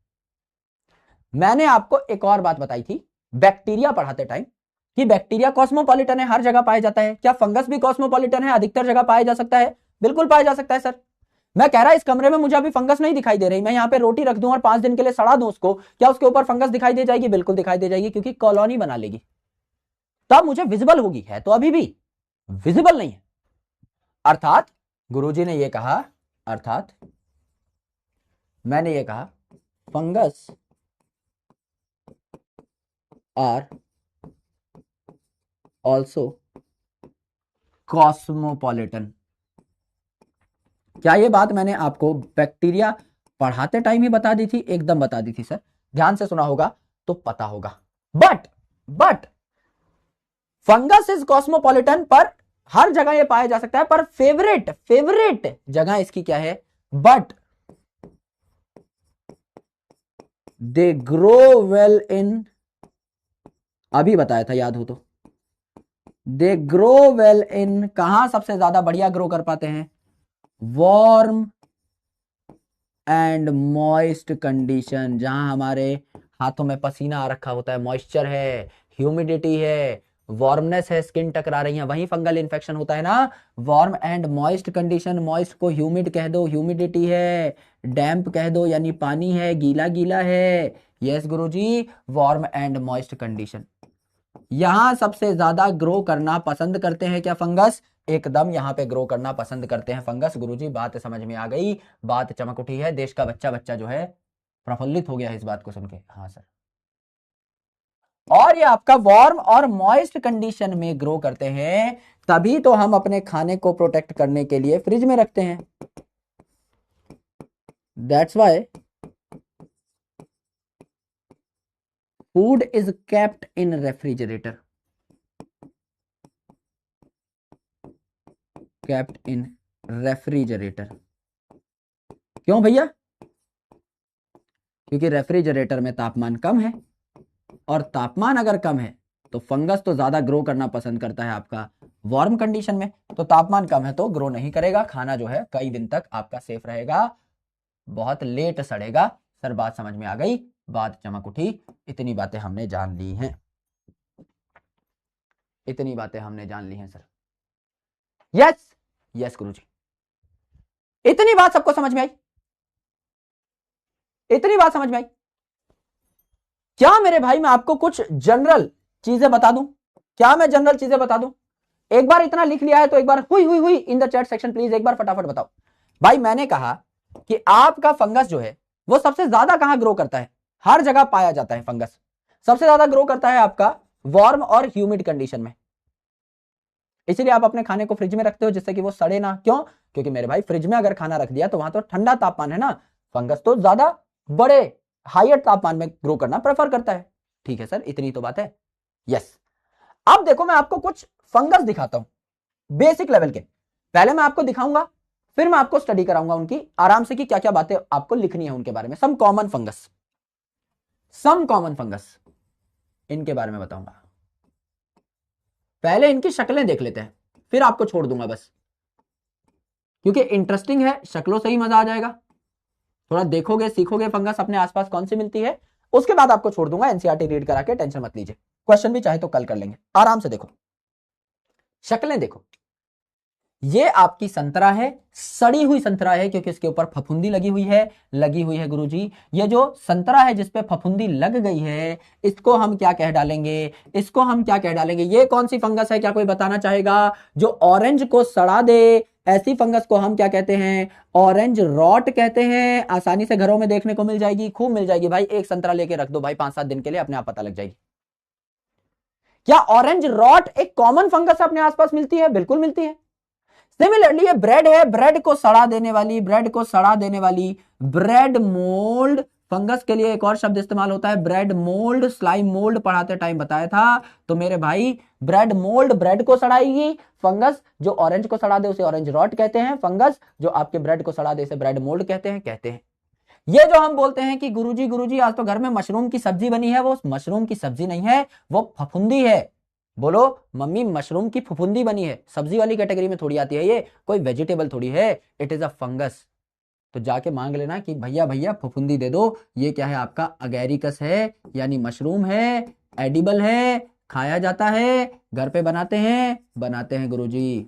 Speaker 1: मैंने आपको एक और बात बताई थी बैक्टीरिया पढ़ाते टाइम कि बैक्टीरिया कॉस्मोपॉलिटन है, हर जगह पाया जाता है। क्या फंगस भी कॉस्मोपॉलिटन है, अधिकतर जगह पाया जा सकता है? बिल्कुल पाया जा सकता है सर। मैं कह रहा इस कमरे में मुझे अभी फंगस नहीं दिखाई दे रही, मैं यहाँ पे रोटी रख दूं और 5 दिन के लिए सड़ा दूं उसको, क्या उसके ऊपर फंगस दिखाई दे जाएगी? बिल्कुल दिखाई दे जाएगी, क्योंकि कॉलोनी बना लेगी, तब मुझे विजिबल होगी, है तो अभी भी विजिबल नहीं है। अर्थात गुरुजी ने यह कहा, अर्थात मैंने ये कहा फंगस आर ऑल्सो कॉस्मोपॉलिटन। क्या ये बात मैंने आपको बैक्टीरिया पढ़ाते टाइम ही बता दी थी? एकदम बता दी थी सर, ध्यान से सुना होगा तो पता होगा। बट फंगस इज कॉस्मोपॉलिटन, पर हर जगह ये पाया जा सकता है, पर फेवरेट जगह इसकी क्या है? But they grow well in, अभी बताया था याद हो तो, दे ग्रो वेल इन, कहां सबसे ज्यादा बढ़िया ग्रो कर पाते हैं? वार्म एंड मॉइस्ट कंडीशन, जहां हमारे हाथों में पसीना आ रखा होता है, मॉइस्चर है, ह्यूमिडिटी है, वार्मनेस है, स्किन टकरा रही है, वहीं फंगल इन्फेक्शन होता है ना। Warm and moist condition, moist को ह्यूमिड कह दो, ह्यूमिडिटी है, डैम्प कह दो यानी पानी है, गीला गीला है। Yes Guruji, warm and moist condition, यहां सबसे ज्यादा ग्रो करना पसंद करते हैं क्या फंगस? एकदम यहां पे ग्रो करना पसंद करते हैं फंगस। गुरुजी बात समझ में आ गई, बात चमक उठी है, देश का बच्चा जो है प्रफुल्लित हो गया है इस बात को सुन के। हाँ सर, और ये आपका वार्म और मॉइस्ट कंडीशन में ग्रो करते हैं, तभी तो हम अपने खाने को प्रोटेक्ट करने के लिए फ्रिज में रखते हैं। That's why food is kept in refrigerator, kept in refrigerator. क्यों भैया? क्योंकि रेफ्रिजरेटर में तापमान कम है, और तापमान अगर कम है तो फंगस तो ज्यादा ग्रो करना पसंद करता है आपका वार्म कंडीशन में, तो तापमान कम है तो ग्रो नहीं करेगा, खाना जो है कई दिन तक आपका सेफ रहेगा, बहुत लेट सड़ेगा। सर बात समझ में आ गई, बात चमक उठी, इतनी बातें हमने जान ली हैं, इतनी बातें हमने जान ली हैं सर। यस यस गुरुजी, इतनी बात सबको समझ में आई? इतनी बात समझ में आई? क्या मेरे भाई मैं आपको कुछ जनरल चीजें बता दूं? क्या मैं जनरल चीजें बता दूं? एक बार इतना लिख लिया है तो एक बार हुई इन द चैट सेक्शन प्लीज, एक बार फटाफट बताओ। भाई मैंने कहा कि आपका फंगस जो है वो सबसे ज्यादा कहां ग्रो करता है? हर जगह पाया जाता है फंगस, सबसे ज्यादा ग्रो करता है आपका वार्म और ह्यूमिड कंडीशन में। इसलिए आप अपने खाने को फ्रिज में रखते हो जिससे कि वो सड़े ना। क्यों? क्योंकि मेरे भाई फ्रिज में अगर खाना रख दिया तो वहां तो ठंडा तापमान है ना, फंगस तो ज्यादा बड़े हायर तापमान में ग्रो करना प्रेफर करता है। ठीक है सर, इतनी तो बात है। यस, अब देखो मैं आपको कुछ फंगस दिखाता हूं बेसिक लेवल के। पहले मैं आपको दिखाऊंगा, फिर मैं आपको स्टडी कराऊंगा उनकी आराम से कि क्या क्या बातें आपको लिखनी है उनके बारे में। सम कॉमन फंगस इनके बारे में बताऊंगा। पहले इनकी शक्लें देख लेते हैं, फिर आपको छोड़ दूंगा बस, क्योंकि इंटरेस्टिंग है, शक्लों से ही मजा आ जाएगा। थोड़ा देखोगे सीखोगे फंगस अपने आसपास कौन सी मिलती है, उसके बाद आपको छोड़ दूंगा एनसीईआरटी रीड करा के, टेंशन मत लीजिए। क्वेश्चन भी चाहे तो कल कर लेंगे, आराम से देखो, शक्लें देखो। ये आपकी संतरा है, सड़ी हुई संतरा है क्योंकि इसके ऊपर फफूंदी लगी हुई है गुरुजी। ये जो संतरा है जिसपे फफूंदी लग गई है, इसको हम क्या कह डालेंगे? ये कौन सी फंगस है? क्या कोई बताना चाहेगा? जो ऑरेंज को सड़ा दे, ऐसी फंगस को हम क्या कहते हैं? ऑरेंज रॉट कहते हैं। आसानी से घरों में देखने को मिल जाएगी, खूब मिल जाएगी भाई। एक संतरा लेके रख दो भाई 5-7 दिन के लिए, अपने आप पता लग जाएगी। क्या ऑरेंज रॉट एक कॉमन फंगस अपने आसपास मिलती है? बिल्कुल मिलती है। सिमिलरली ये ब्रेड है, ब्रेड को सड़ा देने वाली, ब्रेड को सड़ा देने वाली ब्रेड मोल्ड, फंगस के लिए एक और शब्द इस्तेमाल होता है ब्रेड मोल्ड, स्लाइम मोल्ड पढ़ाते टाइम बताया था। तो मेरे भाई ब्रेड मोल्ड ब्रेड को सड़ाएगी, फंगस जो ऑरेंज को सड़ा दे उसे ऑरेंज रॉट कहते हैं, फंगस जो आपके ब्रेड को सड़ा दे इसे ब्रेड मोल्ड कहते हैं। ये जो हम बोलते हैं कि गुरुजी आज तो घर में मशरूम की सब्जी बनी है, वो मशरूम की सब्जी नहीं है, वो फफूंदी है। बोलो मम्मी मशरूम की फफूंदी बनी है, सब्जी वाली कैटेगरी में थोड़ी आती है, ये कोई वेजिटेबल थोड़ी है, इट इज अ फंगस। तो जाके मांग लेना कि भैया फफूंदी दे दो, ये क्या है आपका अगैरिकस है, यानी मशरूम है, एडिबल है, खाया जाता है, घर पे बनाते हैं गुरुजी।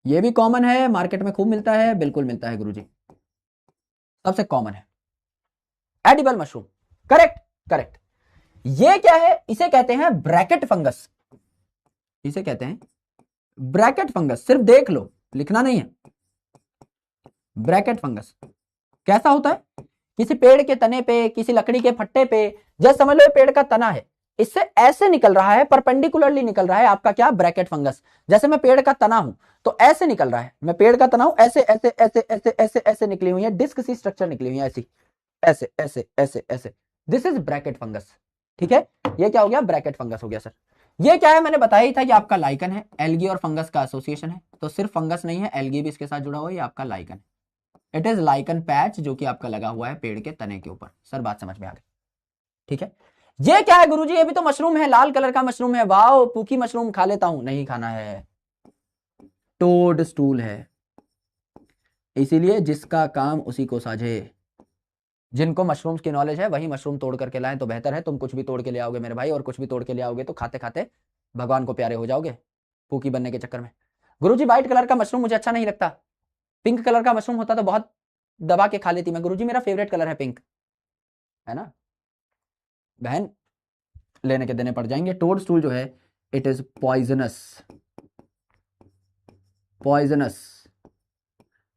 Speaker 1: ये भी कॉमन है, मार्केट में खूब मिलता है, बिल्कुल मिलता है गुरुजी, सबसे कॉमन है एडिबल मशरूम। Correct correct. ये क्या है, इसे कहते हैं ब्रैकेट फंगस, इसे कहते हैं ब्रैकेट फंगस, सिर्फ देख लो लिखना नहीं है। ब्रैकेट फंगस कैसा होता है, किसी पेड़ के तने पे, किसी लकड़ी के फट्टे पे, जैसे समझ लो पेड़ का तना है, इससे ऐसे निकल रहा है, परपेंडिकुलरली निकल रहा है आपका क्या, ब्रैकेट फंगस। जैसे मैं पेड़ का तना हूं तो ऐसे निकल रहा है, मैं पेड़ का तना हूं, ऐसे ऐसे ऐसे ऐसे ऐसे ऐसे निकली हुई है, डिस्क सी स्ट्रक्चर निकली हुई है ऐसी, ऐसे ऐसे ऐसे ऐसे, दिस इज ब्रैकेट फंगस। ठीक है, ये क्या हो गया, ब्रैकेट फंगस हो गया सर। ये क्या है, मैंने बताया ही था कि आपका लाइकन है, एल्गी और फंगस का एसोसिएशन है, तो सिर्फ फंगस नहीं है, एल्गी भी इसके साथ जुड़ा हुआ है, ये आपका लाइकन है। इट इज लाइकन पैच जो कि आपका लगा हुआ है पेड़ के तने के ऊपर। सर बात समझ में आ गई? ठीक है। ये क्या है गुरुजी, ये भी तो मशरूम है, लाल कलर का मशरूम है, वाओ पूकी मशरूम खा लेता हूं, नहीं खाना है, टोड स्टूल है। इसीलिए जिसका काम उसी को साझे, जिनको मशरूम्स की नॉलेज है वही मशरूम तोड़ करके लाएं तो बेहतर है। तुम कुछ भी तोड़ के ले आओगे मेरे भाई, और कुछ भी तोड़ के ले आओगे तो खाते खाते भगवान को प्यारे हो जाओगे पूकी बनने के चक्कर में। गुरुजी व्हाइट कलर का मशरूम मुझे अच्छा नहीं लगता, पिंक कलर का मशरूम होता तो बहुत दबा के खा लेती मैं। गुरुजी मेरा फेवरेट कलर है पिंक, है ना बहन, लेने के देने पड़ जाएंगे। टोड स्टूल जो है it is poisonous, poisonous.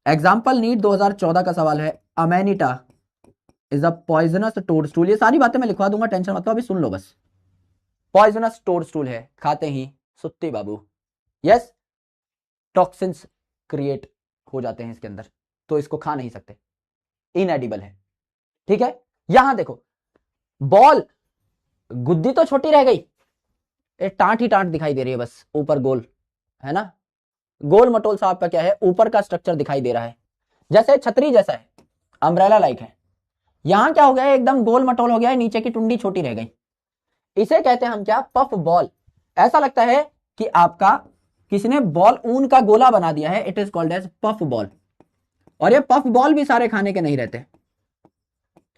Speaker 1: Example NEET 2014 का सवाल है, Amanita is a poisonous toadstool. ये सारी बातें मैं लिखवा दूंगा, टेंशन मत लो, अभी सुन लो बस। पॉइजनस टोड स्टूल है, खाते ही सुत्ती बाबू, यस, टॉक्सिन्स क्रिएट हो जाते हैं इसके अंदर, तो इसको खा नहीं सकते, इनएडिबल है। ठीक है, यहां देखो बॉल, गुद्दी तो छोटी रह गई, टांट ही टांट दिखाई दे रही है बस, ऊपर गोल है ना, गोल मटोल सा आपका क्या है, ऊपर का स्ट्रक्चर दिखाई दे रहा है, जैसे छतरी जैसा है, अम्ब्रेला लाइक है। यहां क्या हो गया है, एकदम गोल मटोल हो गया है, नीचे की टुंडी छोटी रह गई। इसे कहते हैं हम क्या, पफ बॉल। ऐसा लगता है कि आपका किसी ने बॉल ऊन का गोला बना दिया है, it is called as puff ball. और ये पफ बॉल भी सारे खाने के नहीं रहते,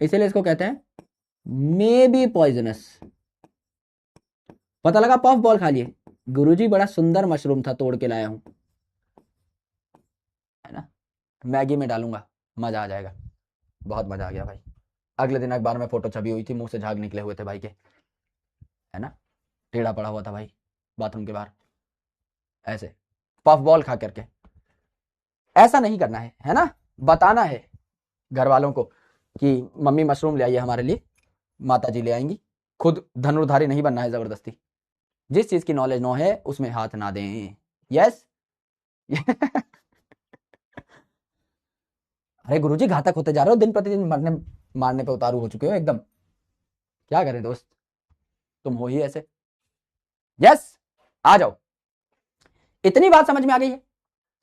Speaker 1: इसीलिए इसको कहते हैं मे बी पॉइजनस। पता लगा पफ बॉल खा लिए, गुरुजी बड़ा सुंदर मशरूम था, तोड़ के लाया हूं, है ना, मैगी में डालूंगा, मजा आ जाएगा। बहुत मजा आ गया भाई। अगले दिन अखबार में फोटो छपी हुई थी, मुंह से झाग निकले हुए थे भाई के, है ना, टेढ़ा पड़ा हुआ था भाई बाथरूम के बाहर, ऐसे पफ बॉल खा करके। ऐसा नहीं करना है ना, बताना है घर वालों को कि मम्मी मशरूम ले आइए हमारे लिए, माता जी ले आएंगी, खुद धनुर्धारी नहीं बनना है जबरदस्ती। जिस चीज की नॉलेज नो है उसमें हाथ ना दें, यस। अरे गुरुजी घातक होते जा रहे हो, दिन प्रतिदिन मरने मारने पे उतारू हो चुके हो एकदम, क्या करें दोस्त, तुम हो ही ऐसे। यस, आ जाओ, इतनी बात समझ में आ गई है।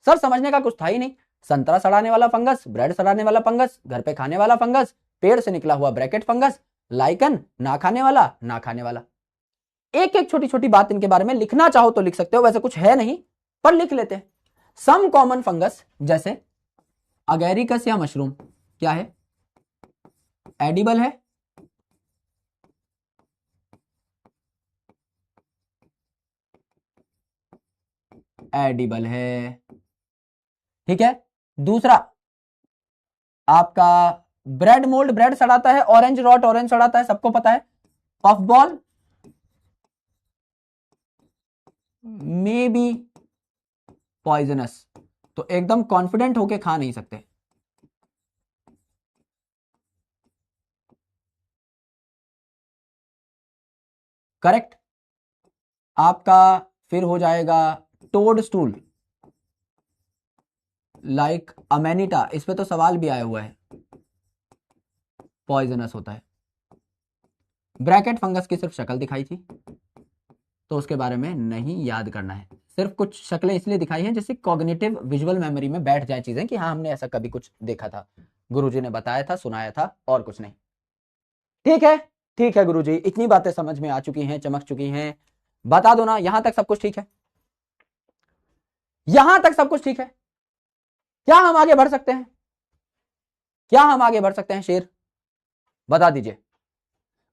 Speaker 1: सर समझने का कुछ था ही नहीं, संतरा सड़ाने वाला फंगस, ब्रेड सड़ाने वाला फंगस, घर पे खाने वाला फंगस, पेड़ से निकला हुआ ब्रैकेट फंगस, लाइकन ना खाने वाला ना खाने वाला। एक एक छोटी छोटी बात इनके बारे में लिखना चाहो तो लिख सकते हो, वैसे कुछ है नहीं पर लिख लेते हैं। सम कॉमन फंगस जैसे अगैरिकस या मशरूम क्या है, एडिबल है, एडिबल है। ठीक है, दूसरा आपका ब्रेड मोल्ड, ब्रेड सड़ाता है, ऑरेंज रॉट ऑरेंज सड़ाता है, सबको पता है। Puff ball may be poisonous, तो एकदम कॉन्फिडेंट होके खा नहीं सकते। करेक्ट, आपका फिर हो जाएगा टोड स्टूल लाइक अमेनिटा, इस पे तो सवाल भी आया हुआ है, पॉइजनस होता है। ब्रैकेट फंगस की सिर्फ शक्ल दिखाई थी तो उसके बारे में नहीं याद करना है, सिर्फ कुछ शक्लें इसलिए दिखाई हैं जिससे कॉग्निटिव विजुअल मेमोरी में बैठ जाए चीजें कि हाँ हमने ऐसा कभी कुछ देखा था, गुरुजी ने बताया था, सुनाया था, और कुछ नहीं। ठीक है गुरुजी, इतनी बातें समझ में आ चुकी हैं, चमक चुकी हैं, बता दो ना, यहां तक सब कुछ ठीक है? यहां तक सब कुछ ठीक है? क्या हम आगे बढ़ सकते हैं? क्या हम आगे बढ़ सकते हैं शेर, बता दीजिए।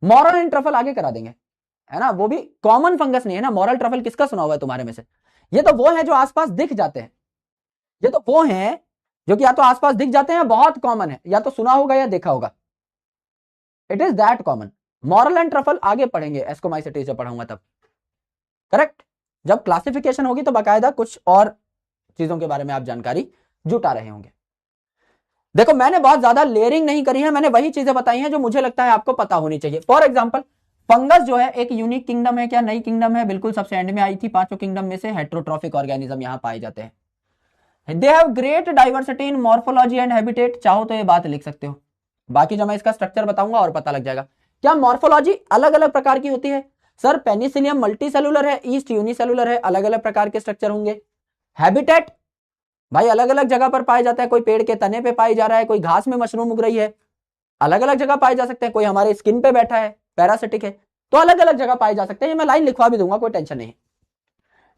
Speaker 1: मॉरल एंड ट्रफल आगे करा देंगे, है ना, वो भी कॉमन फंगस नहीं है ना। मॉरल ट्रफल किसका सुना हुआ है तुम्हारे में से? ये तो वो है जो आसपास दिख जाते हैं, ये तो वो हैं जो कि या तो आसपास दिख जाते हैं, बहुत कॉमन है, या तो सुना होगा या देखा होगा, it is that common. Moral and truffle आगे पढ़ेंगे, एस्कोमाइसिटीज जब पढ़ाऊंगा तब, करेक्ट। जब क्लासिफिकेशन होगी तो बाकायदा कुछ और चीजों के बारे में आप जानकारी जुटा रहे होंगे। देखो मैंने बहुत ज्यादा लेयरिंग नहीं करी है, मैंने वही चीजें बताई हैं जो मुझे लगता है आपको पता होनी चाहिए। फॉर एग्जाम्पल फंगस जो है एक यूनिक किंगडम है क्या? नई किंगडम है, बिल्कुल सबसे एंड में आई थी, पांचों किंगडम में से हेट्रोट्रॉफिक ऑर्गेनिज्म यहां पाए जाते हैं। They have great diversity in morphology and habitat, चाहो तो ये बात लिख सकते हो, बाकी जब मैं इसका स्ट्रक्चर बताऊंगा और पता लग जाएगा। क्या मॉर्फोलॉजी अलग अलग प्रकार की होती है? सर पेनिसिलियम मल्टीसेलुलर है, ईस्ट यूनिसेलुलर है, अलग अलग प्रकार के स्ट्रक्चर होंगे। हैबिटेट भाई अलग अलग जगह पर पाया जाता है, कोई पेड़ के तने पे पाई जा रहा है, कोई घास में मशरूम उग रही है, अलग अलग जगह पाए जा सकते हैं, कोई हमारे स्किन पे बैठा है पैरासिटिक है, तो अलग अलग जगह पाए जा सकते हैं। मैं लाइन लिखवा भी दूंगा, कोई टेंशन नहीं।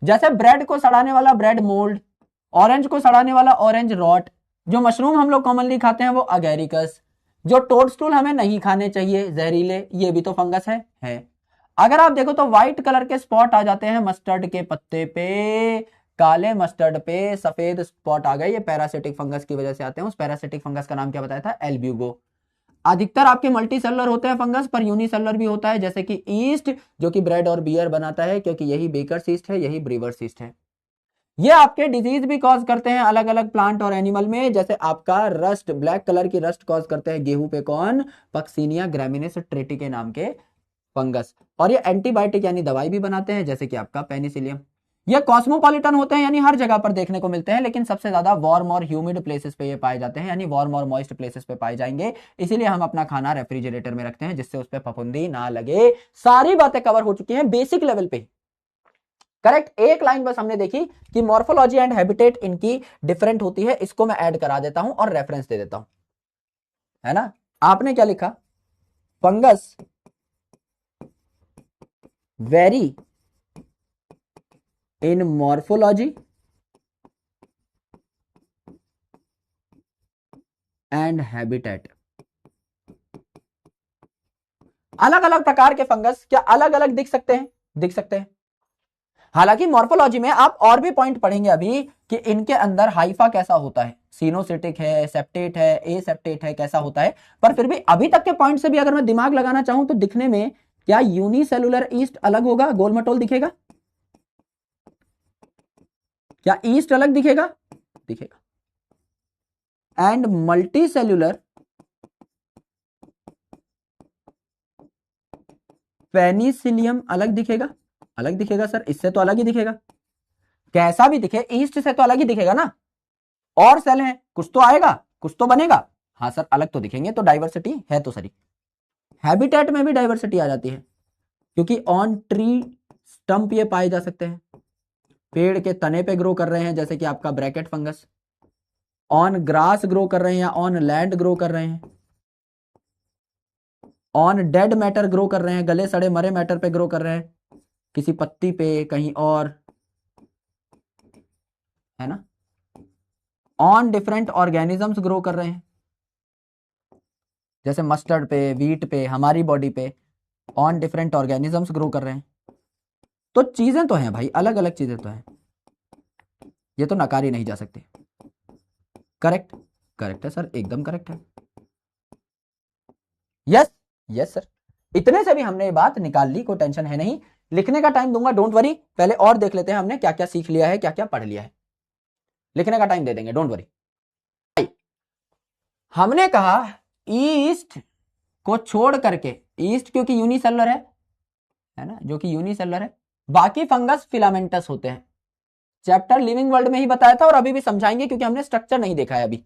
Speaker 1: जैसे ब्रेड को सड़ाने वाला ब्रेड मोल्ड, ऑरेंज को सड़ाने वाला ऑरेंज रॉट, जो मशरूम हम लोग कॉमनली खाते हैं वो अगेरिकस, जो टोडस्टूल हमें नहीं खाने चाहिए जहरीले, ये भी तो फंगस है। अगर आप देखो तो व्हाइट कलर के स्पॉट आ जाते हैं मस्टर्ड के पत्ते पे, काले मस्टर्ड पे सफेद स्पॉट आ गए, ये पैरासिटिक फंगस की वजह से आते हैं। उस पैरासिटिक फंगस का नाम क्या बताया था? एल्ब्यूगो। अधिकतर आपके मल्टी सेलुलर होते हैं फंगस, पर यूनिसेलुलर भी होता है, जैसे कि ईस्ट जो कि ब्रेड और बियर बनाता है, क्योंकि यही बेकर ईस्ट है, यही ब्रीवर ईस्ट है। ये आपके डिजीज भी कॉज करते हैं अलग अलग प्लांट और एनिमल में, जैसे आपका रस्ट, ब्लैक कलर की रस्ट कॉज करते हैं गेहूं पे कौन? पक्सीनिया ग्रामिनेस ट्रेटी के नाम के फंगस। और ये एंटीबायोटिक यानी दवाई भी बनाते हैं, जैसे कि आपका पेनिसिलियम। ये कॉस्मोपॉलिटन होते हैं, यानी हर जगह पर देखने को मिलते हैं, लेकिन सबसे ज्यादा वार्म और ह्यूमिड प्लेसेस पे ये पाए जाते हैं, यानी वार्म और मॉइस्ट प्लेसेस पे पाए जाएंगे। इसीलिए हम अपना खाना रेफ्रिजरेटर में रखते हैं, जिससे उस पर फफूंदी ना लगे। सारी बातें कवर हो चुकी हैं बेसिक लेवल पे, करेक्ट। एक लाइन बस हमने देखी कि मॉर्फोलॉजी एंड हैबिटेट इनकी डिफरेंट होती है, इसको मैं ऐड करा देता हूं और रेफरेंस दे देता हूं, है ना। आपने क्या लिखा? Fungus very in morphology and habitat. अलग अलग प्रकार के फंगस क्या अलग अलग दिख सकते हैं? दिख सकते हैं। हालांकि मॉर्फोलॉजी में आप और भी पॉइंट पढ़ेंगे अभी कि इनके अंदर हाइफा कैसा होता है, सिनोसिटिक है, सेप्टेट है, एसेप्टेट है, कैसा होता है। पर फिर भी अभी तक के पॉइंट से भी अगर मैं दिमाग लगाना चाहूं तो दिखने में क्या यूनिसेलुलर ईस्ट अलग होगा, गोल मटोल दिखेगा? क्या ईस्ट अलग दिखेगा? दिखेगा। एंड मल्टी सेल्यूलर पेनिसिलियम अलग दिखेगा? अलग दिखेगा सर, इससे तो अलग ही दिखेगा, कैसा भी दिखे ईस्ट से तो अलग ही दिखेगा ना। और सेल है, कुछ तो आएगा, कुछ तो बनेगा। हाँ सर अलग तो दिखेंगे, तो डाइवर्सिटी है तो सही। हैबिटेट में भी डाइवर्सिटी आ जाती है, क्योंकि ऑन ट्री स्टंप ये पाए जा सकते हैं, पेड़ के तने पे ग्रो कर रहे हैं, जैसे कि आपका bracket fungus. On grass grow कर रहे हैं या ऑन लैंड ग्रो कर रहे हैं, ऑन डेड मैटर ग्रो कर रहे हैं, गले सड़े मरे मैटर पे ग्रो कर रहे हैं, किसी पत्ती पे, कहीं और, है ना। ऑन डिफरेंट ऑर्गेनिजम्स ग्रो कर रहे हैं, जैसे मस्टर्ड पे, वीट पे, हमारी बॉडी पे ऑन डिफरेंट ऑर्गेनिजम्स ग्रो कर रहे हैं। तो चीजें तो हैं भाई, अलग अलग चीजें तो हैं, ये तो नकारी नहीं जा सकती। करेक्ट, करेक्ट है सर, एकदम करेक्ट है। यस यस सर, इतने से भी हमने ये बात निकाल ली, कोई टेंशन है नहीं। लिखने का टाइम दूंगा, डोंट वरी। पहले और देख लेते हैं हमने क्या क्या सीख लिया है, क्या क्या पढ़ लिया है। लिखने का टाइम दे देंगे, डोंट वरी। हमने कहा ईस्ट को छोड़ करके, ईस्ट क्योंकि यूनिसेलुलर है ना, जो कि यूनिसेलुलर है, बाकी फंगस फिलामेंटस होते हैं। चैप्टर लिविंग वर्ल्ड में ही बताया था और अभी भी समझाएंगे क्योंकि हमने स्ट्रक्चर नहीं देखा है अभी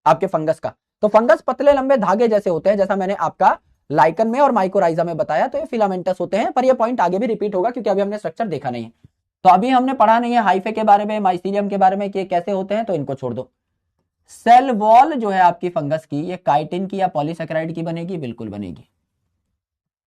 Speaker 1: आपके फंगस का। तो फंगस पतले लंबे धागे जैसे होते हैं, जैसा मैंने आपका लाइकन में और माइकोराइजा में बताया। तो ये फिलामेंटस होते हैं, पर ये पॉइंट आगे भी रिपीट होगा क्योंकि अभी हमने स्ट्रक्चर देखा नहीं है। तो अभी हमने पढ़ा नहीं है हाइफे के बारे में, माइसीलियम के बारे में कि कैसे होते हैं, तो इनको छोड़ दो। सेल वॉल जो है आपकी फंगस की, ये काइटिन की या पॉलीसेकेराइड की बनेगी? बिल्कुल बनेगी।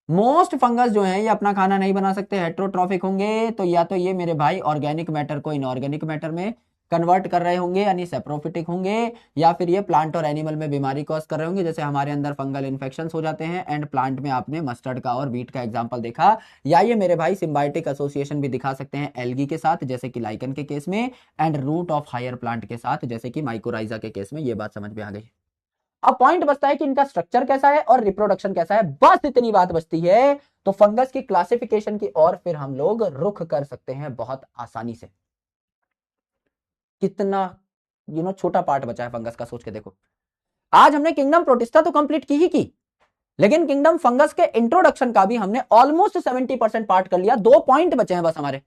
Speaker 1: मोस्ट फंगस जो है ये अपना खाना नहीं बना सकते, हेट्रोट्रॉफिक होंगे। तो या तो ये मेरे भाई ऑर्गेनिक मैटर को इनऑर्गेनिक मैटर में कन्वर्ट कर रहे होंगे यानी सेप्रोफिटिक होंगे, या फिर ये प्लांट और एनिमल में बीमारी कॉज कर रहे होंगे, जैसे हमारे अंदर फंगल इन्फेक्शंस हो जाते हैं। एंड प्लांट में आपने मस्टर्ड का और वीट का एग्जांपल देखा। या ये मेरे भाई सिम्बायोटिक एसोसिएशन भी दिखा सकते हैं एल्गी के साथ, जैसे कि लाइकन के केस में, and root of higher plant के साथ, जैसे कि माइकोराइजा के केस में। ये बात समझ में आ गई। अब पॉइंट बचता है कि इनका स्ट्रक्चर कैसा है और रिप्रोडक्शन कैसा है, बस इतनी बात बचती है। तो फंगस की क्लासिफिकेशन की और फिर हम लोग रुख कर सकते हैं बहुत आसानी से। कितना छोटा पार्ट बचा है फंगस का, सोच के देखो। आज हमने किंगडम प्रोटिस्टा तो कंप्लीट की ही की, लेकिन किंगडम फंगस के इंट्रोडक्शन का भी हमने ऑलमोस्ट 70% पार्ट कर लिया। 2 पॉइंट बचे हैं बस हमारे।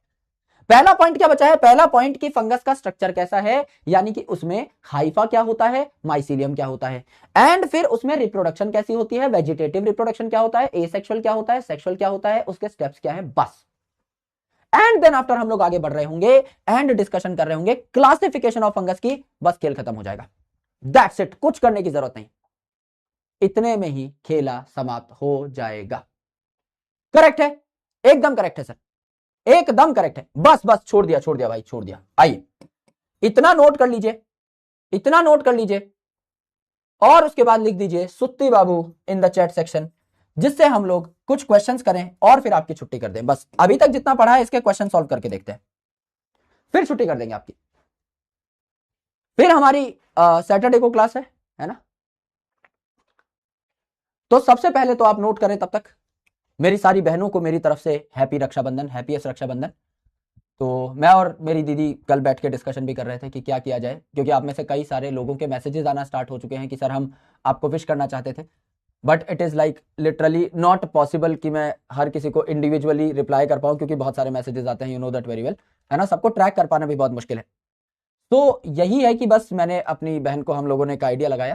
Speaker 1: पहला पॉइंट क्या बचा है? पहला पॉइंट कि फंगस का स्ट्रक्चर कैसा है, यानी कि उसमें हाइफा क्या होता है, माइसीलियम क्या होता है, एंड फिर उसमें रिप्रोडक्शन कैसी होती है, वेजिटेटिव रिप्रोडक्शन क्या होता है, एसेक्सुअल क्या होता है, सेक्सुअल क्या होता है, उसके स्टेप्स क्या है, बस। एंड देन आफ्टर हम लोग आगे बढ़ रहे होंगे एंड डिस्कशन कर रहे होंगे क्लासिफिकेशन ऑफ फंगस की। बस खेल खत्म हो जाएगा, दैट्स इट, कुछ करने की जरूरत नहीं, इतने में ही खेला समाप्त हो जाएगा। करेक्ट है, एकदम करेक्ट है सर, एकदम करेक्ट है। बस बस छोड़ दिया भाई, छोड़ दिया। आइए इतना नोट कर लीजिए, इतना नोट कर लीजिए, और उसके बाद लिख दीजिए सुत्ती बाबू इन द चैट सेक्शन, जिससे हम लोग कुछ क्वेश्चंस करें और फिर आपकी छुट्टी कर दें। बस अभी तक जितना पढ़ा है इसके क्वेश्चन सॉल्व करके देखते हैं, फिर छुट्टी कर देंगे आपकी। फिर हमारी सैटरडे को क्लास है ना। तो सबसे पहले तो आप नोट करें तब तक, मेरी सारी बहनों को मेरी तरफ से हैप्पी रक्षाबंधन, हैप्पीएस्ट रक्षाबंधन। तो मैं और मेरी दीदी कल बैठ के डिस्कशन भी कर रहे थे कि क्या किया जाए, क्योंकि आप में से कई सारे लोगों के मैसेजेस आना स्टार्ट हो चुके हैं कि सर हम आपको विश करना चाहते थे, but it is like literally not possible कि मैं हर किसी को इंडिविजुअली रिप्लाई कर पाऊँ, क्योंकि बहुत सारे मैसेजेस आते हैं, you know that very well, है ना। सबको ट्रैक कर पाना भी बहुत मुश्किल है। तो यही है कि बस मैंने अपनी बहन को, हम लोगों ने एक आइडिया लगाया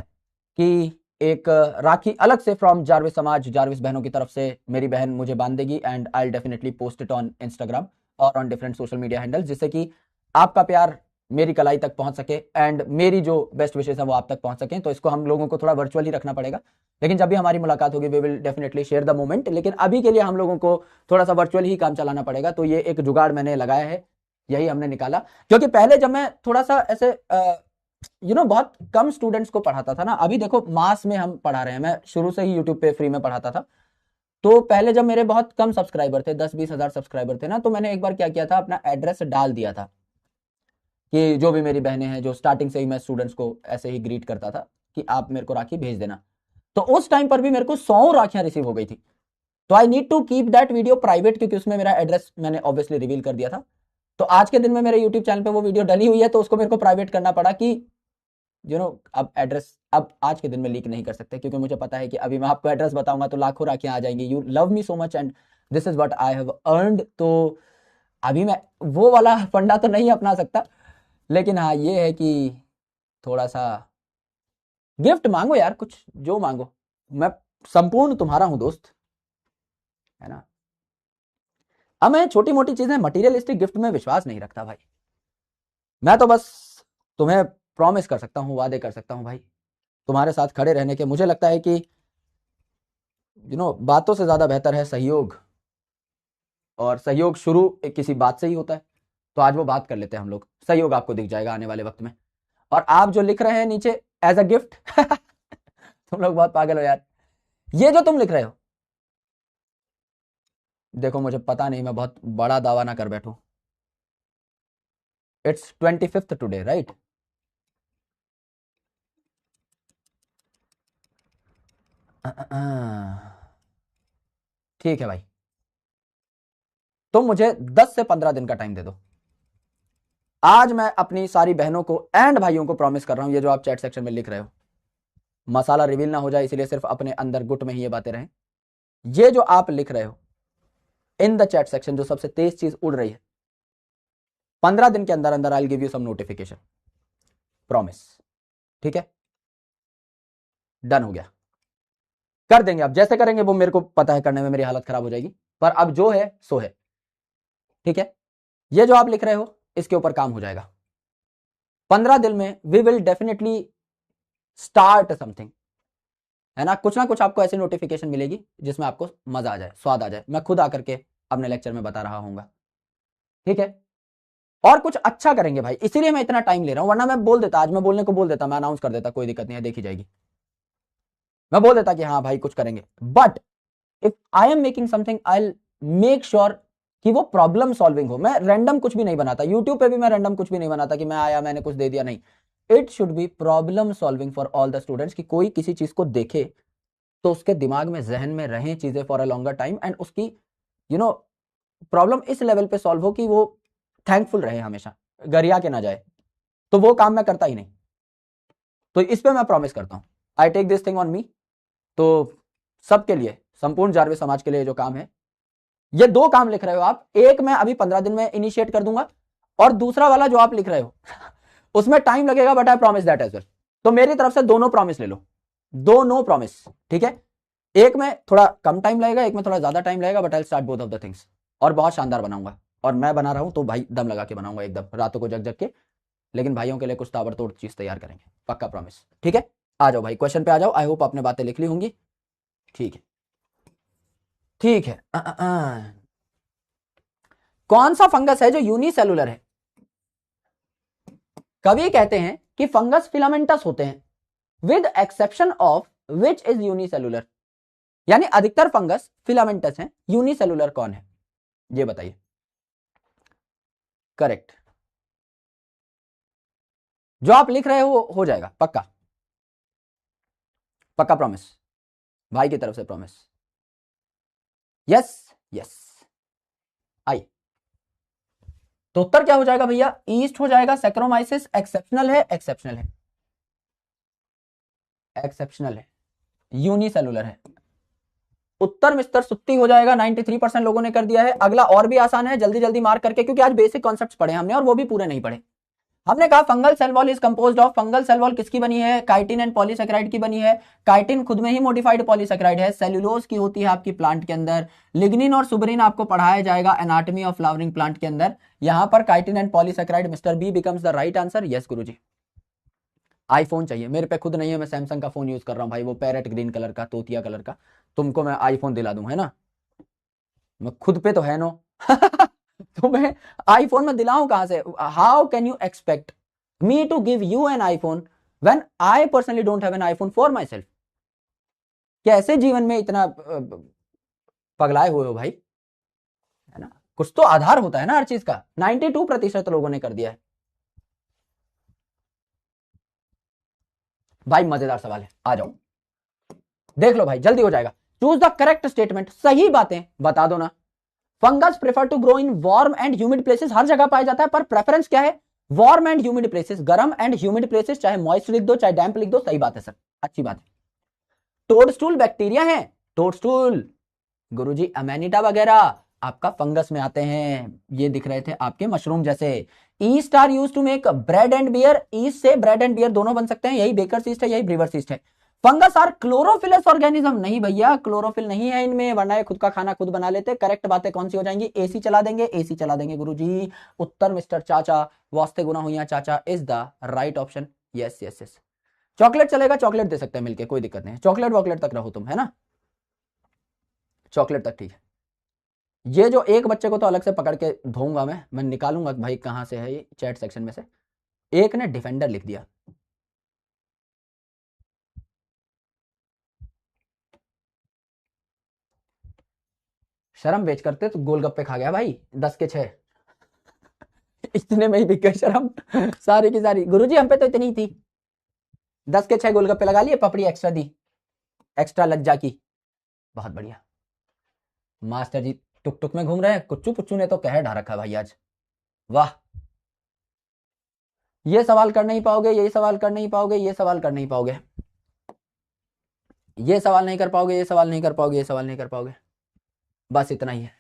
Speaker 1: कि एक राखी अलग से फ्रॉम जारविस समाज, जारविस बहनों की तरफ से मेरी बहन मुझे बांध देगी, and I will definitely post it on Instagram और on different social media handles, जिससे कि आपका प्यार मेरी कलाई तक पहुंच सके एंड मेरी जो बेस्ट विशेष है वो आप तक पहुंच सके। तो इसको हम लोगों को थोड़ा वर्चुअली रखना पड़ेगा, लेकिन जब भी हमारी मुलाकात होगी we will definitely share the moment, लेकिन अभी के लिए हम लोगों को थोड़ा सा वर्चुअली ही काम चलाना पड़ेगा। तो ये एक जुगाड़ मैंने लगाया है, यही हमने निकाला। क्योंकि पहले जब मैं थोड़ा सा ऐसे बहुत कम स्टूडेंट्स को पढ़ाता था ना, अभी देखो मास में हम पढ़ा रहे हैं, मैं शुरू से ही यूट्यूब पे फ्री में पढ़ाता था। तो पहले जब मेरे बहुत कम सब्सक्राइबर थे, 10-20 हजार सब्सक्राइबर थे ना, तो मैंने एक बार क्या किया था, अपना एड्रेस डाल दिया था कि जो भी मेरी बहनें हैं, जो स्टार्टिंग से ही मैं स्टूडेंट्स को ऐसे ही ग्रीट करता था कि आप मेरे को राखी भेज देना। तो उस टाइम पर भी मेरे को 100 राखियां रिसीव हो गई थी। तो I need to keep that video private, क्योंकि उसमें मेरा एड्रेस मैंने ऑब्वियसली रिवील कर दिया था। तो आज के दिन में मेरे यूट्यूब चैनल पे वो वीडियो डली हुई है, तो उसको मेरे को प्राइवेट करना पड़ा कि अब एड्रेस अब आज के दिन में लीक नहीं कर सकते, क्योंकि मुझे पता है कि अभी मैं आपको एड्रेस बताऊंगा तो लाखों राखियां आ जाएंगी। You love me so much and this is what I have earned. तो अभी मैं वो वाला फंडा तो नहीं अपना सकता, लेकिन हाँ ये है कि थोड़ा सा गिफ्ट मांगो यार, कुछ जो मांगो, मैं संपूर्ण तुम्हारा हूं दोस्त, है ना। अब मैं छोटी मोटी चीजें, मटीरियलिस्टिक गिफ्ट में विश्वास नहीं रखता भाई। मैं तो बस तुम्हें प्रॉमिस कर सकता हूं, वादे कर सकता हूं भाई, तुम्हारे साथ खड़े रहने के। मुझे लगता है कि बातों से ज्यादा बेहतर है सहयोग, और सहयोग शुरू किसी बात से ही होता है। तो आज वो बात कर लेते हैं हम लोग, सहयोग आपको दिख जाएगा आने वाले वक्त में। और आप जो लिख रहे हैं नीचे एज अ गिफ्ट तुम लोग बहुत पागल हो यार, ये जो तुम लिख रहे हो, देखो मुझे पता नहीं, मैं बहुत बड़ा दावा ना कर बैठूं। It's 25th today right. ठीक है भाई, तुम मुझे 10 से 15 दिन का टाइम दे दो। आज मैं अपनी सारी बहनों को एंड भाइयों को प्रॉमिस कर रहा हूं, ये जो आप चैट सेक्शन में लिख रहे हो, मसाला रिवील ना हो जाए, इसलिए सिर्फ अपने अंदर गुट में ही ये बातें रहें। ये जो आप लिख रहे हो इन द चैट सेक्शन, जो सबसे तेज चीज उड़ रही है, 15 दिन के अंदर अंदर I will give you some notification, promise. ठीक है, डन हो गया, कर देंगे। अब जैसे करेंगे वो मेरे को पता है करने में मेरी हालत खराब हो जाएगी, पर अब जो है सो है। ठीक है, ये जो आप लिख रहे हो इसके ऊपर काम हो जाएगा। 15 दिन में we will definitely start something, है ना कुछ आपको ऐसी नोटिफिकेशन मिलेगी जिसमें आपको मजा आ जाए, स्वाद आ जाए। मैं खुद आकर के अपने लेक्चर में बता रहा हूँ। ठीक है, और कुछ अच्छा करेंगे भाई, इसीलिए मैं इतना टाइम ले रहा हूं, वरना मैं बोल देता, आज मैं बोलने को बोल देता, मैं अनाउंस कर देता, कोई दिक्कत नहीं है, देखी जाएगी। मैं बोल देता कि हाँ भाई कुछ करेंगे, but if I am making something I make sure कि वो प्रॉब्लम सॉल्विंग हो। मैं रैंडम कुछ भी नहीं बनाता, यूट्यूब पे भी मैं रैंडम कुछ भी नहीं बनाता कि मैं आया मैंने कुछ दे दिया, नहीं। It should be problem solving for all the students, कि कोई किसी चीज को देखे तो उसके दिमाग में, जहन में रहे चीजें for a longer time, and उसकी प्रॉब्लम इस लेवल पे सॉल्व हो कि वो थैंकफुल रहे, हमेशा गरिया के ना जाए। तो वो काम मैं करता ही नहीं, तो इस पे मैं प्रॉमिस करता हूं, I take this thing on me. तो सबके लिए, संपूर्ण जारवे समाज के लिए जो काम है, ये 2 काम लिख रहे हो आप, एक मैं अभी 15 दिन में इनिशिएट कर दूंगा, और दूसरा वाला जो आप लिख रहे हो उसमें टाइम लगेगा, but I promise that as well. तो मेरी तरफ से दोनों प्रॉमिस ले लो, दोनों प्रॉमिस। ठीक है, एक में थोड़ा कम टाइम लगेगा, एक में थोड़ा ज्यादा टाइम लगेगा, but I start both of the things, और बहुत शानदार बनाऊंगा। और मैं बना रहा हूं तो भाई दम लगा के बनाऊंगा, एकदम रातों को जग जग के, लेकिन भाइयों के लिए कुछ ताबड़तोड़ चीज तैयार करेंगे, पक्का प्रॉमिस। ठीक है, आ जाओ भाई, क्वेश्चन पे आ जाओ। आई होप आपने बातें लिख ली होंगी। ठीक है, ठीक है। कौन सा फंगस है जो यूनिसेलुलर है? कवि कहते हैं कि फंगस फिलामेंटस होते हैं, with exception of which is unicellular. यानी अधिकतर फंगस फिलामेंटस हैं, यूनिसेलुलर कौन है ये बताइए। करेक्ट, जो आप लिख रहे हो जाएगा, पक्का पक्का प्रॉमिस, भाई की तरफ से प्रॉमिस। यस यस, आई। तो उत्तर क्या हो जाएगा भैया? ईस्ट हो जाएगा। सैक्रोमाइसिस एक्सेप्शनल है, एक्सेप्शनल है, एक्सेप्शनल है, यूनिसेलुलर है। उत्तर मिस्टर सुत्ती हो जाएगा। 93% लोगों ने कर दिया है। अगला और भी आसान है, जल्दी जल्दी मार्क करके, क्योंकि आज बेसिक कॉन्सेप्ट्स पढ़े हमने और वो भी पूरे नहीं पढ़े। हमने कहा fungal cell wall is composed of, fungal cell wall किसकी बनी है? काइटिन एंड पॉलीसेकेराइड की बनी है। काइटिन खुद में ही मॉडिफाइड पॉलीसेकेराइड है, सेल्यूलोज की होती है आपकी प्लांट के अंदर। लिग्निन और सुबरिन आपको पढ़ाया जाएगा एनाटॉमी ऑफ फ्लावरिंग प्लांट के अंदर। यहां पर chitin and polysaccharide, mister B becomes the right answer. Yes गुरुजी। आईफोन चाहिए मेरे पे, खुद नहीं है, मैं सैमसंग का फोन यूज कर रहा हूं भाई, वो पैरेट ग्रीन कलर का, तोतिया कलर का। तुमको मैं आईफोन दिला दूं, है ना? मैं खुद पे तो है नो तो मैं आईफोन में दिलाऊं कहां से? How can you expect me to give you an iPhone when I personally don't have an iPhone for myself? कैसे जीवन में इतना पगलाए हुए हो भाई, है ना? कुछ तो आधार होता है ना हर चीज का। 92% लोगों ने कर दिया है भाई। मजेदार सवाल है, आ जाओ देख लो भाई, जल्दी हो जाएगा। चूज द करेक्ट स्टेटमेंट, सही बातें बता दो ना। Fungus prefer to grow in warm and humid places, हर जगह पाया जाता है, पर प्रेफरेंस क्या है? वार्म एंड ह्यूमिड प्लेसेस, गर्म एंड ह्यूमिड प्लेसेस, चाहे मॉइस्ट लिख दो चाहे डैम्प लिख दो, सही बात है सर, अच्छी बात है। टोडस्टूल बैक्टीरिया है, टोडस्टूल गुरुजी अमेनिटा वगैरह आपका फंगस में आते हैं। ये दिख रहे थे आपके मशरूम जैसे। Yeast are used to make bread and beer, yeast से ब्रेड एंड बियर दोनों बन सकते हैं, यही बेकर ईस्ट है, यही ब्रीवर ईस्ट है। फंगस आर क्लोरोफिलस ऑर्गेनिज्म, नहीं भैया क्लोरोफिल नहीं है इनमें, वरना ये खुद का खाना खुद बना लेते। करेक्ट बातें कौन सी हो जाएंगी? एसी चला देंगे, एसी चला देंगे गुरुजी। उत्तर मिस्टर चाचा, वास्ते गुना हुई चाचा is the right option. Yes yes yes. Chocolate चलेगा, चॉकलेट दे सकते हैं मिलके, कोई दिक्कत नहीं, चॉकलेट वॉकलेट तक रहो तुम, है ना? चॉकलेट तक ठीक है। ये जो एक बच्चे को तो अलग से पकड़ के धोऊंगा मैं निकालूंगा भाई कहां से है ये चैट सेक्शन में से। एक ने डिफेंडर लिख दिया, शर्म बेच करते तो गोलगप्पे खा गया भाई 10 के 6 इतने में ही बिक गई शर्म सारी की सारी। गुरुजी हम पे तो इतनी ही थी, 10 के 6 गोलगप्पे लगा लिए, पपड़ी एक्स्ट्रा दी, एक्स्ट्रा लज्जा की। बहुत बढ़िया मास्टर जी, टुक टुक में घूम रहे हैं। कुच्चू पुच्चू ने तो कहर ढा रखा भाई आज, वाह। ये सवाल कर नहीं पाओगे, ये सवाल कर नहीं पाओगे, ये सवाल कर नहीं पाओगे, ये सवाल नहीं कर पाओगे, ये सवाल नहीं कर पाओगे, ये सवाल नहीं कर पाओगे, बस इतना ही है।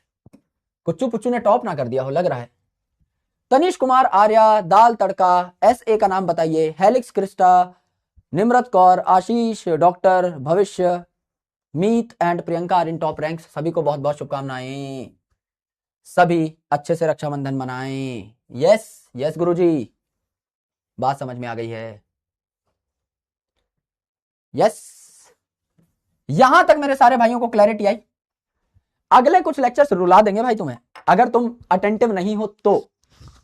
Speaker 1: कुच्चू पुच्चू ने टॉप ना कर दिया हो लग रहा है। तनिष कुमार आर्या, दाल तड़का, SA का नाम बताइए, हेलिक्स क्रिस्टा, Nimrat Kaur, Ashish, doctor Bhavishya, Meet and Priyanka are in top ranks. सभी को बहुत बहुत शुभकामनाएं, सभी अच्छे से रक्षाबंधन मनाएं। यस यस गुरुजी, बात समझ में आ गई है। यस, यहां तक मेरे सारे भाइयों को क्लैरिटी आई। अगले कुछ लेक्चर्स रुला देंगे भाई तुम्हें, अगर तुम अटेंटिव नहीं हो तो।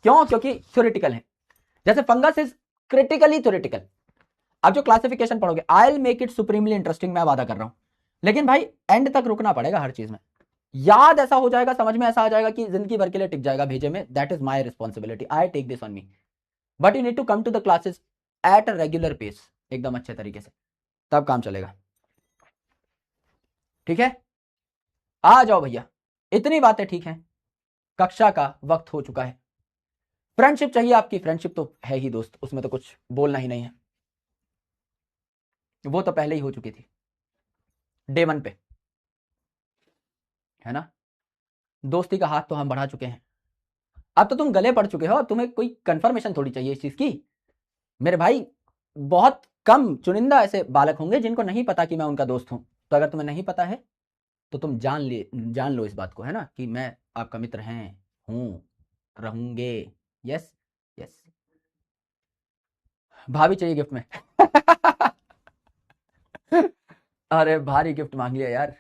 Speaker 1: क्यों? क्योंकि थ्योरेटिकल है। जैसे फंगस इज क्रिटिकली थ्योरेटिकल। अब जो क्लासिफिकेशन पढ़ोगे, I will make it supremely interesting, मैं वादा कर रहा हूं। लेकिन भाई एंड तक रुकना पड़ेगा हर चीज में। याद ऐसा हो जाएगा, समझ में ऐसा आ जाएगा कि जिंदगी भर के लिए टिक जाएगा भेजे में। That is my responsibility, I take this on me. But you need to come to the classes at a regular pace, एकदम अच्छे तरीके से, तब काम चलेगा। ठीक है, आ जाओ भैया, इतनी बातें ठीक हैं, कक्षा का वक्त हो चुका है। फ्रेंडशिप चाहिए आपकी, फ्रेंडशिप तो है ही दोस्त, उसमें तो कुछ बोलना ही नहीं है, वो तो पहले ही हो चुकी थी डे 1 पे, है ना। दोस्ती का हाथ तो हम बढ़ा चुके हैं, अब तो तुम गले पड़ चुके हो, अब तुम्हें कोई कंफर्मेशन थोड़ी चाहिए इस चीज की। मेरे भाई बहुत कम चुनिंदा ऐसे बालक होंगे जिनको नहीं पता कि मैं उनका दोस्त हूं। तो अगर तुम्हें नहीं पता है तो तुम जान लो इस बात को, है ना, कि मैं आपका मित्र हूं, रहूंगे। Yes yes. भाभी चाहिए गिफ्ट में अरे भारी गिफ्ट मांग लिया यार,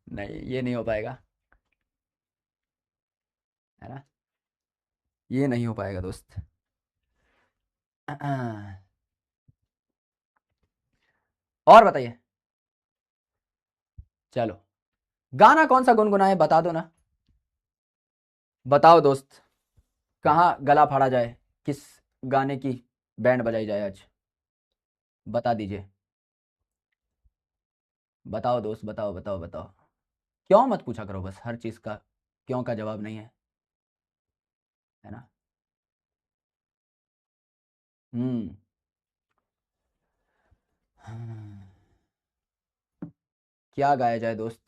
Speaker 1: नहीं ये नहीं हो पाएगा, है ना, ये नहीं हो पाएगा दोस्त। और बताइए, चलो गाना कौन सा गुनगुनाए बता दो ना, बताओ दोस्त, कहाँ गला फाड़ा जाए, किस गाने की बैंड बजाई जाए आज, बता दीजिए। बताओ दोस्त, बताओ बताओ बताओ। क्यों मत पूछा करो बस, हर चीज का क्यों का जवाब नहीं है ना। हम्म। क्या गाया जाए दोस्त,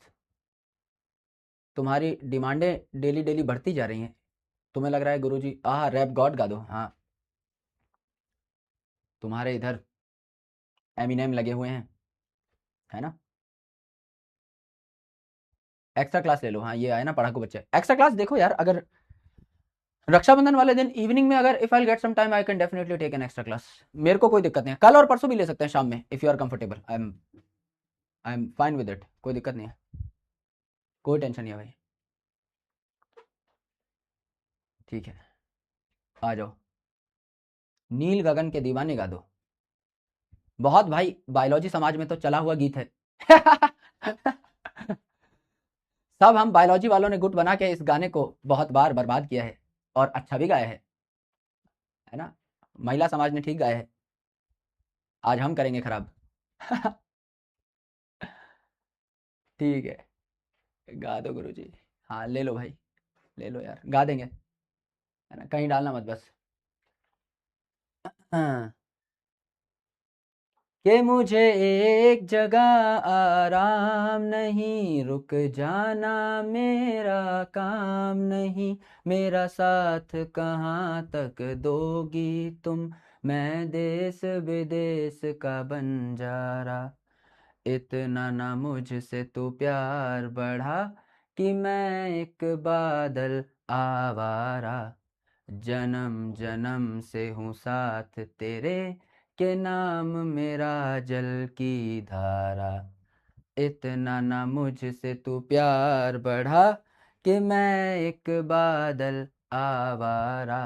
Speaker 1: तुम्हारी डिमांडें डेली डेली बढ़ती जा रही हैं। तुम्हें लग रहा है गुरुजी रैप गॉड गा दो, हाँ तुम्हारे इधर एमिनेम लगे हुए हैं, है ना। एक्स्ट्रा क्लास ले लो, हाँ ये आया ना पढ़ाकू बच्चे, एक्स्ट्रा क्लास देखो यार, अगर रक्षाबंधन वाले दिन इवनिंग में अगर if I get some time I can definitely take an extra class, मेरे को कोई दिक्कत नहीं है। कल और परसों भी ले सकते हैं शाम में, if you are comfortable, I am fine with it, कोई दिक्कत नहीं है, कोई टेंशन नहीं है भाई। ठीक है, आ जाओ, नील गगन के दीवाने गा दो। बहुत भाई, बायोलॉजी समाज में तो चला हुआ गीत है सब हम बायोलॉजी वालों ने गुट बना के इस गाने को बहुत बार बर्बाद किया है, और अच्छा भी गाया है ना। महिला समाज ने ठीक गाया है, आज हम करेंगे खराब ठीक है, गा दो गुरुजी। हाँ ले लो भाई, ले लो यार, गा देंगे, है ना, कहीं डालना मत बस। हाँ, कि मुझे एक जगह आराम नहीं, रुक जाना मेरा काम नहीं, मेरा साथ कहाँ तक दोगी तुम, मैं देश विदेश का बंजारा, इतना ना मुझसे तू प्यार बढ़ा, कि मैं एक बादल आवारा, जन्म जन्म से हूँ साथ तेरे, के नाम मेरा जल की धारा, इतना ना मुझसे तू प्यार बढ़ा, कि मैं एक बादल आवारा,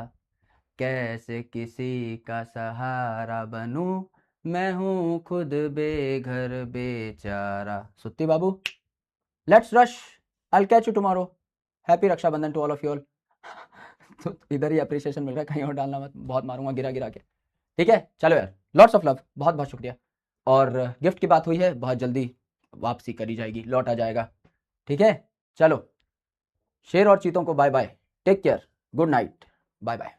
Speaker 1: कैसे किसी का सहारा बनूं, मैं हूँ खुद बेघर बेचारा। सुत्ती बाबू, let's rush, I catch you tomorrow, happy Raksha Bandhan to all of you all. तो इधर ही अप्रिसिएशन मिल रहा है, कहीं और डालना मत, बहुत मारूंगा गिरा गिरा के। ठीक है, चलो यार, लॉट्स ऑफ लव, बहुत बहुत शुक्रिया। और गिफ्ट की बात हुई है, बहुत जल्दी वापसी करी जाएगी, लौटा जाएगा। ठीक है, चलो, शेर और चीतों को bye bye, take care, good night, bye bye.